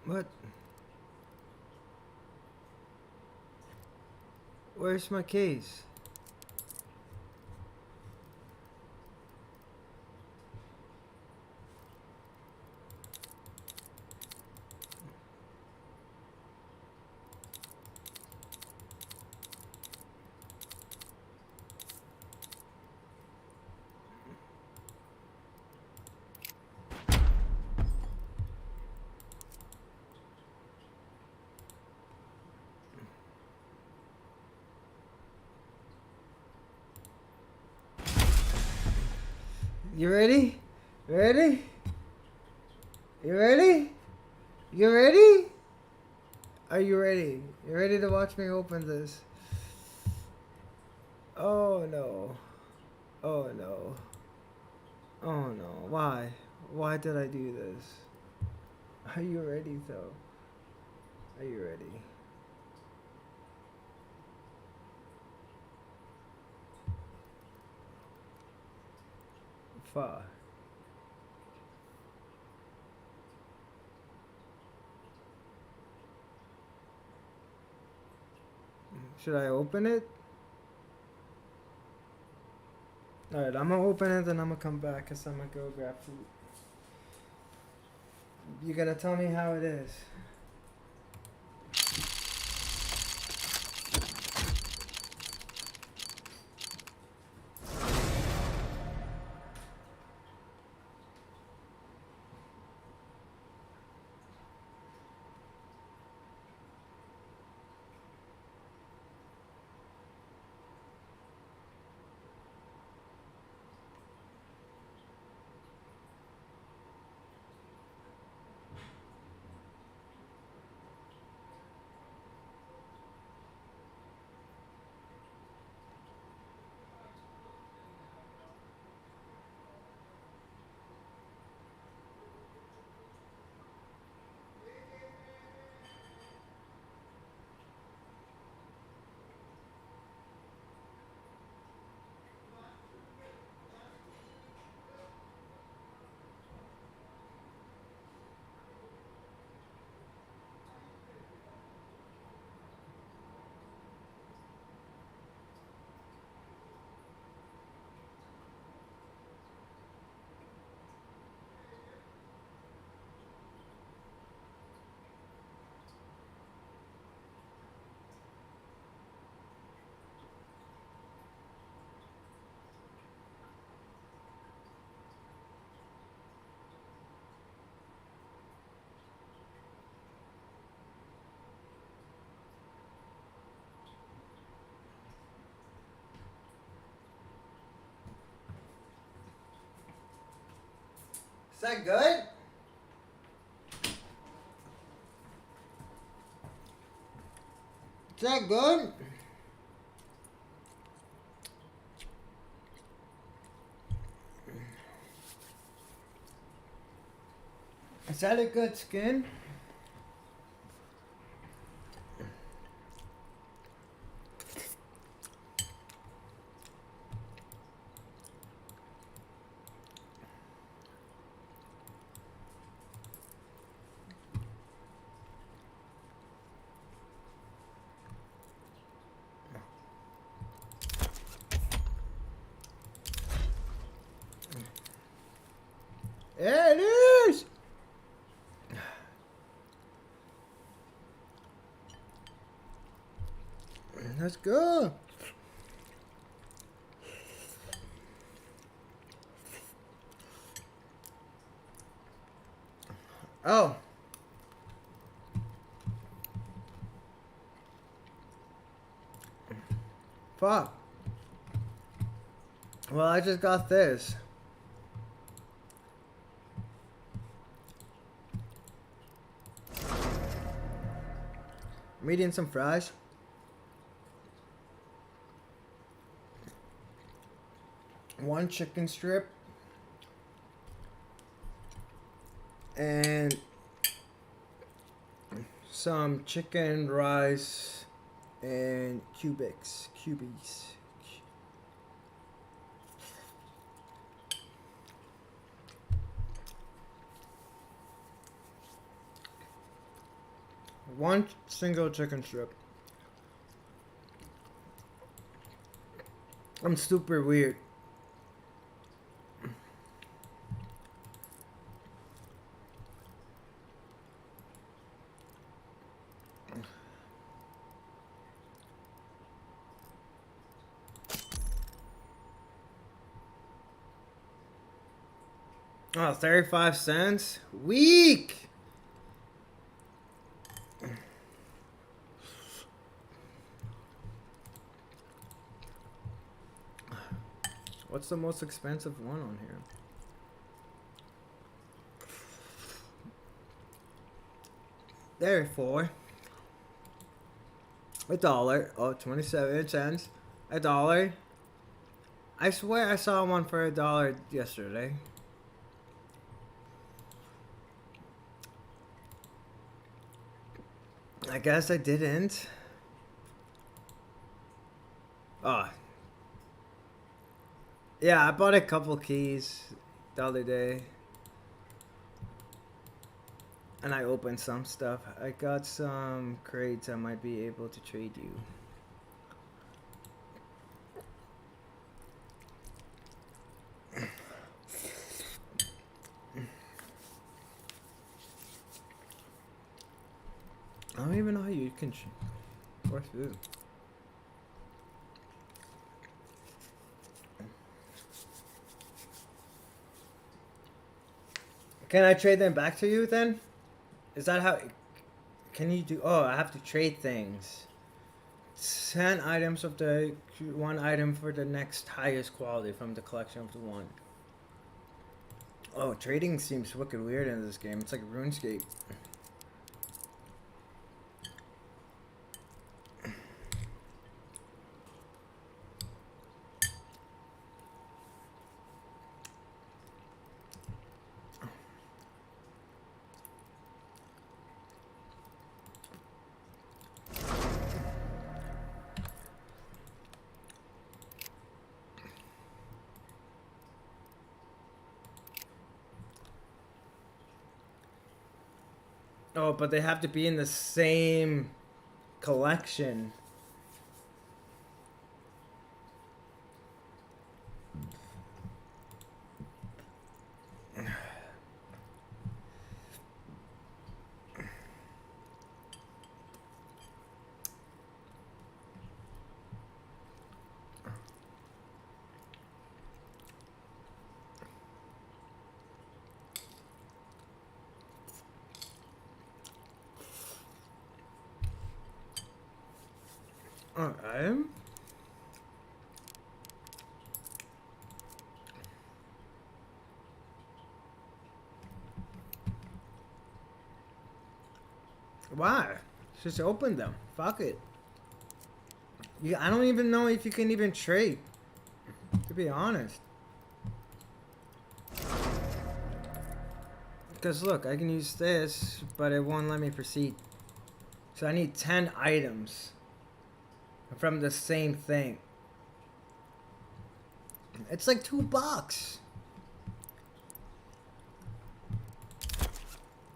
What? Where's my case? You ready? Ready? You ready? You ready? Are you ready? You ready to watch me open this? Oh no. Oh no. Oh no. Why? Why did I do this? Are you ready though? Are you ready? Fuck. Should I open it? Alright, I'm gonna open it, then I'm gonna come back because I'm gonna go grab food. You gotta tell me how it is. Is that good? Is that good? Is that a good skin? Yeah, it is! Let's go! Oh. Fuck. Well, I just got this. I'm eating some fries. One chicken strip. And some chicken, rice, and cubies. One single chicken strip. I'm super weird. Oh, 35 cents? Weak! What's the most expensive one on here? Therefore, $1. Oh, 27 cents. $1. I swear I saw one for $1 yesterday. I guess I didn't. Oh. Yeah, I bought a couple keys the other day. And I opened some stuff. I got some crates I might be able to trade you. I don't even know how you can force food. Can I trade them back to you then? Is that how... Can you do... Oh, I have to trade things. 10 items of the... One item for the next highest quality from the collection of the one. Oh, trading seems wicked weird in this game. It's like RuneScape. Oh, but they have to be in the same collection. Alright. Why? Just open them. Fuck it. I don't even know if you can even trade. To be honest. Because look, I can use this, but it won't let me proceed. So I need 10 items from the same thing. It's like $2.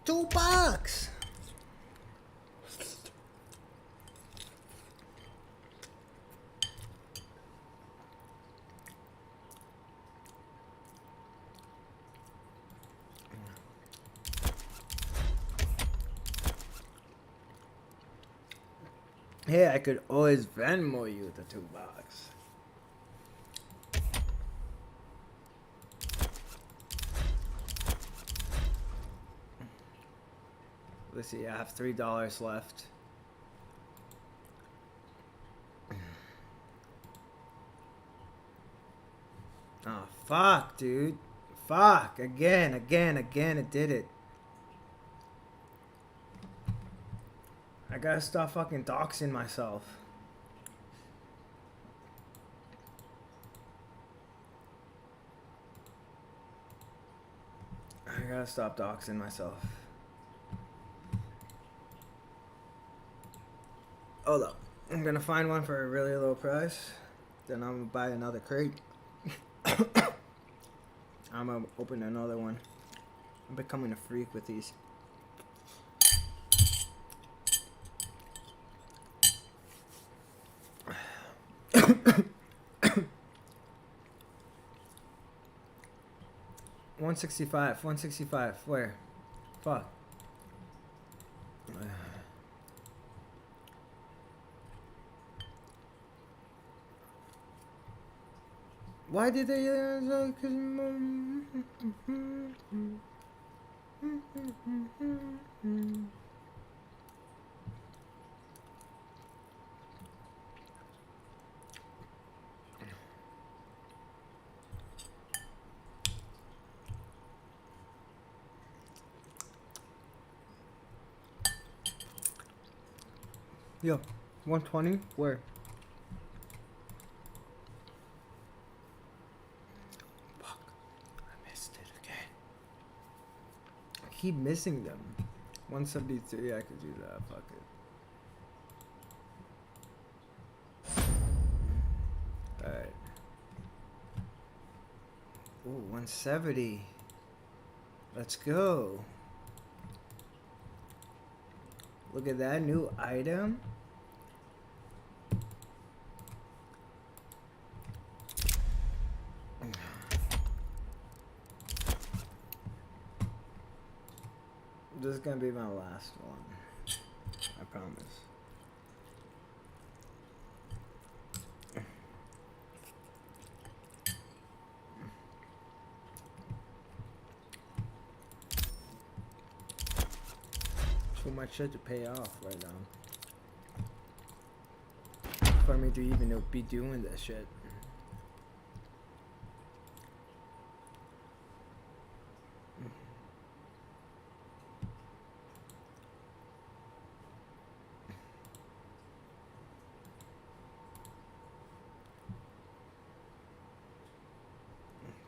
$2. Hey, I could always Venmo you the $2. Let's see, I have $3 left. Oh, fuck, dude. Fuck. Again, it did it. I gotta stop fucking doxing myself. I gotta stop doxing myself. Hold up. I'm gonna find one for a really low price. Then I'm gonna buy another crate. I'm gonna open another one. I'm becoming a freak with these. $165. Where? Fuck. Why did they? Yo, 120? Where? Fuck. I missed it again. I keep missing them. 173, I could do that. Fuck it. Alright. Ooh, 170. Let's go. Look at that new item. This is gonna be my last one. I promise. Too much shit to pay off right now for me to even be doing this shit.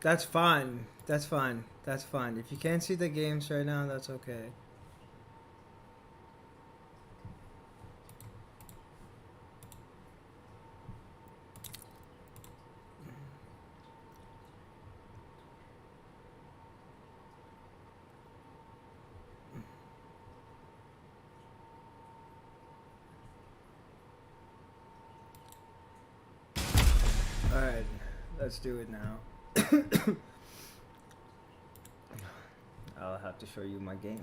That's fine. That's fine. That's fine. If you can't see the games right now, that's okay. Alright, let's do it now. I'll have to show you my game.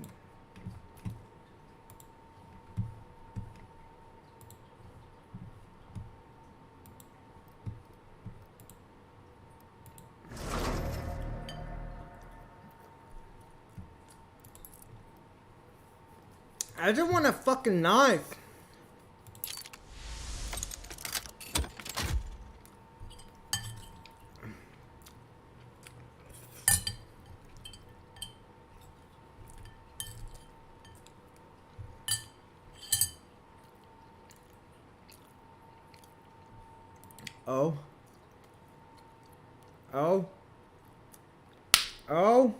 I just want a fucking knife. Oh. Oh. Oh.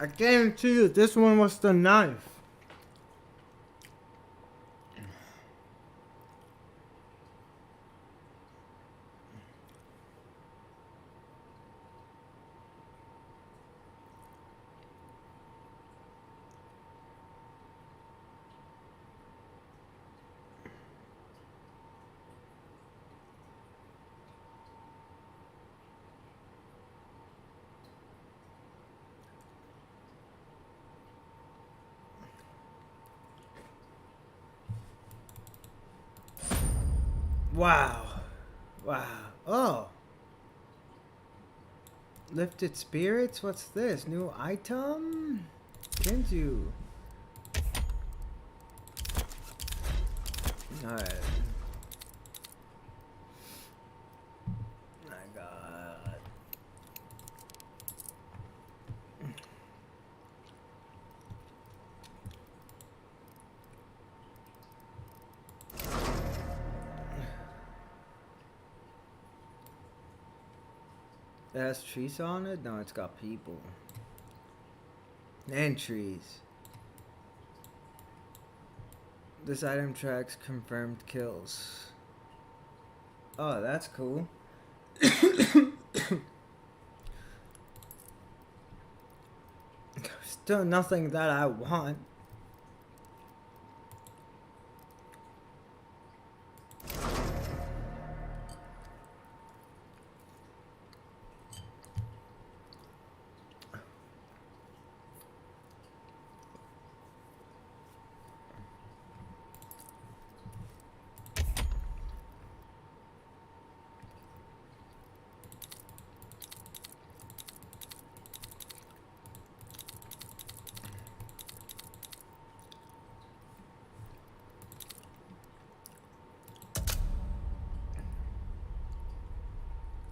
I guarantee you this one was the knife. Wow. Wow. Oh. Lifted spirits? What's this? New item? Kenju. Alright. My god. It has trees on it? No, it's got people. And trees. This item tracks confirmed kills. Oh, that's cool. Still nothing that I want.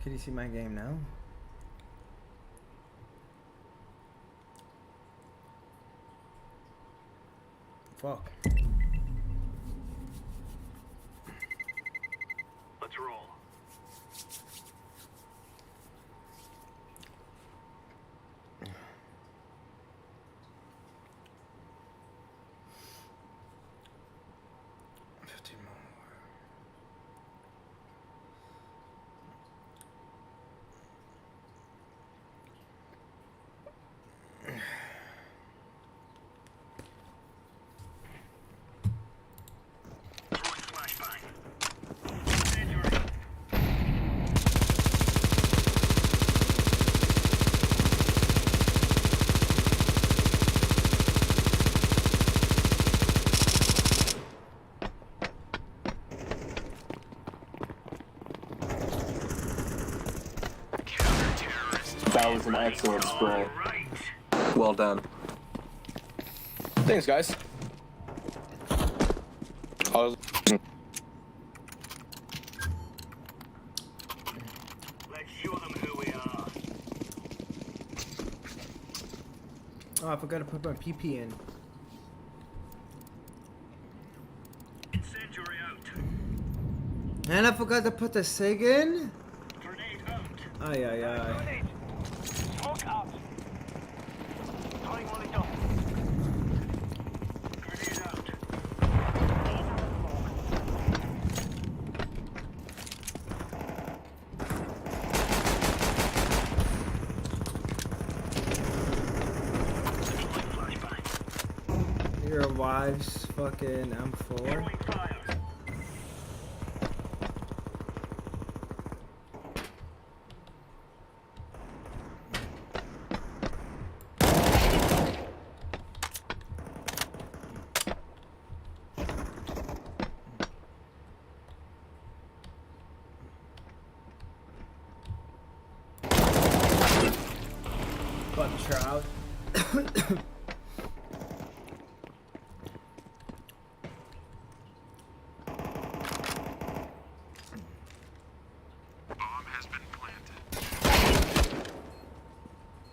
Can you see my game now? Fuck. Let's roll. That was an excellent spray. Well done. Thanks, guys. Let's show them who we are. Oh, I forgot to put my PP in. Incendiary out. And I forgot to put the SIG in? Grenade out. Ay, ay, ay. Smoke out. Throwing Molotov. Grenade out. Your wife's fucking M4. Buck trout.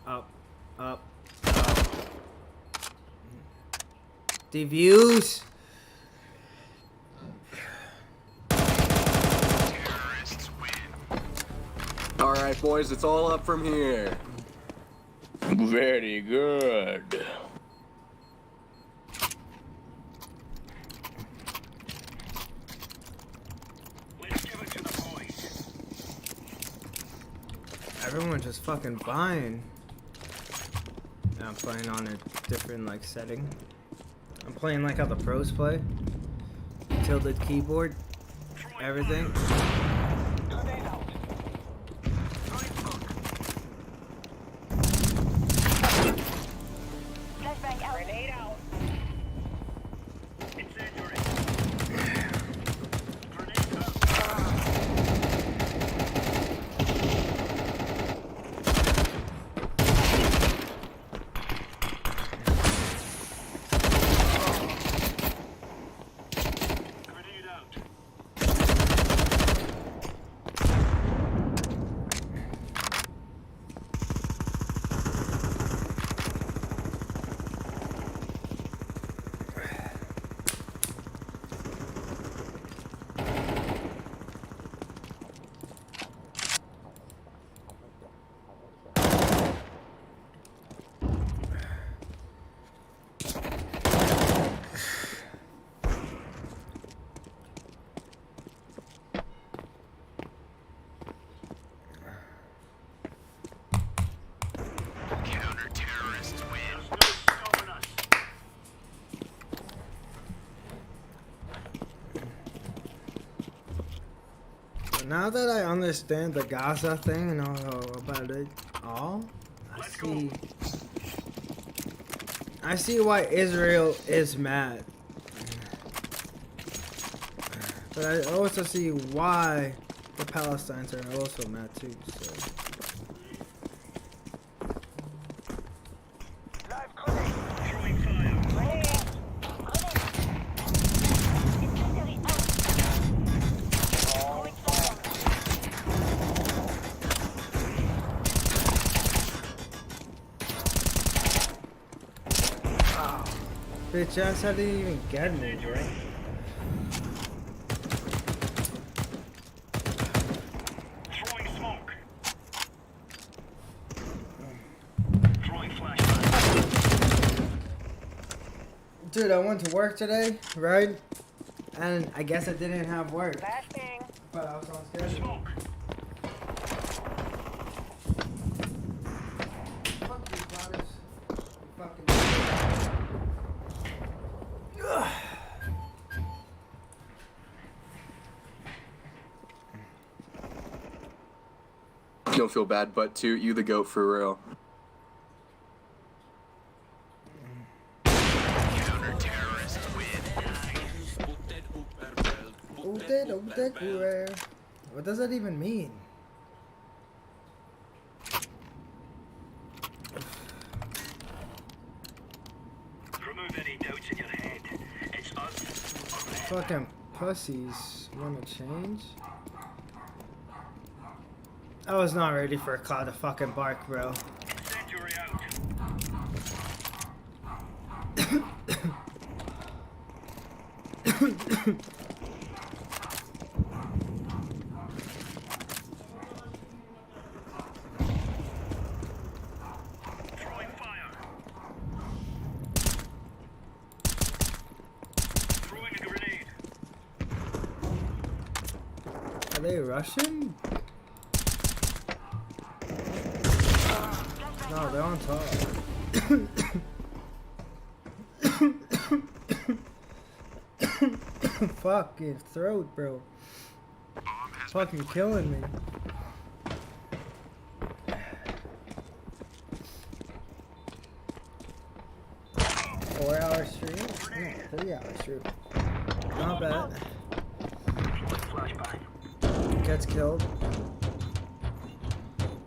Up, up, up. Defuse. All right, boys, it's all up from here. Very good. Everyone's just fucking buying. I'm playing on a different like setting. I'm playing like how the pros play. Tilted keyboard, everything. Grenade out. Now that I understand the Gaza thing and all about it all, I see why Israel is mad. But I also see why the Palestinians are also mad too. So. Bitch ass, how did you even get me, bro? Throwing smoke. Throwing flashbang. Dude, I went to work today, right? And I guess I didn't have work. But I was on schedule. Smoke. Fuck you, Gladys. Fucking. Don't feel bad, but Toot, you the GOAT for real. What does that even mean? Remove any doubts in your head. It's us or them. Fucking pussies wanna change? I was not ready for a cloud of fucking bark, bro. Incendiary out. Throwing fire. Throwing a grenade. Are they Russian? No, they're on top. Fucking throat, bro. Fucking killing me. 4-hour stream? No, 3-hour stream. Not bad. Gets killed.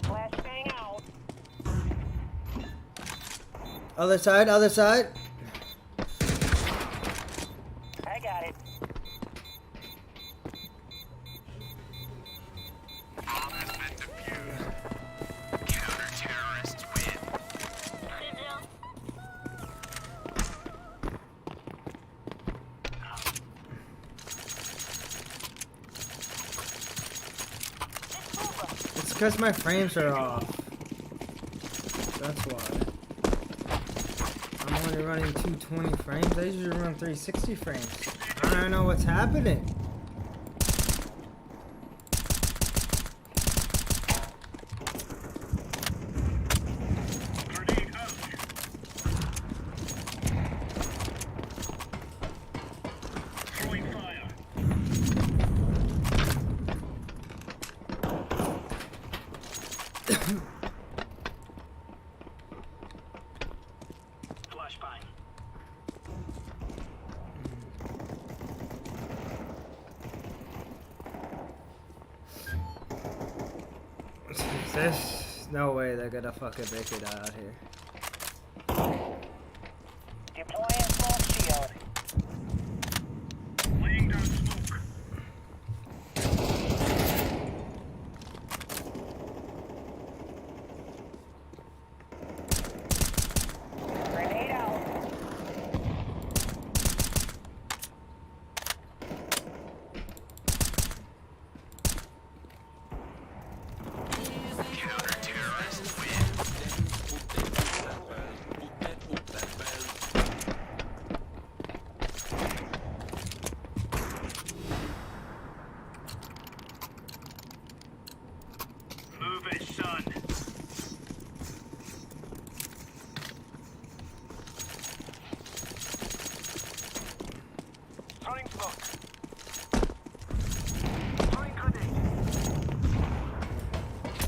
Flashbang out. Other side, other side. I got it. Counter-terrorists win. It's because my frames are off. That's why. I'm only running 220 frames. I usually run 360 frames. I don't know what's happening. There's no way they're gonna fucking make it out here. Deploying smoke shield. Laying down smoke. Grenade out. Move it, son. Throwing smoke. Throwing grenade.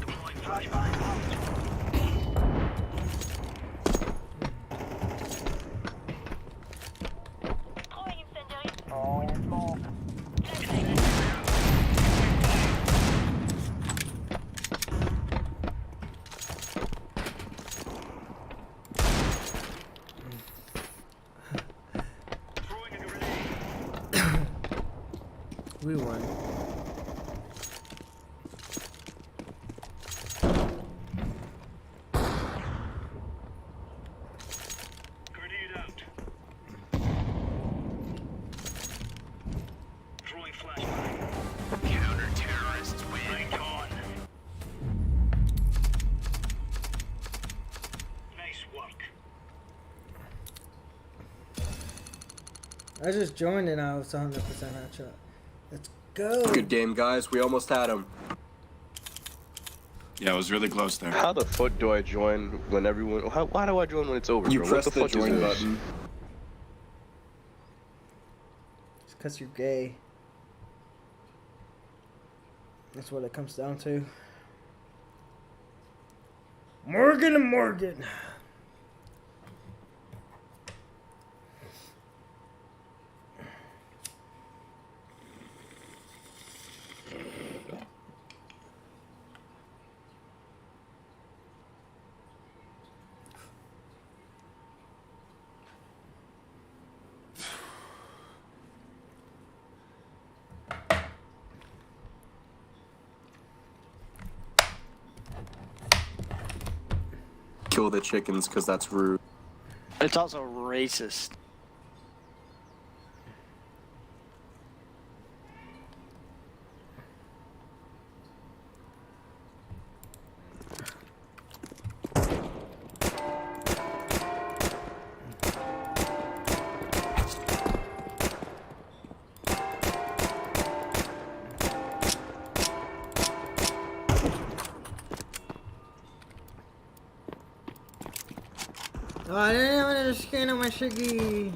Deploying flashbang. Throwing incendiary. Throwing smoke. We won. Grenade out. Throwing flashbang. Counter-terrorists win. Right on. Nice work. I just joined and I was 100% headshot. Let's go. Good game, guys. We almost had him. Yeah, it was really close there. How the fuck do I join when everyone? Why do I join when it's over? You bro? press what the fuck is join this? button. It's because you're gay. That's what it comes down to. Morgan and Morgan. Kill the chickens, because that's rude. It's also racist. Oh, I didn't want to scan out my shiggy.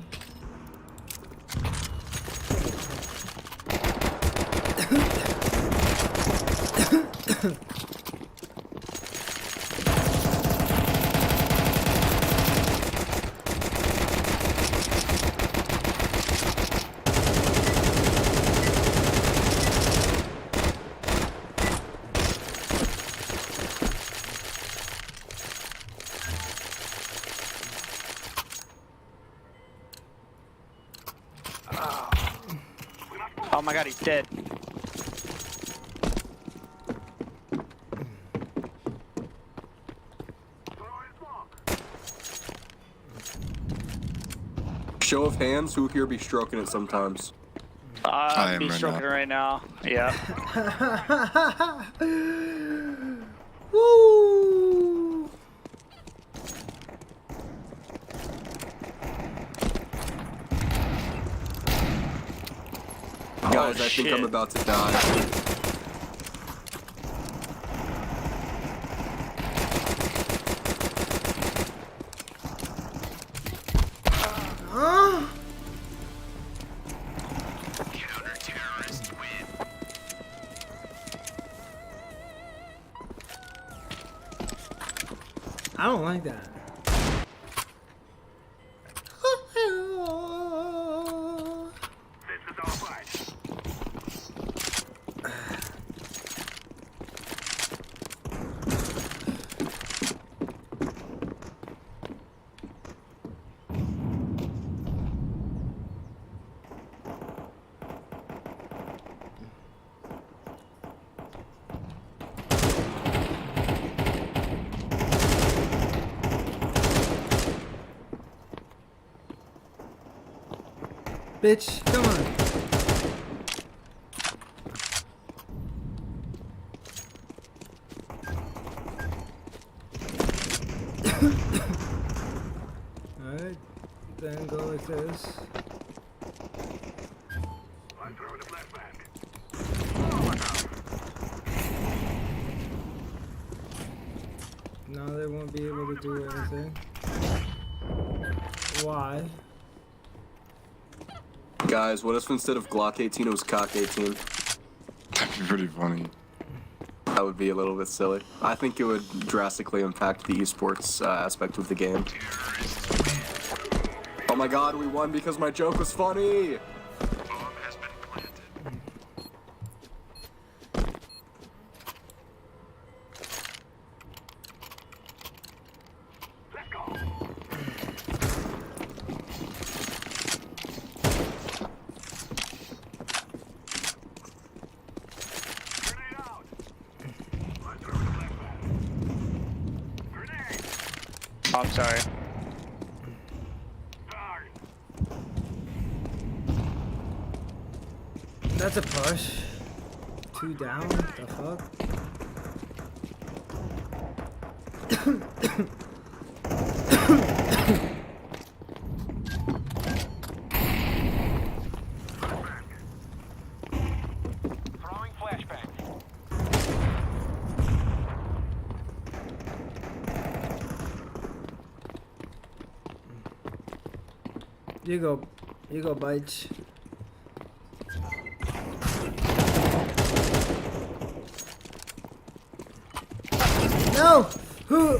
Oh my god, he's dead. Show of hands, who here be stroking it sometimes? I am be right stroking now. it right now. Yeah. Woo! Guys, I think I'm about to die. I don't like that. Bitch, come on. Alright, then go like this. Now they won't be able to do anything. Why? Guys, what if instead of Glock 18 it was Cock 18? That'd be pretty funny. That would be a little bit silly. I think it would drastically impact the esports aspect of the game. Oh my god, we won because my joke was funny! Oh, I'm sorry. That's a push. 2 down? The fuck? Throwing flashbang. You go, Bites. No! Who?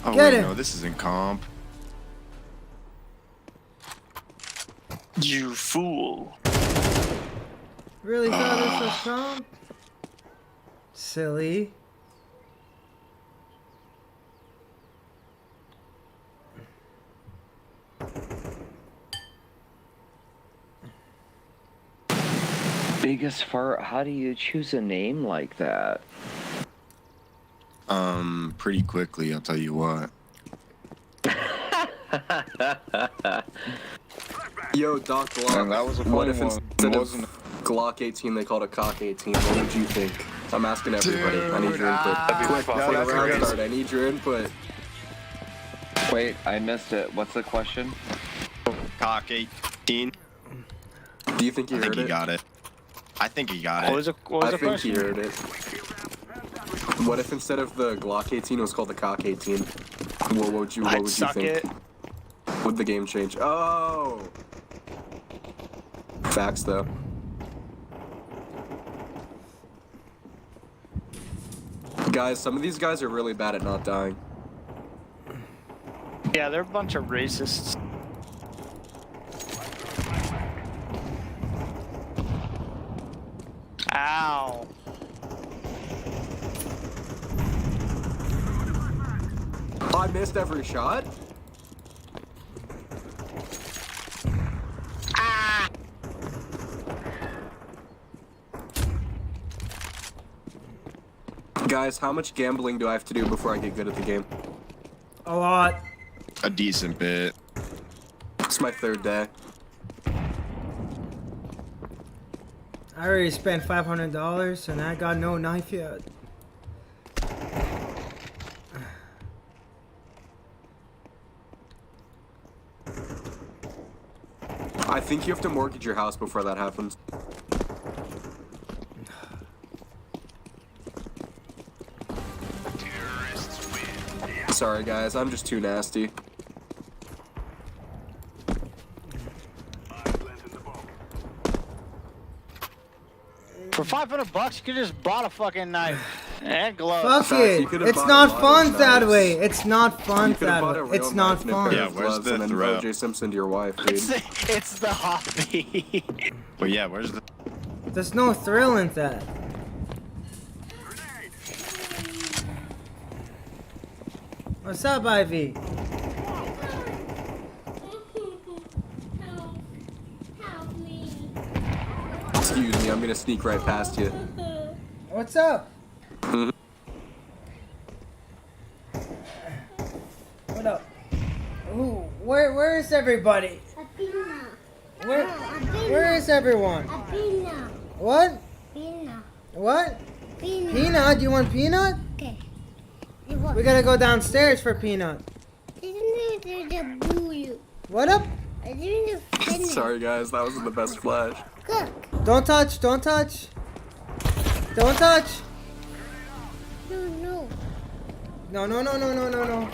Oh, Get wait, him. no, this isn't comp. You fool. Really thought this was comp? Silly. Biggest fart, how do you choose a name like that? Pretty quickly, I'll tell you what. Yo, Doc Glock, Man, that was a what funny if one. instead Wasn't of Glock 18 they called it Cock 18? What would you think? I'm asking everybody. I need your input. Quick, before the round start, I need your input. Wait, I missed it. What's the question? Cock 18. Do you think he I think heard he got it. I think he got it. I think he heard it. What if instead of the Glock 18 it was called the Cock 18? What would you suck think? it. Would the game change? Oh! Facts, though. Guys, some of these guys are really bad at not dying. Yeah, they're a bunch of racists. Ow. I missed every shot? Guys, how much gambling do I have to do before I get good at the game? A lot. A decent bit. It's my 3rd day. I already spent $500 and I got no knife yet. I think you have to mortgage your house before that happens. Sorry guys, I'm just too nasty. For $500, you could just bought a fucking knife and gloves. Fuck it. It's not fun that way. It's not fun that way. It's not fun. Yeah, where's the and then throw? O.J. Simpson to your wife, dude. It's the hobby. Well, yeah, where's the... There's no thrill in that. What's up, Ivy? Excuse me, I'm gonna sneak right past you. What's up? What up? Ooh, where is everybody? Where is everyone? What? What? Peanut? Do you want peanut? Okay. We gotta go downstairs for peanut. What up? Sorry guys, that wasn't the best flash. Don't touch, don't touch. Don't touch. No. No, no, no, no, no, no, no.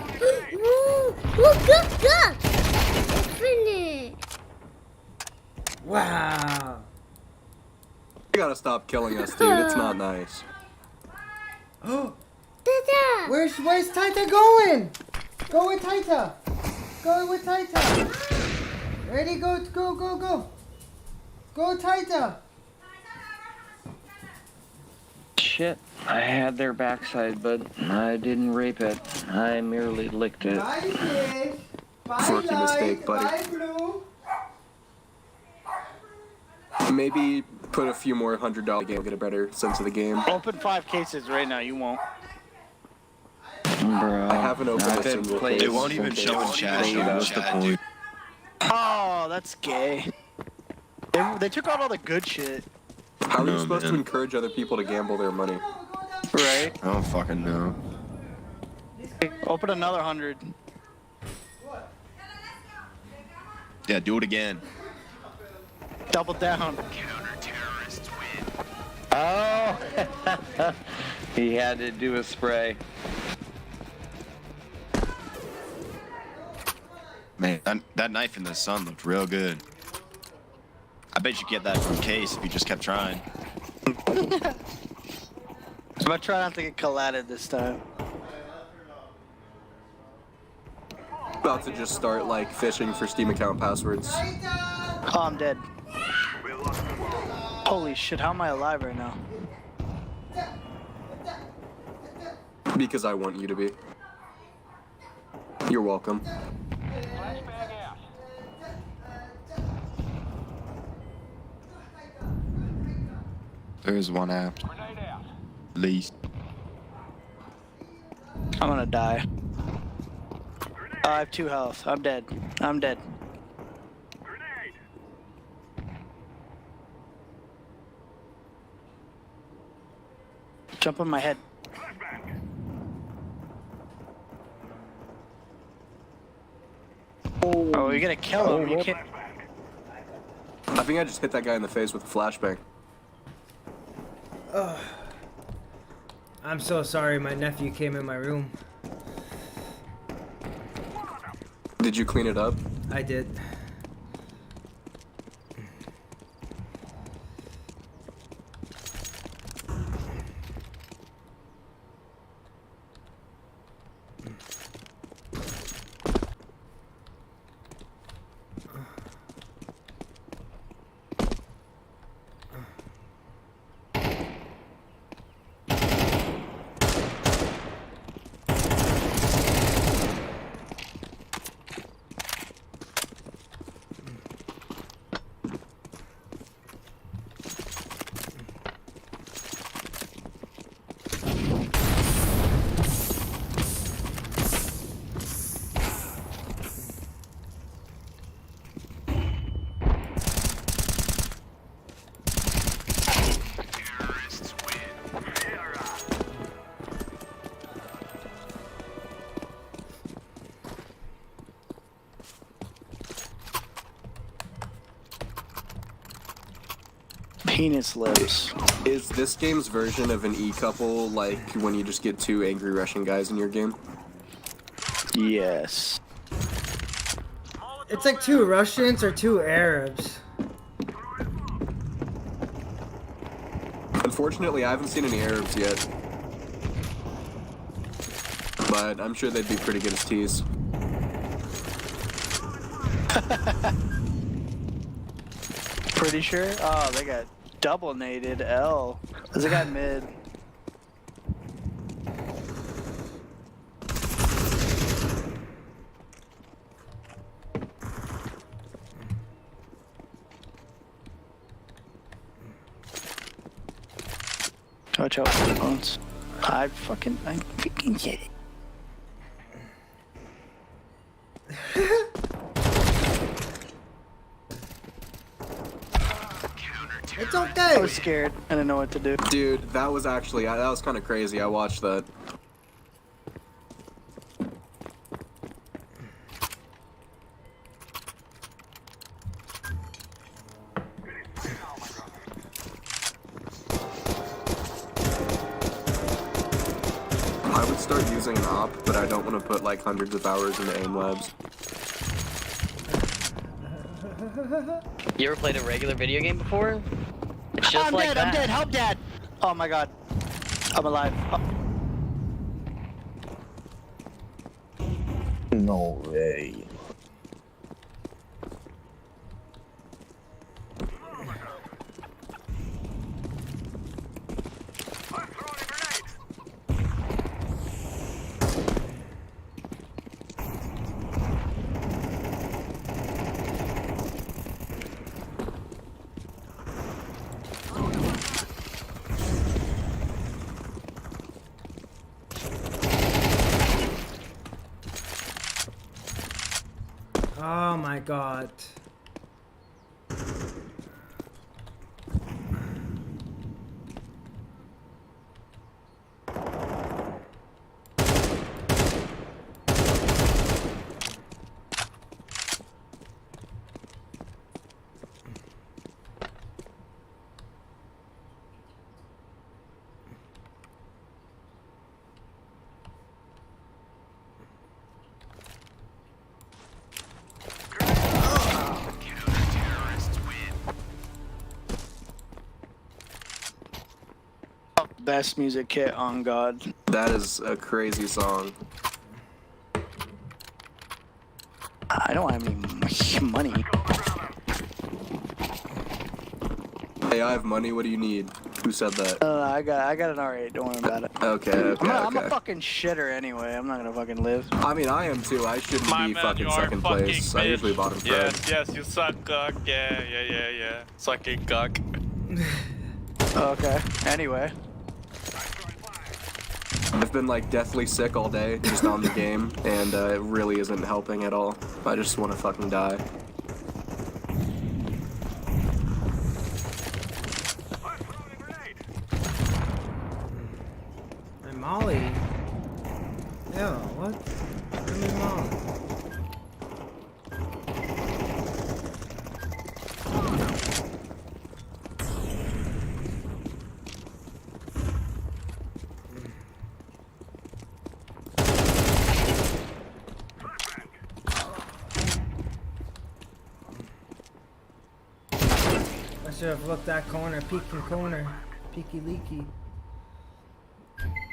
Look. Open it. Wow. You gotta stop killing us, dude. It's not nice. Oh. Where's Taita going? Go with Taita. Go with Taita. Ready? Go. Go, Taita. Shit, I had their backside, but I didn't rape it. I merely licked it. Bye, fish. Bye, Rookie mistake, buddy. Bye, Blue. Maybe put a few more $100 game, get a better sense of the game. Open 5 cases right now, you won't. Bro, I haven't opened a single case. It won't even show in chat, dude. What's the point? Oh, that's gay. They took out all the good shit. How are you supposed to encourage other people to gamble their money? Right. I don't fucking know. Open another 100. Yeah, do it again. Double down. Oh! He had to do a spray. Man, that knife in the sun looked real good. I bet you get that from Case if you just kept trying. I'm gonna try not to get collided this time. About to just start like fishing for Steam account passwords. Oh, I'm dead. Holy shit, how am I alive right now? Because I want you to be. You're welcome. There's one app. At least. I'm gonna die. I have 2 health. I'm dead. I'm dead. Jump on my head. Oh, you're gonna kill him. You can't. I think I just hit that guy in the face with a flashbang. I'm so sorry, my nephew came in my room. Did you clean it up? I did. Penis lips. Is this game's version of an E-couple like when you just get 2 angry Russian guys in your game? Yes. It's like 2 Russians or 2 Arabs. Unfortunately, I haven't seen any Arabs yet. But I'm sure they'd be pretty good as teas. Pretty sure? Oh, they got double naded L. There's a guy mid. Watch out for the phones. I freaking get it. It's okay. I was scared. I didn't know what to do. Dude, that was actually, that was kind of crazy. I watched that. I would start using an op, but I don't want to put like hundreds of hours into aim labs. You ever played a regular video game before? It's just like that. I'm dead, help dad! Oh my god. I'm alive. Oh. No way. Oh my god. Best music kit on God. That is a crazy song. I don't have any money. Hey, I have money. What do you need? Who said that? I got an R8. Don't worry about it. Okay. I'm a fucking shitter anyway. I'm not gonna fucking live. I mean, I am too. I shouldn't be fucking second place. I usually bottom third. Yes, you suck cock. Yeah. Sucking cock. Okay. Anyway. I've been like deathly sick all day just on the game, and it really isn't helping at all. I just want to fucking die. Hey, Molly. Ew, what? Give me Molly. I should have looked that corner, peeking corner, peeky leaky.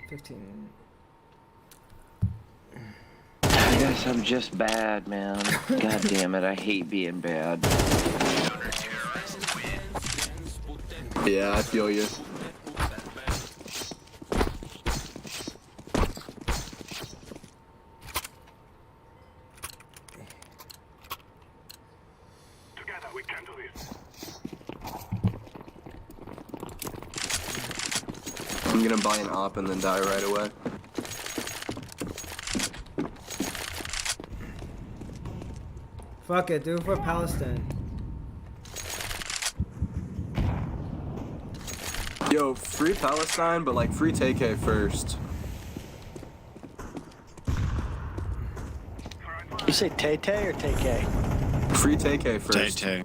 15. I guess I'm just bad, man. God damn it, I hate being bad. Yeah, I feel you. Together we can do this. I'm gonna buy an op and then die right away. Fuck it, do it for Palestine. Yo, free Palestine, but like free TK first. You say Tay-Tay or Tay-K? Free TK first. Tay-Tay.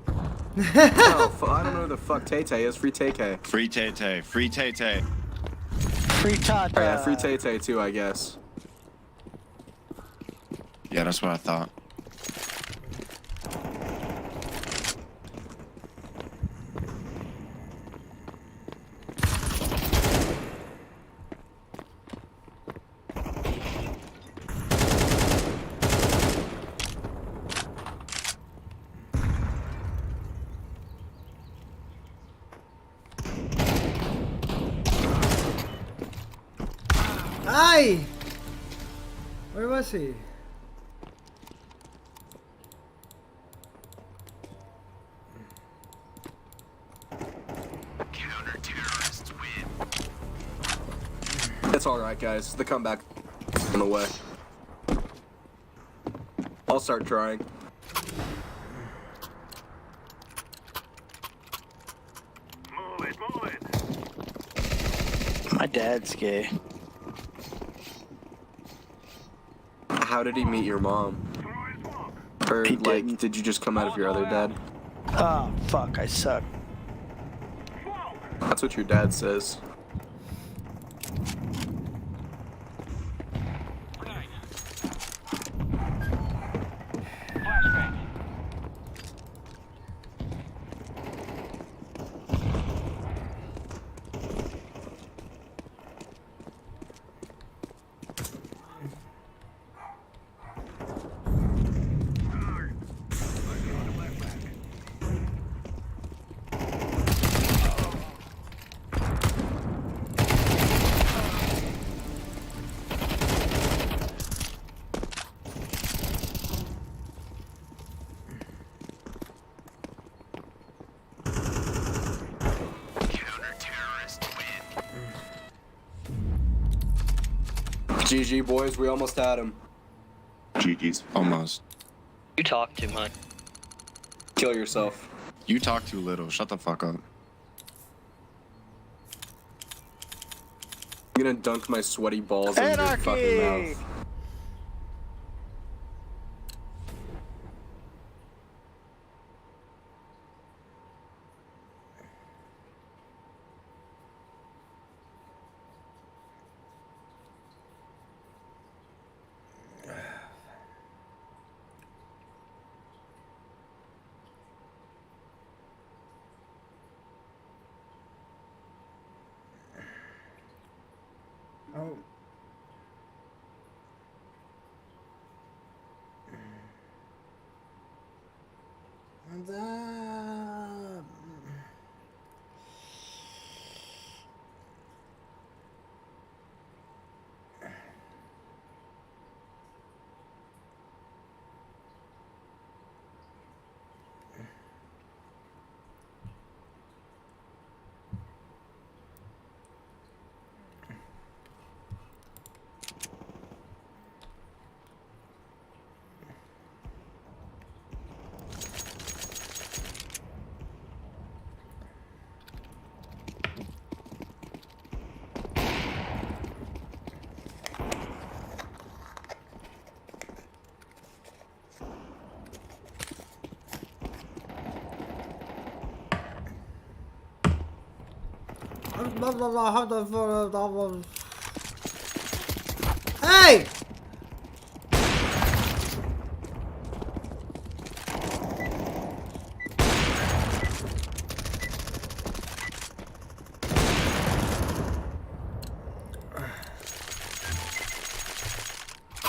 I don't know who the fuck Tay-Tay is. Free Tay-Tay. Free Tay-Tay. Free Tay-Tay. Free Tata. Yeah, free Tay-Tay too, I guess. Yeah, that's what I thought. Aye! Where was he? Counter-terrorists win. It's alright, guys. The comeback in the way. I'll start trying. My dad's gay. How did he meet your mom? Or, like, did you just come out of your other dad? Oh, fuck, I suck. That's what your dad says. GG, boys, we almost had him. GG's. Almost. You talk too much. Kill yourself. You talk too little. Shut the fuck up. I'm gonna dunk my sweaty balls in your fucking mouth. Oh. What's up? Hey!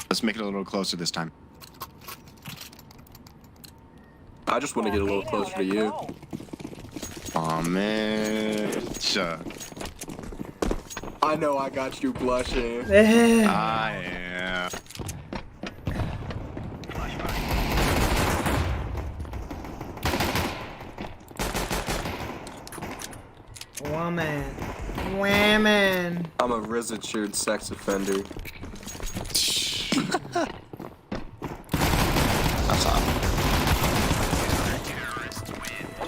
Let's make it a little closer this time. I just want to get a little closer to you. Aw, man. I know I got you blushing. I am. Woman. Women. I'm a residued sex offender.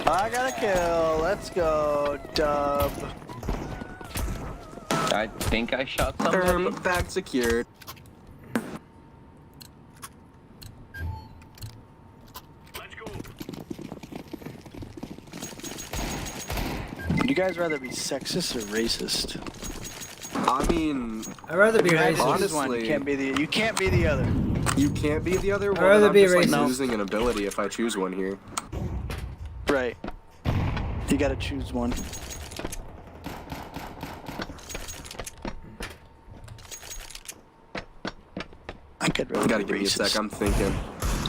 I got a kill. Let's go, dub. I think I shot somebody. Bag secured. you guys rather be sexist or racist? I mean, I'd rather be racist. Honestly, you can't be the other. You can't be the other. I'd rather I'm be just, like, racist. losing an ability if I choose one here. Right. You gotta choose one. I could really Gotta give me a sec. I'm thinking.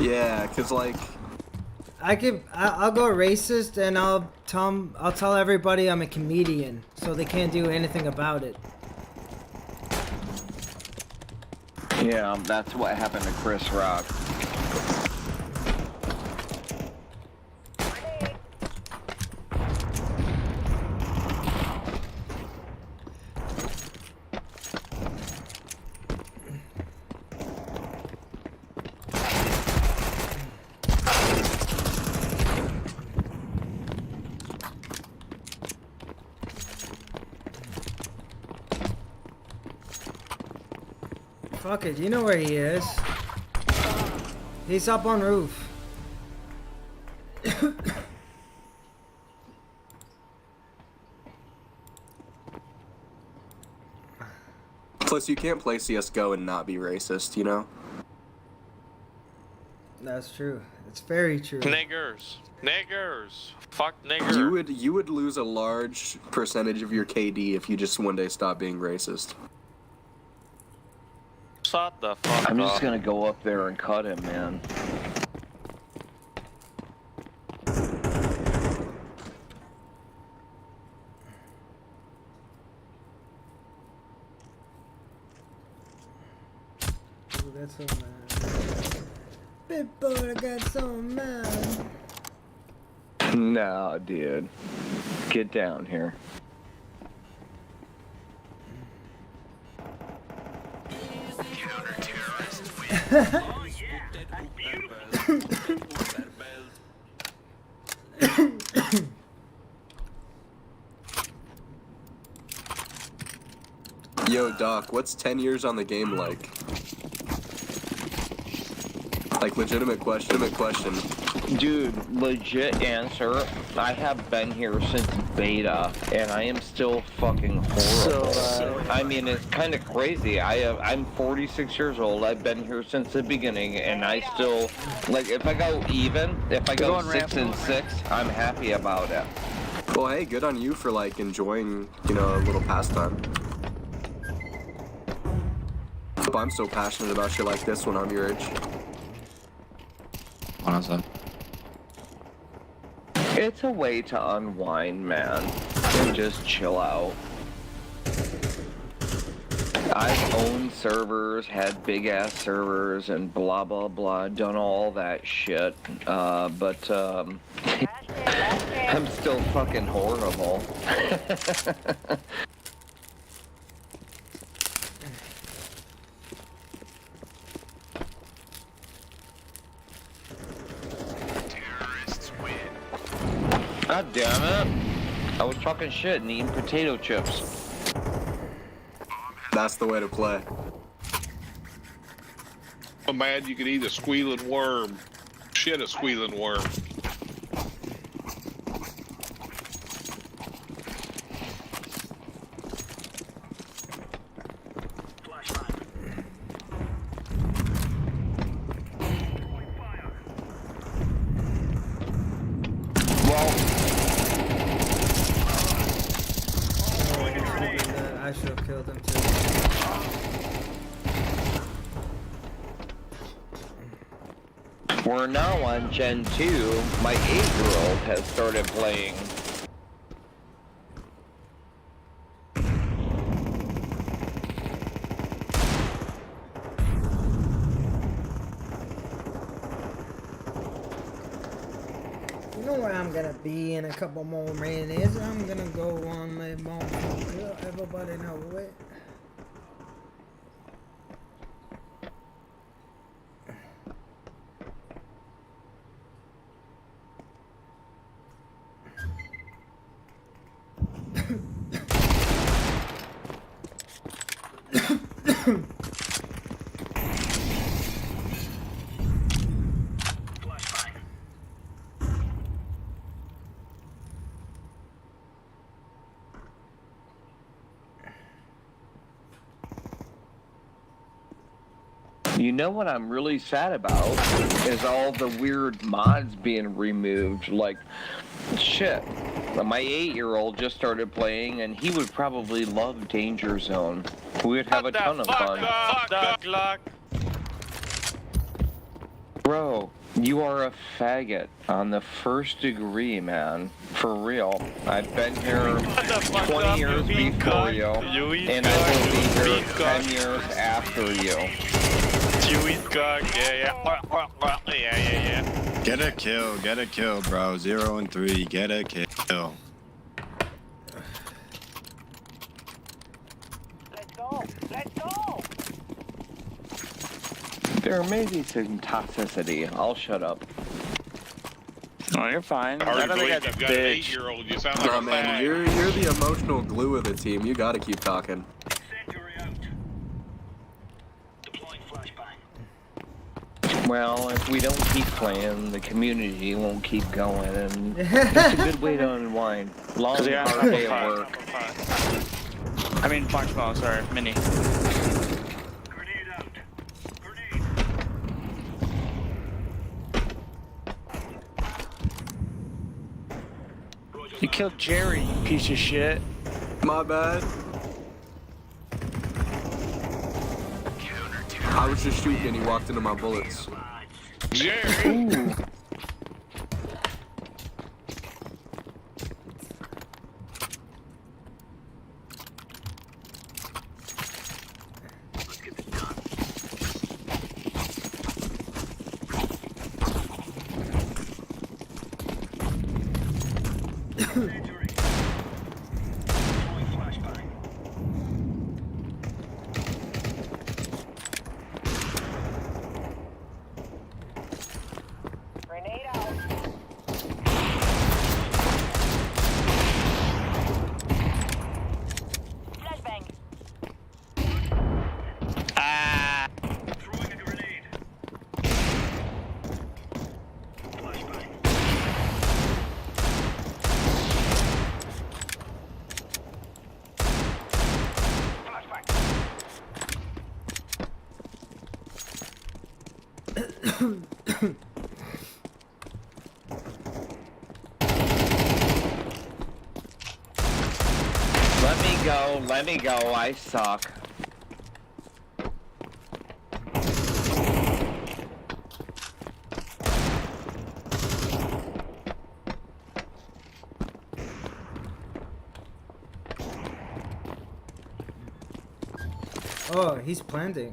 Yeah, cause like. I'll go racist and I'll tell everybody I'm a comedian, so they can't do anything about it. Yeah, that's what happened to Chris Rock. Fuck it, you know where he is. He's up on roof. Plus, you can't play CS:GO and not be racist, you know? That's true. It's very true. Niggers. Fuck niggers. You would lose a large percentage of your KD if you just one day stopped being racist. Shut the fuck I'm up. just gonna go up there and cut him, man. Ooh, that's so mad. Big boy, I got so mad. No, dude. Get down here. Yo, Doc, what's 10 years on the game like? Like, legitimate question. Dude, legit answer. I have been here since beta, and I am still fucking horrible. I mean, it's kind of crazy. I'm 46 years old. I've been here since the beginning, and I still, like, if I go 6 and 6, I'm happy about it. Well, hey, good on you for, like, enjoying, you know, a little pastime. But I'm so passionate about shit like this when I'm your age. It's a way to unwind, man, and just chill out. I've owned servers, had big ass servers, and blah blah blah, done all that shit, but I'm still fucking horrible. God damn it. I was talking shit and eating potato chips. That's the way to play. So mad you could eat a squealing worm. Shit, a squealing worm. I should have killed him too. We're now on Gen 2. My 8-year-old has started playing. You know where I'm gonna be in a couple more minutes? I'm gonna go on my mom. Everybody know it. You know what I'm really sad about is all the weird mods being removed. Like, shit. My 8-year-old just started playing, and he would probably love Danger Zone. We would have a ton of fun. Fuck luck. Bro, you are a faggot on the first degree, man. For real. I've been here 20 years before you, and I will be here 10 years after you. You eat cock, yeah. Get a kill, bro. 0 and 3, get a kill. Let's go! There may be some toxicity. I'll shut up. Oh, you're fine. I already That other believe guy's a you've got an bitch. 8-year-old. You sound like Nah, a man, fag. you're the emotional glue of the team. You gotta keep talking. Well, if we don't keep playing, the community won't keep going, and it's a good way to unwind. Long, hard day at work. I mean, Marshmallow, sorry, Mini. You killed Jerry, you piece of shit. My bad. I was just shooting and he walked into my bullets. Jerry! Let me go, I suck. Oh, he's planting.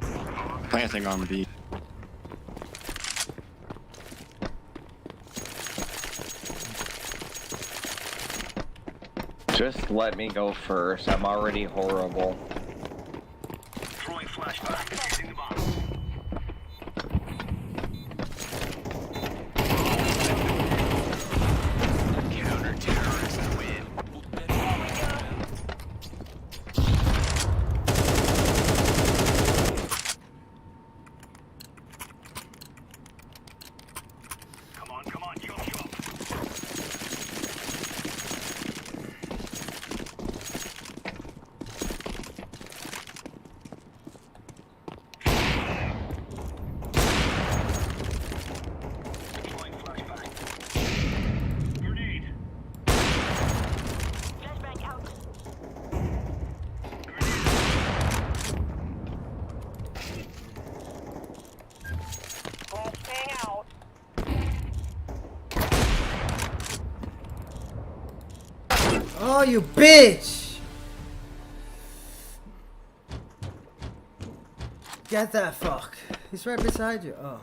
Planting on B. Just let me go first. I'm already horrible. Throwing flashback. Using the bomb. Counter-terrorists win. Come on, chop, chop. Oh, you bitch! Get that fuck. He's right beside you. Oh.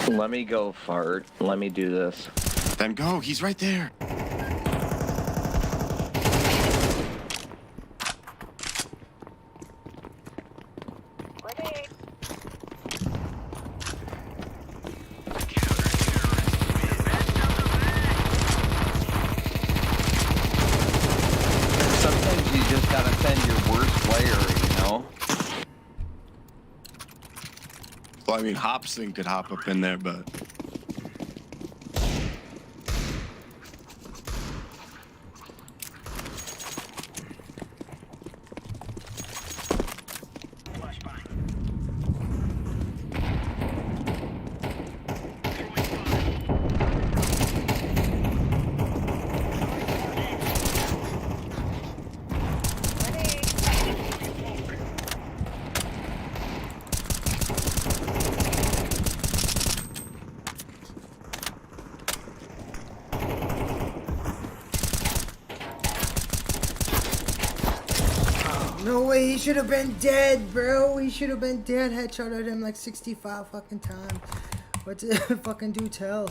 Let me go, fart. Let me do this. Then go, he's right there. Sometimes you just gotta send your worst player, you know? Well, I mean, Hobson could hop up in there, but... Exactly. He should have been dead, bro. He should have been dead. Headshot at him like 65 fucking times. What did fucking do tell?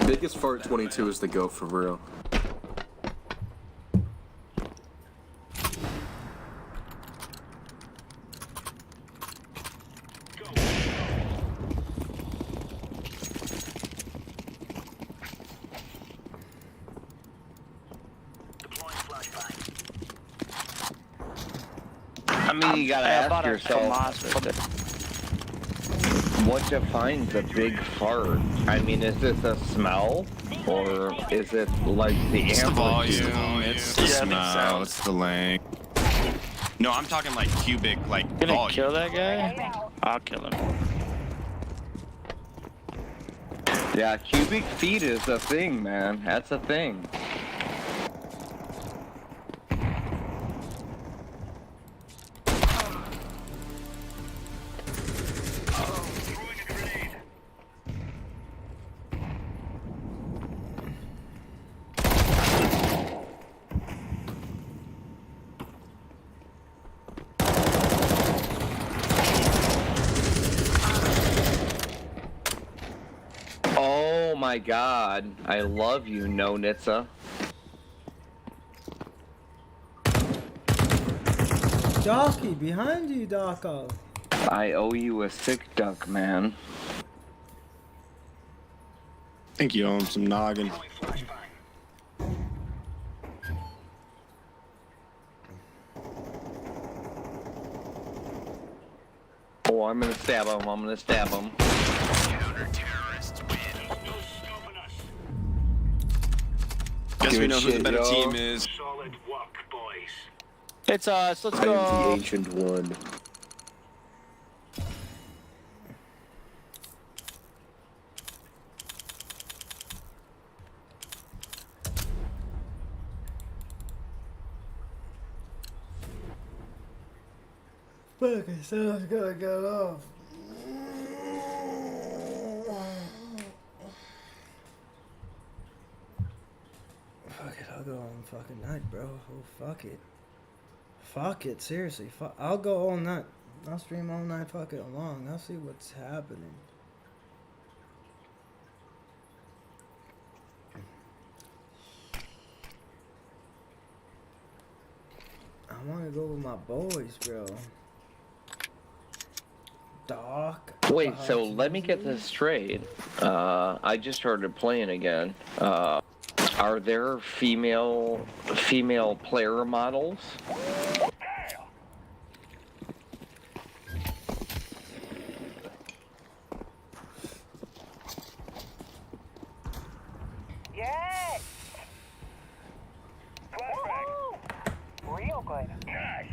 Biggest fart 22 is the go for real. I mean, you gotta ask yourself, what defines a big fart? I mean, is this a smell? Or is it like the It's the amplitude? volume, it's the smell, it's the length. No, I'm talking like cubic, like Gonna volume. kill that guy? I'll kill him. Yeah, cubic feet is a thing, man. That's a thing. Oh my god. I love you, No Nitsa. Docky, behind you, Docko. I owe you a sick duck, man. I think you owe him some noggin. Oh, I'm gonna stab him. I'm gonna stab him. Guess we know who the shit, better yo. team is. Solid work, boys. It's us. Let's I am the go. ancient one. Fucking someone's gonna get off. Fuck it, I'll go on fucking night, bro. Oh, fuck it. Fuck it, seriously. I'll go all night. I'll stream all night fucking long. I'll see what's happening. I want to go with my boys, bro. Doc. Wait, so let me get this straight. I just started playing again. Are there female player models? Yes! Real good. Nice.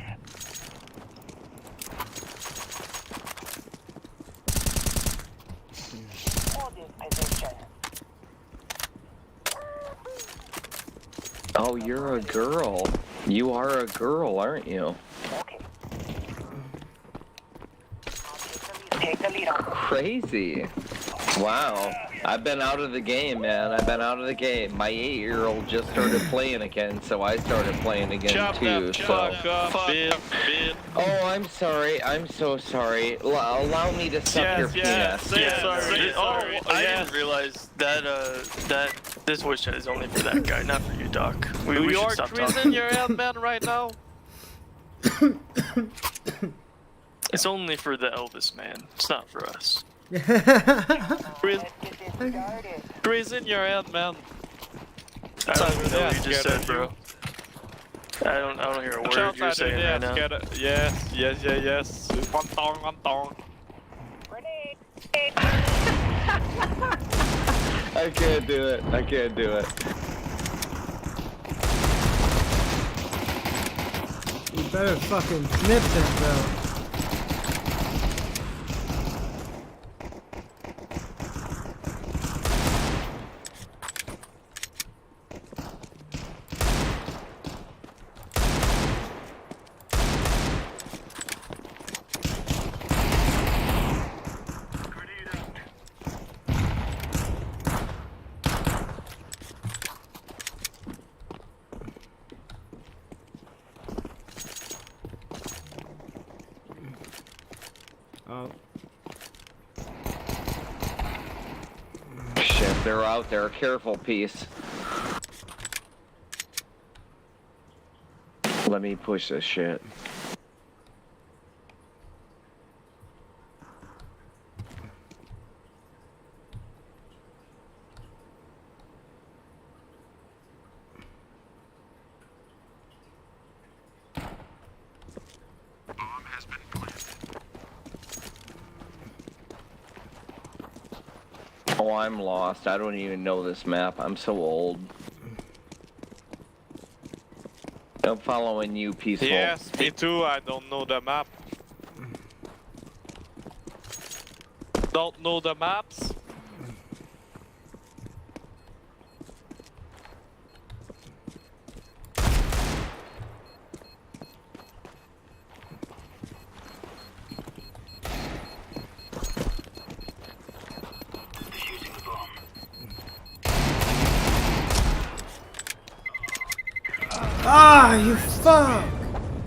Hold this position. Oh, you're a girl. You are a girl, aren't you? Okay. Take the lead on. Crazy. Wow. I've been out of the game, man. I've been out of the game. My 8-year-old just started playing again, so I started playing again too. Oh, I'm sorry. I'm so sorry. Allow me to suck your penis. Sorry. I didn't realize that that this voice chat is only for that guy, not for you, Doc. We should are stop freezing talking. your head, man, right now. It's only for the Elvis man. It's not for us. Freeze in your head, man. I don't even know what you just said, bro. I don't hear a word you're saying right now. Yes. One tong. I can't do it. You better fucking nip them, bro. Oh. Shit, they're out there. Careful, piece. Let me push this shit. Oh, I'm lost. I don't even know this map. I'm so old. I'm following you, Peaceful. Yes, me too. I don't know the map. Don't know the maps? Ah, you fuck!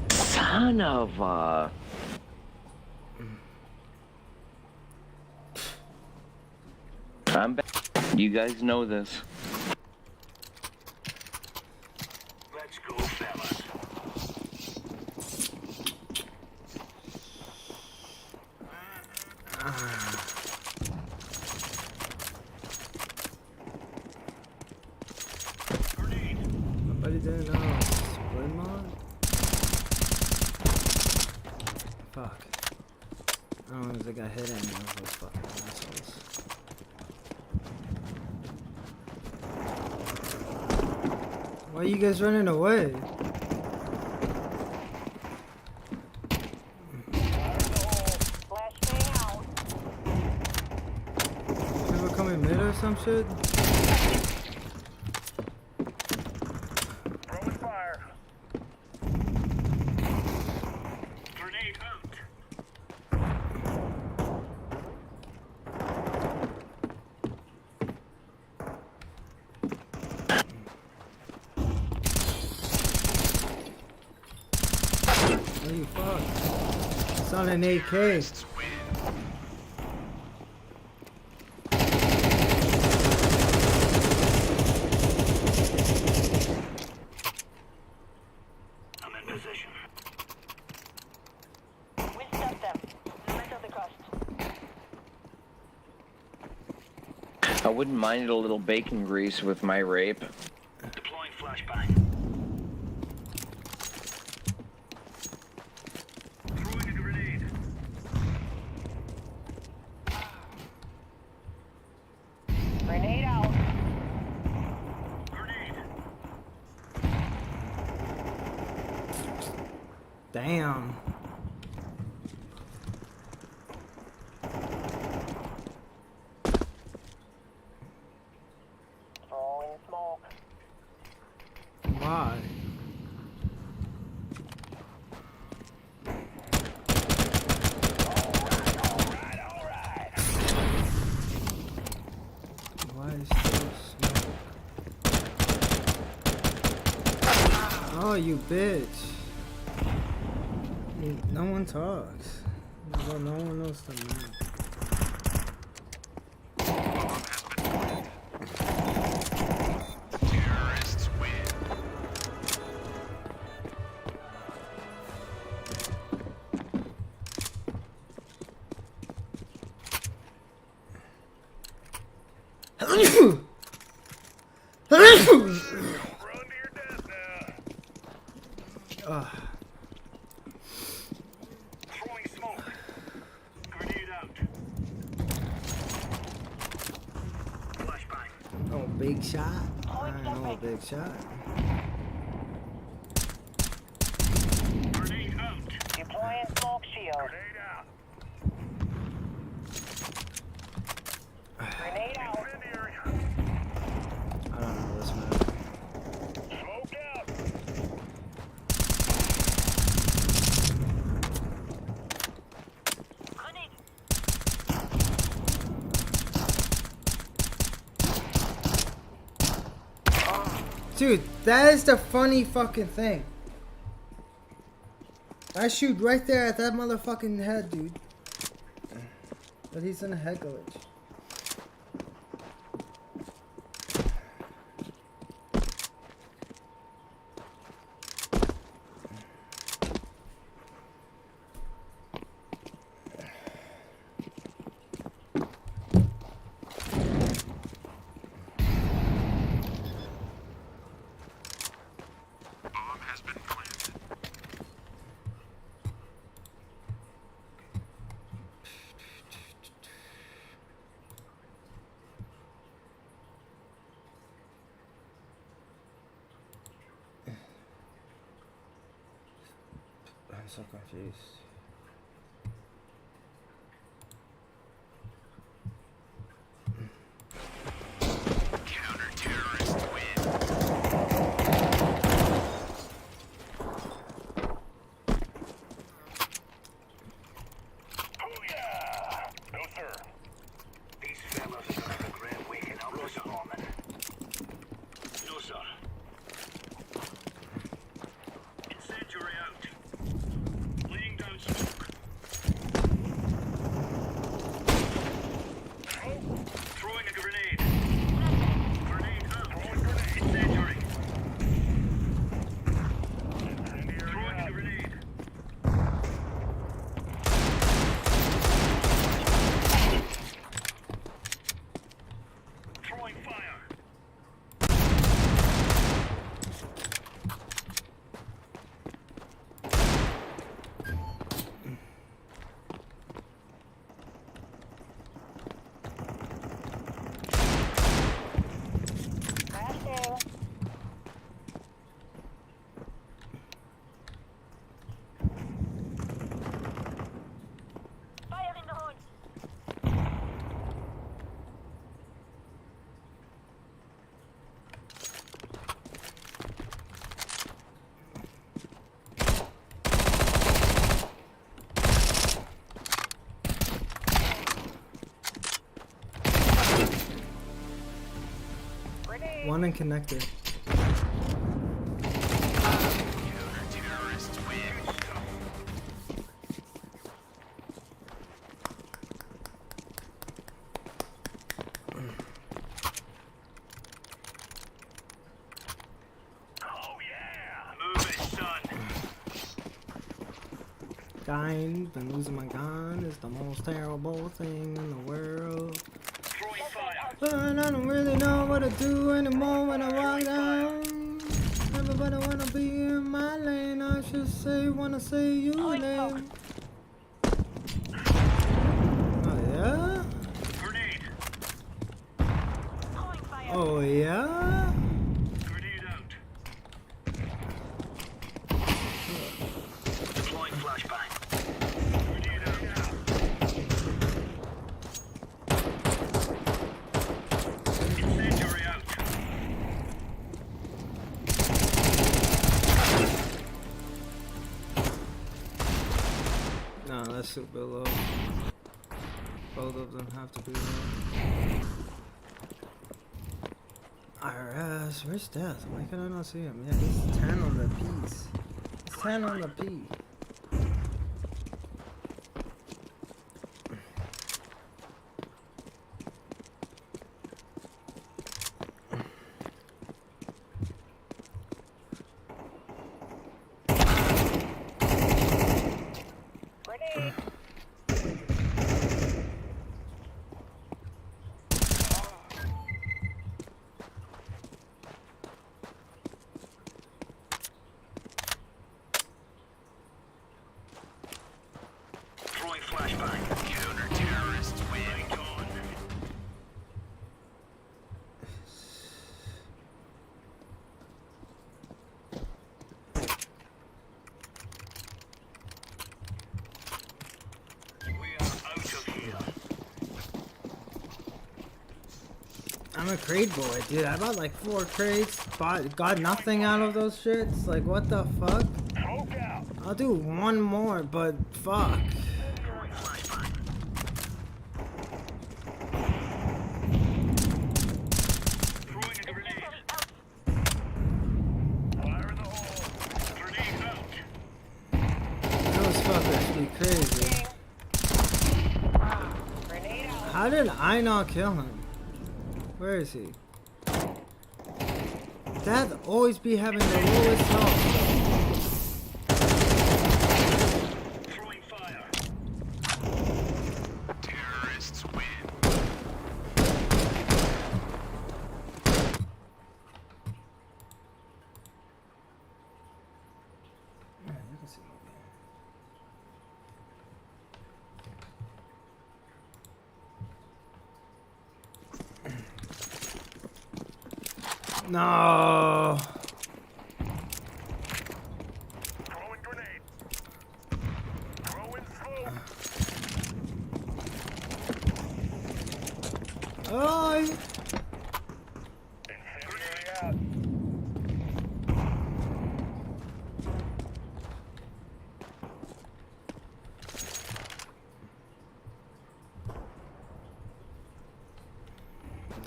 Son of a... I'm back. You guys know this. Let's go, fellas. Nobody didn't know. Split mod? Fuck. I don't know if they got hit any of those fucking assholes. Why are you guys running away? People coming mid or some shit? Throwing fire. Grenade out. Oh, you fuck. It's not an AK. I'm in position. We stop them. Center the coast. I wouldn't mind a little bacon grease with my rape. Deploying flashbang. Throwing a grenade. Grenade out. Grenade. Damn. Throwing smoke. Why? Why is there smoke? Oh, you bitch. No one talks. No one knows the map. Terrorists win. big shot? I know a big shot. Grenade out. Deploying smoke shield. Grenade out. Grenade out. Incendiary. I don't know this map. Smoke out. Grenade. Dude, that is the funny fucking thing. I shoot right there at that motherfucking head, dude. But he's in a head glitch. I'm so confused. Booyah! No, sir. These fellas are gonna regret waking up this morning. No, sir. Incendiary out. Laying down smoke. Throwing a grenade. Grenade out. Throwing grenade. Incendiary. Throwing a grenade. Throwing fire. Flashing. Fire in the hole. Grenade. One and connected. Oh yeah! Move it, son. Dying, been losing my gun is the most terrible thing in the world. Throwing fire. But I don't really know what to do anymore when I walk down. Everybody wanna be in my lane. I should say, wanna say you name. Oh yeah? Grenade. Throwing fire. Oh yeah? Grenade out. Deploying flashbang. Grenade out now. Incendiary out. No, that's super low. Both of them have to be low. IRS, where's Death? Why can I not see him? Yeah, he's 10 on the piece. He's 10 on the P. Grenade. Throwing flashbang. Counter-terrorists win. Gone. I'm a crate boy, dude. I bought like 4 crates, got nothing out of those shits. Like, what the fuck? I'll do one more, but fuck. Those fuckers be crazy. How did I not kill him? Where is he? Dad always be having the lowest health. Terrorists win. No. Throwing grenade. Throwing smoke. Oh. Incendiary out.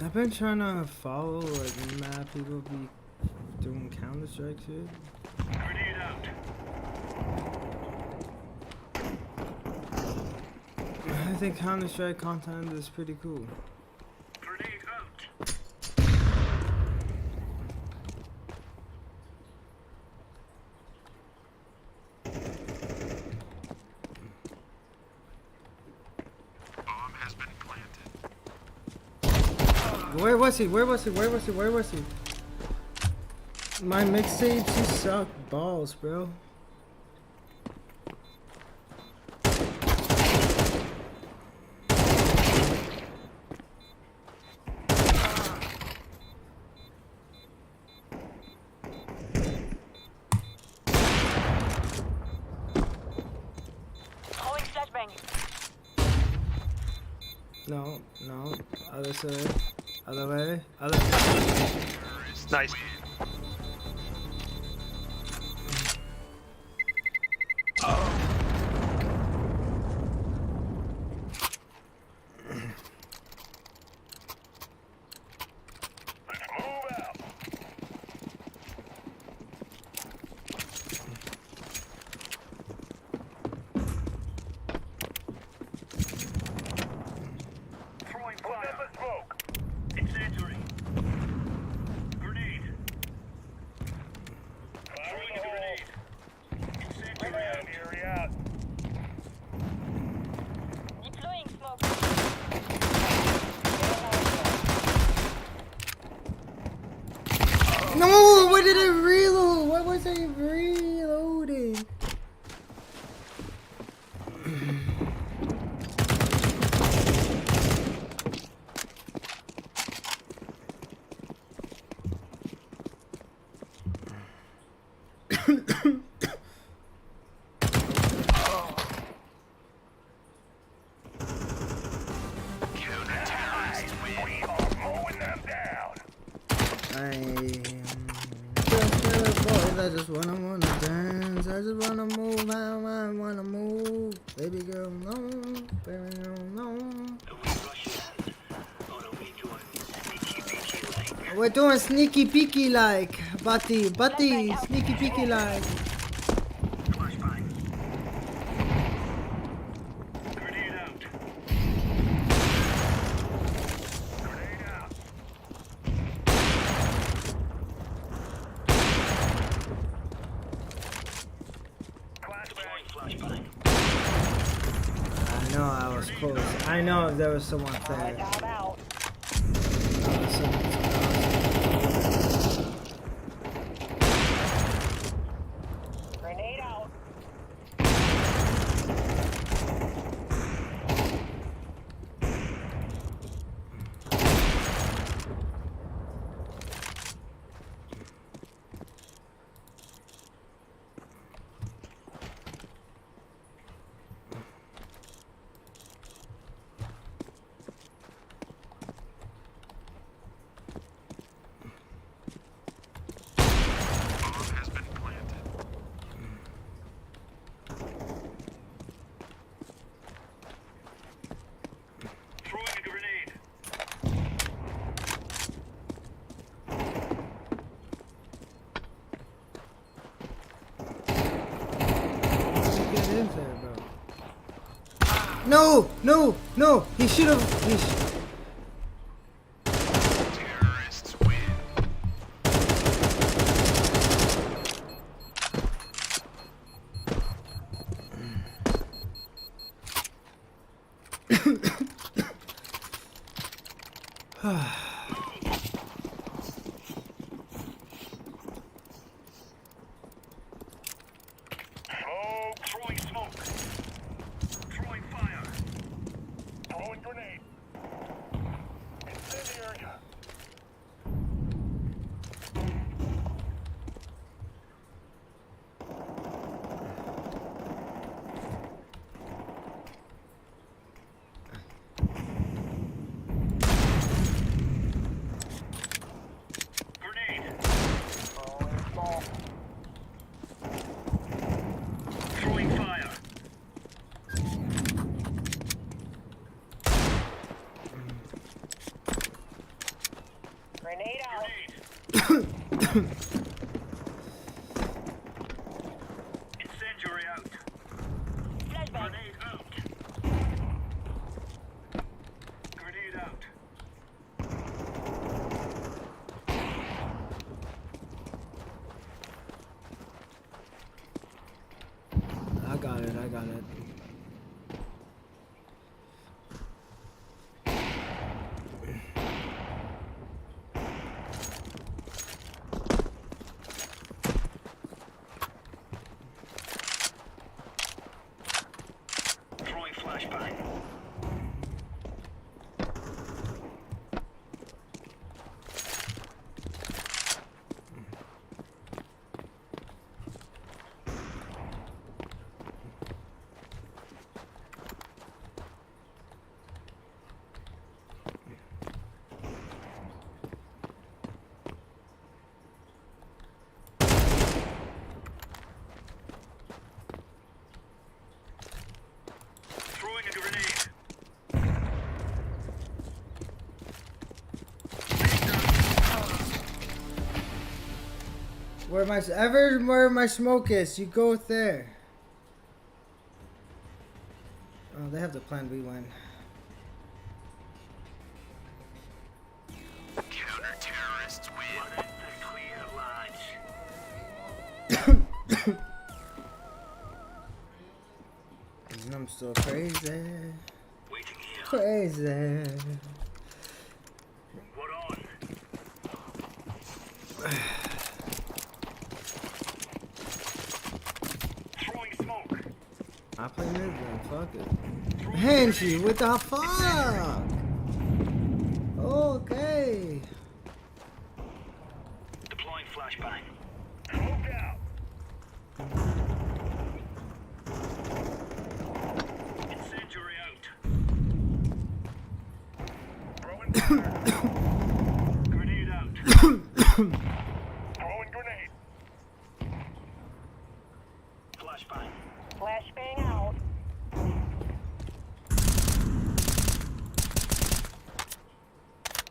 I've been trying to follow like mad people be doing Counter-Strike shit. Grenade out. I think Counter-Strike content is pretty cool. Grenade out. Bomb has been planted. Where was he? Where was he? Where was he? Where was he? My mixtapes just suck balls, bro. Throwing flashbang. No, no. Other side. Other way. Other. Nice. Let's move out. Throwing fire. Put up a smoke. Incendiary. Grenade. Throwing a grenade. Incendiary out. Deploying smoke. No! Why did I reload? Why was I reloading? Counter-terrorists win. We are mowing them down. I'm just a boy that just wanna dance. I just wanna move how I wanna move. Baby girl, no. Baby girl, no. We're doing sneaky peeky like. Buddy, sneaky peeky like. Grenade out. Grenade out. Flashbang. I know I was close. I know there was someone there. I'm out. Grenade out. in there, bro. No, no, no. He should have. Terrorists win. Oh, throwing smoke. Throwing fire. Throwing grenade. Incendiary. Grenade. Throwing smoke. Throwing fire. Grenade out. Incendiary out. Flashbang. Grenade out. Grenade out. I got it. I got it. Throwing flashbang. Throwing a grenade. Where my smoke is, you go there. Oh, they have the plan B one. Counter-terrorists win. The clear lodge. And I'm still crazy. Waiting here. Crazy. What on? Throwing smoke. I play mid then, fuck it. Banshee, what the fuck? Okay. Deploying flashbang. Smoke out. Incendiary out. Throwing fire. Grenade out. Throwing grenade. Flashbang. Flashbang out.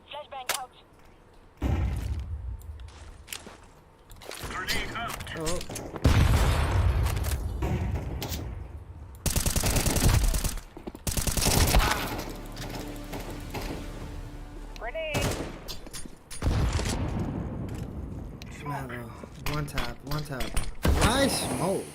Flashbang out. Grenade out. Oh. Grenade. Bravo. One tap, one tap. Why smoke?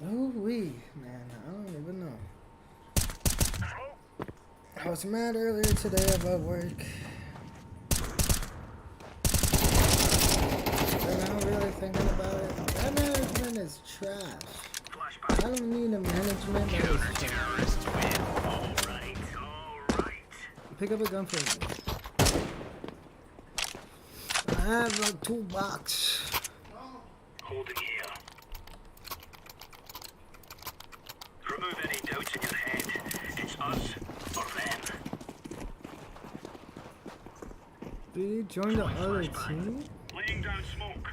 Oh, man, I don't even know. I was mad earlier today about work. But now really thinking about it, that management is trash. I don't need a management that is trash. Pick up a gun for me. I have like 2 bucks. Holding here. Remove any doubts in your head. It's us or them. Did you join the other team? Laying down smoke.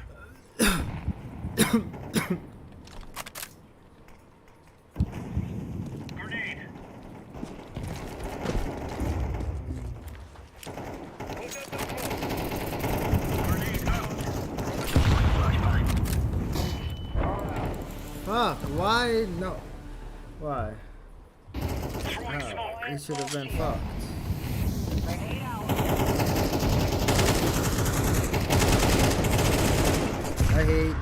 Fuck, why? No. Why? Oh, he should have been fucked. I hate.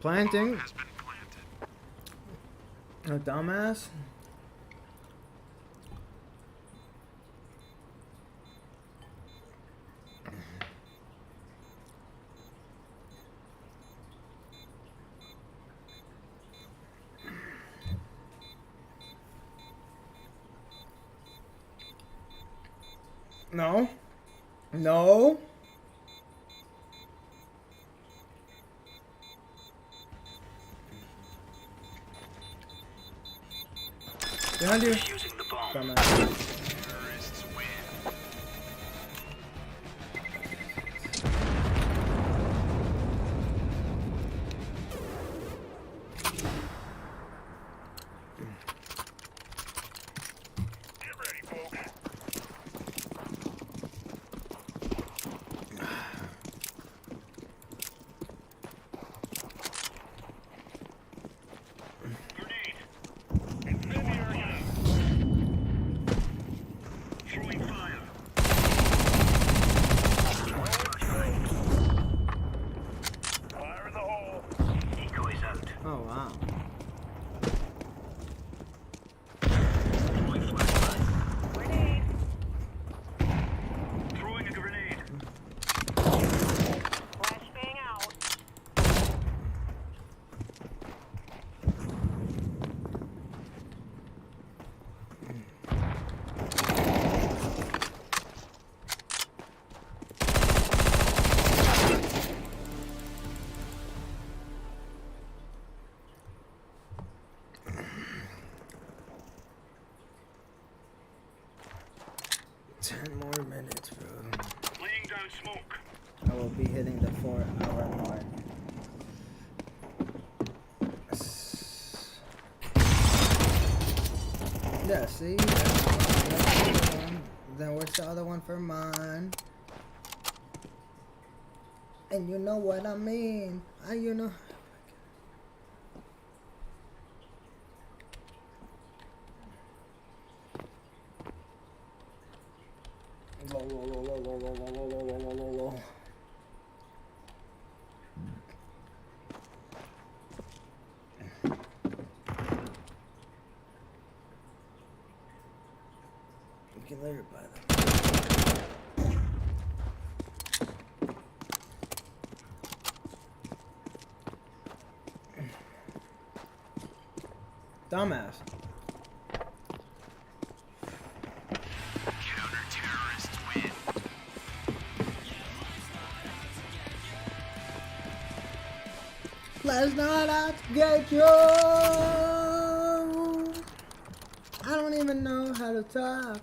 Planting. A dumbass. No. No. Behind you. Dumbass. Oh wow. Throwing a grenade. Flashbang out. More minutes, bro. Laying down smoke. I will be hitting the 4-hour mark. Yeah, see? Then where's the other one for mine? And you know what I mean. You know. You can later buy them. Dumbass. Counter-terrorists win. Let's not get you. I don't even know how to talk.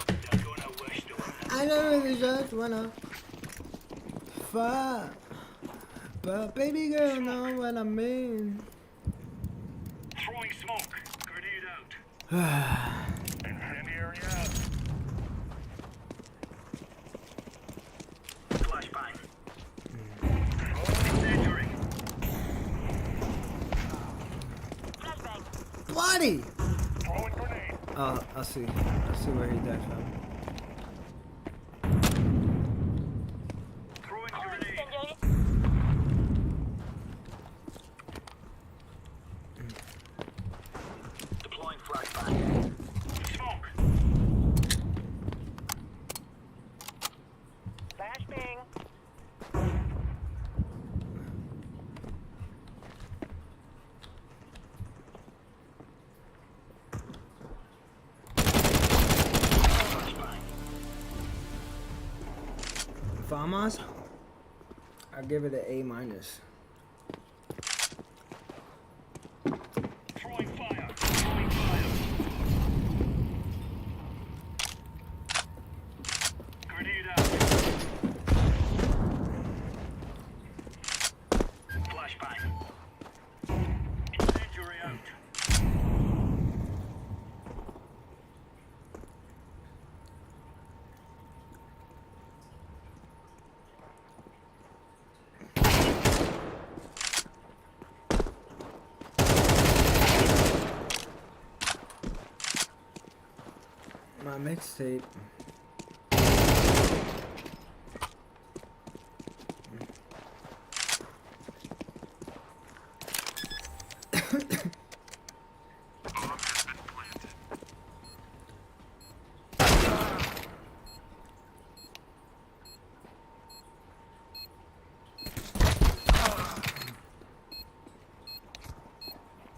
I don't really just wanna fuck, but baby girl know what I mean. Throwing smoke. Grenade out. Incendiary out. Flashbang. Incendiary. Flashbang. Bloody! Throwing grenade. I'll see where he died from. Throwing grenade. Incendiary. Deploying flashbang. Smoke. Flashbang. Hamas, I give it an A minus. Throwing fire. Throwing fire. Grenade out. Flashbang. Incendiary out. My mixtape.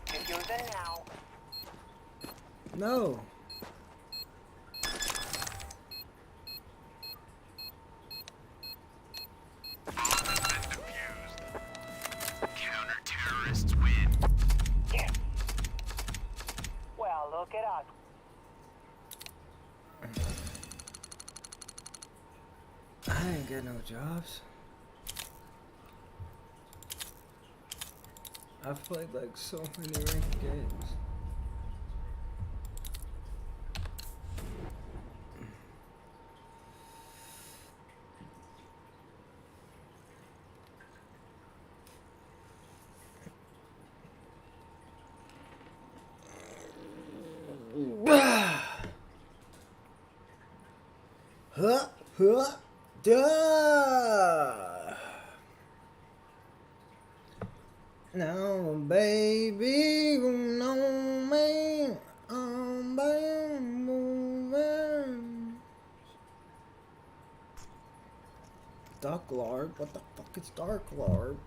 Diffuser now. No. Counter-terrorists win. Yes. Well, look at us. I ain't get no jobs. I've played like so many ranked games. Huh, huh, duh. Now, baby, no man, moving. Dark Lord, what the fuck is Dark Lord?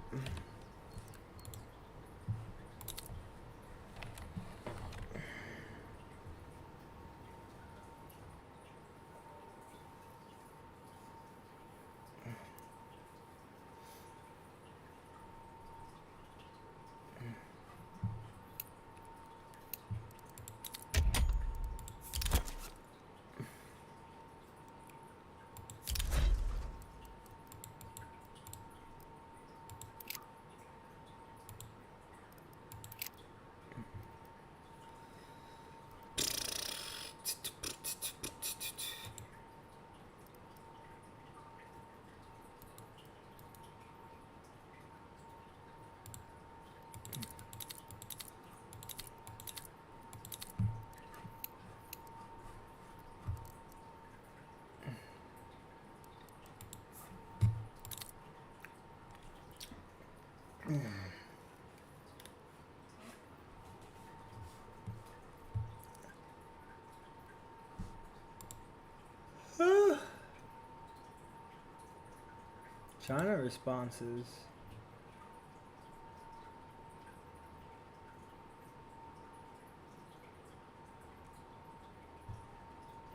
China responses.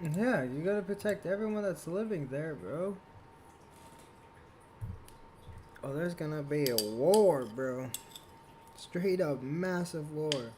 Yeah, you gotta protect everyone that's living there, bro. Oh, there's gonna be a war, bro. Straight up massive war.